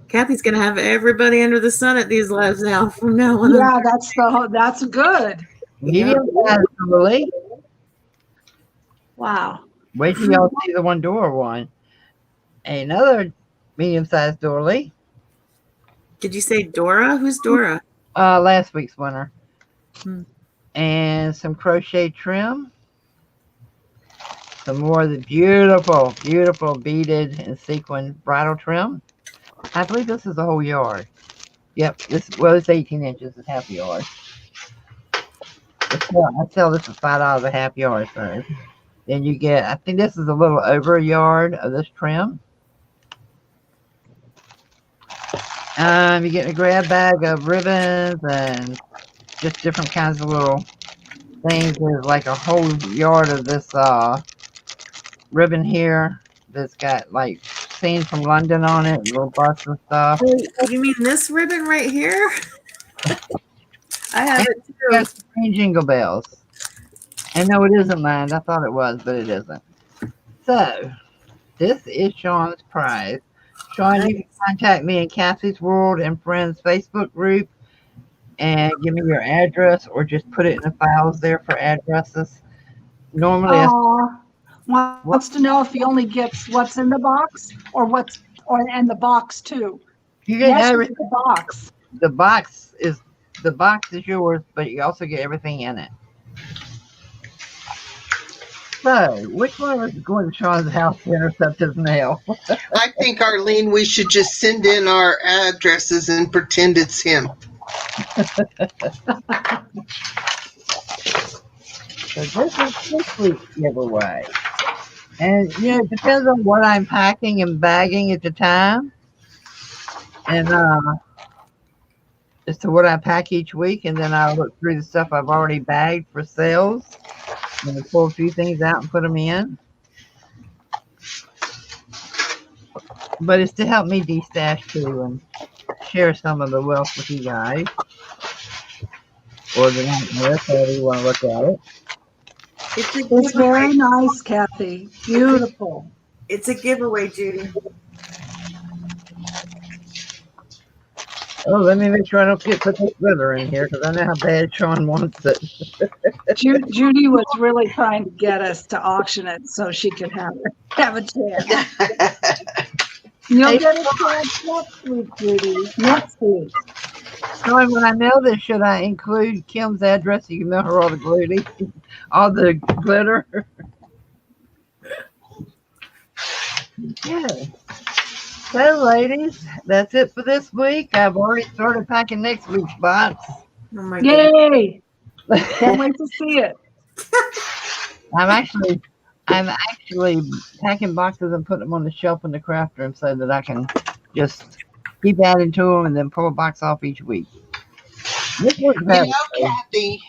Kathy's gonna have everybody under the sun at these lives now from now on.
Yeah, that's good.
Medium size doily.
Wow.
Wait till y'all see the one door one. Another medium sized doily.
Did you say Dora? Who's Dora?
Last week's winner.
Hmm.
And some crochet trim. Some more of the beautiful, beautiful beaded and sequined bridal trim. I believe this is the whole yard. Yep, it's 18 inches. It's half a yard. I sell this for $5 a half yard. So then you get, I think this is a little over a yard of this trim. You get a grab bag of ribbons and just different kinds of little things. There's like a whole yard of this ribbon here that's got like scenes from London on it, little busts and stuff.
You mean this ribbon right here? I have it too.
Got some green jingle bells. And no, it isn't mine. I thought it was, but it isn't. So, this is Sean's prize. Sean, you can contact me in Cassie's World and Friends Facebook group and give me your address or just put it in the files there for addresses. Normally,
Wants to know if he only gets what's in the box or and the box too.
you get
Yes,
everything.
the box.
The box is yours, but you also get everything in it. So, which one of us is going to Sean's house to intercept his mail?
I think, Arlene, we should just send in our addresses and pretend it's him.
So this is this week's giveaway. And, it depends on what I'm packing and bagging at the time. And as to what I pack each week. And then I'll look through the stuff I've already bagged for sales. And I'll pull a few things out and put them in. But it's to help me de-stash too and share some of the wealth with you guys. Or the nightmare, however you want to look at it.
It's very nice, Kathy. Beautiful.
It's a giveaway, Judy.
Oh, let me make sure I don't put the glitter in here because I know how bad Sean wants it.
Judy was really trying to get us to auction it so she could have a chance. You'll get a chance next week, Judy. Next week.
Sean, when I mail this, should I include Kim's address so you can mail her all the all the glitter? Yeah. So, ladies, that's it for this week. I've already started packing next week's box.
Oh my God.
Yay! Can't wait to see it.
I'm actually packing boxes and putting them on the shelf in the craft room so that I can just keep adding to them and then pull a box off each week.
Kathy,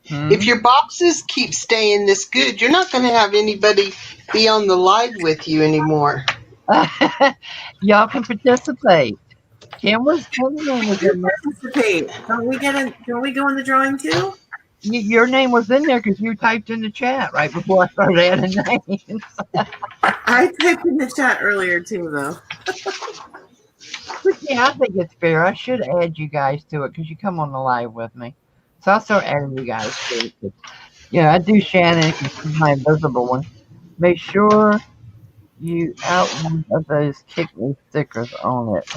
if your boxes keep staying this good, you're not going to have anybody be on the live with you anymore.
Y'all can participate. Kim was in there.
Participate. Don't we go in the drawing too?
Your name was in there because you typed in the chat right before I started adding names.
I typed in the chat earlier too, though.
But yeah, I think it's fair. I should add you guys to it because you come on the live with me. So I'll start adding you guys to it. Yeah, I do Shannon, my invisible one. Make sure you out one of those kick me stickers on it.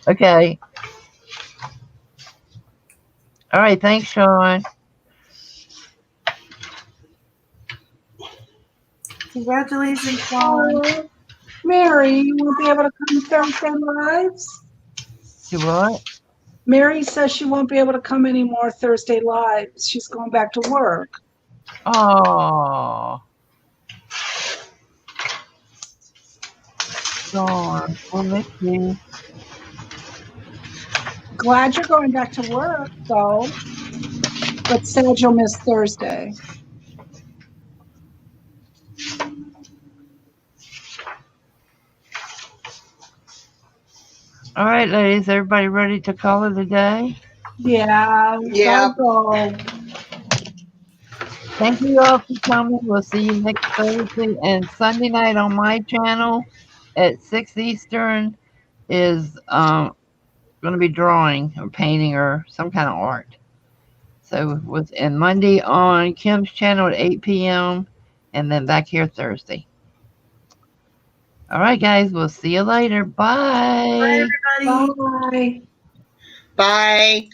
Okay. All right, thanks, Sean.
Congratulations, Sean.
Mary, you won't be able to come Thursday lives?
Do what?
Mary says she won't be able to come any more Thursday lives. She's going back to work.
Oh, darn. We'll miss you.
Glad you're going back to work, though. But sad you'll miss Thursday.
All right, ladies, everybody ready to call it a day?
Yeah,
Yeah.
go.
Thank you all for coming. We'll see you next Thursday and Sunday night on my channel at 6 Eastern is going to be drawing or painting or some kind of art. So and Monday on Kim's channel at 8 p.m. and then back here Thursday. All right, guys, we'll see you later. Bye.
Bye, everybody.
Bye.
Bye.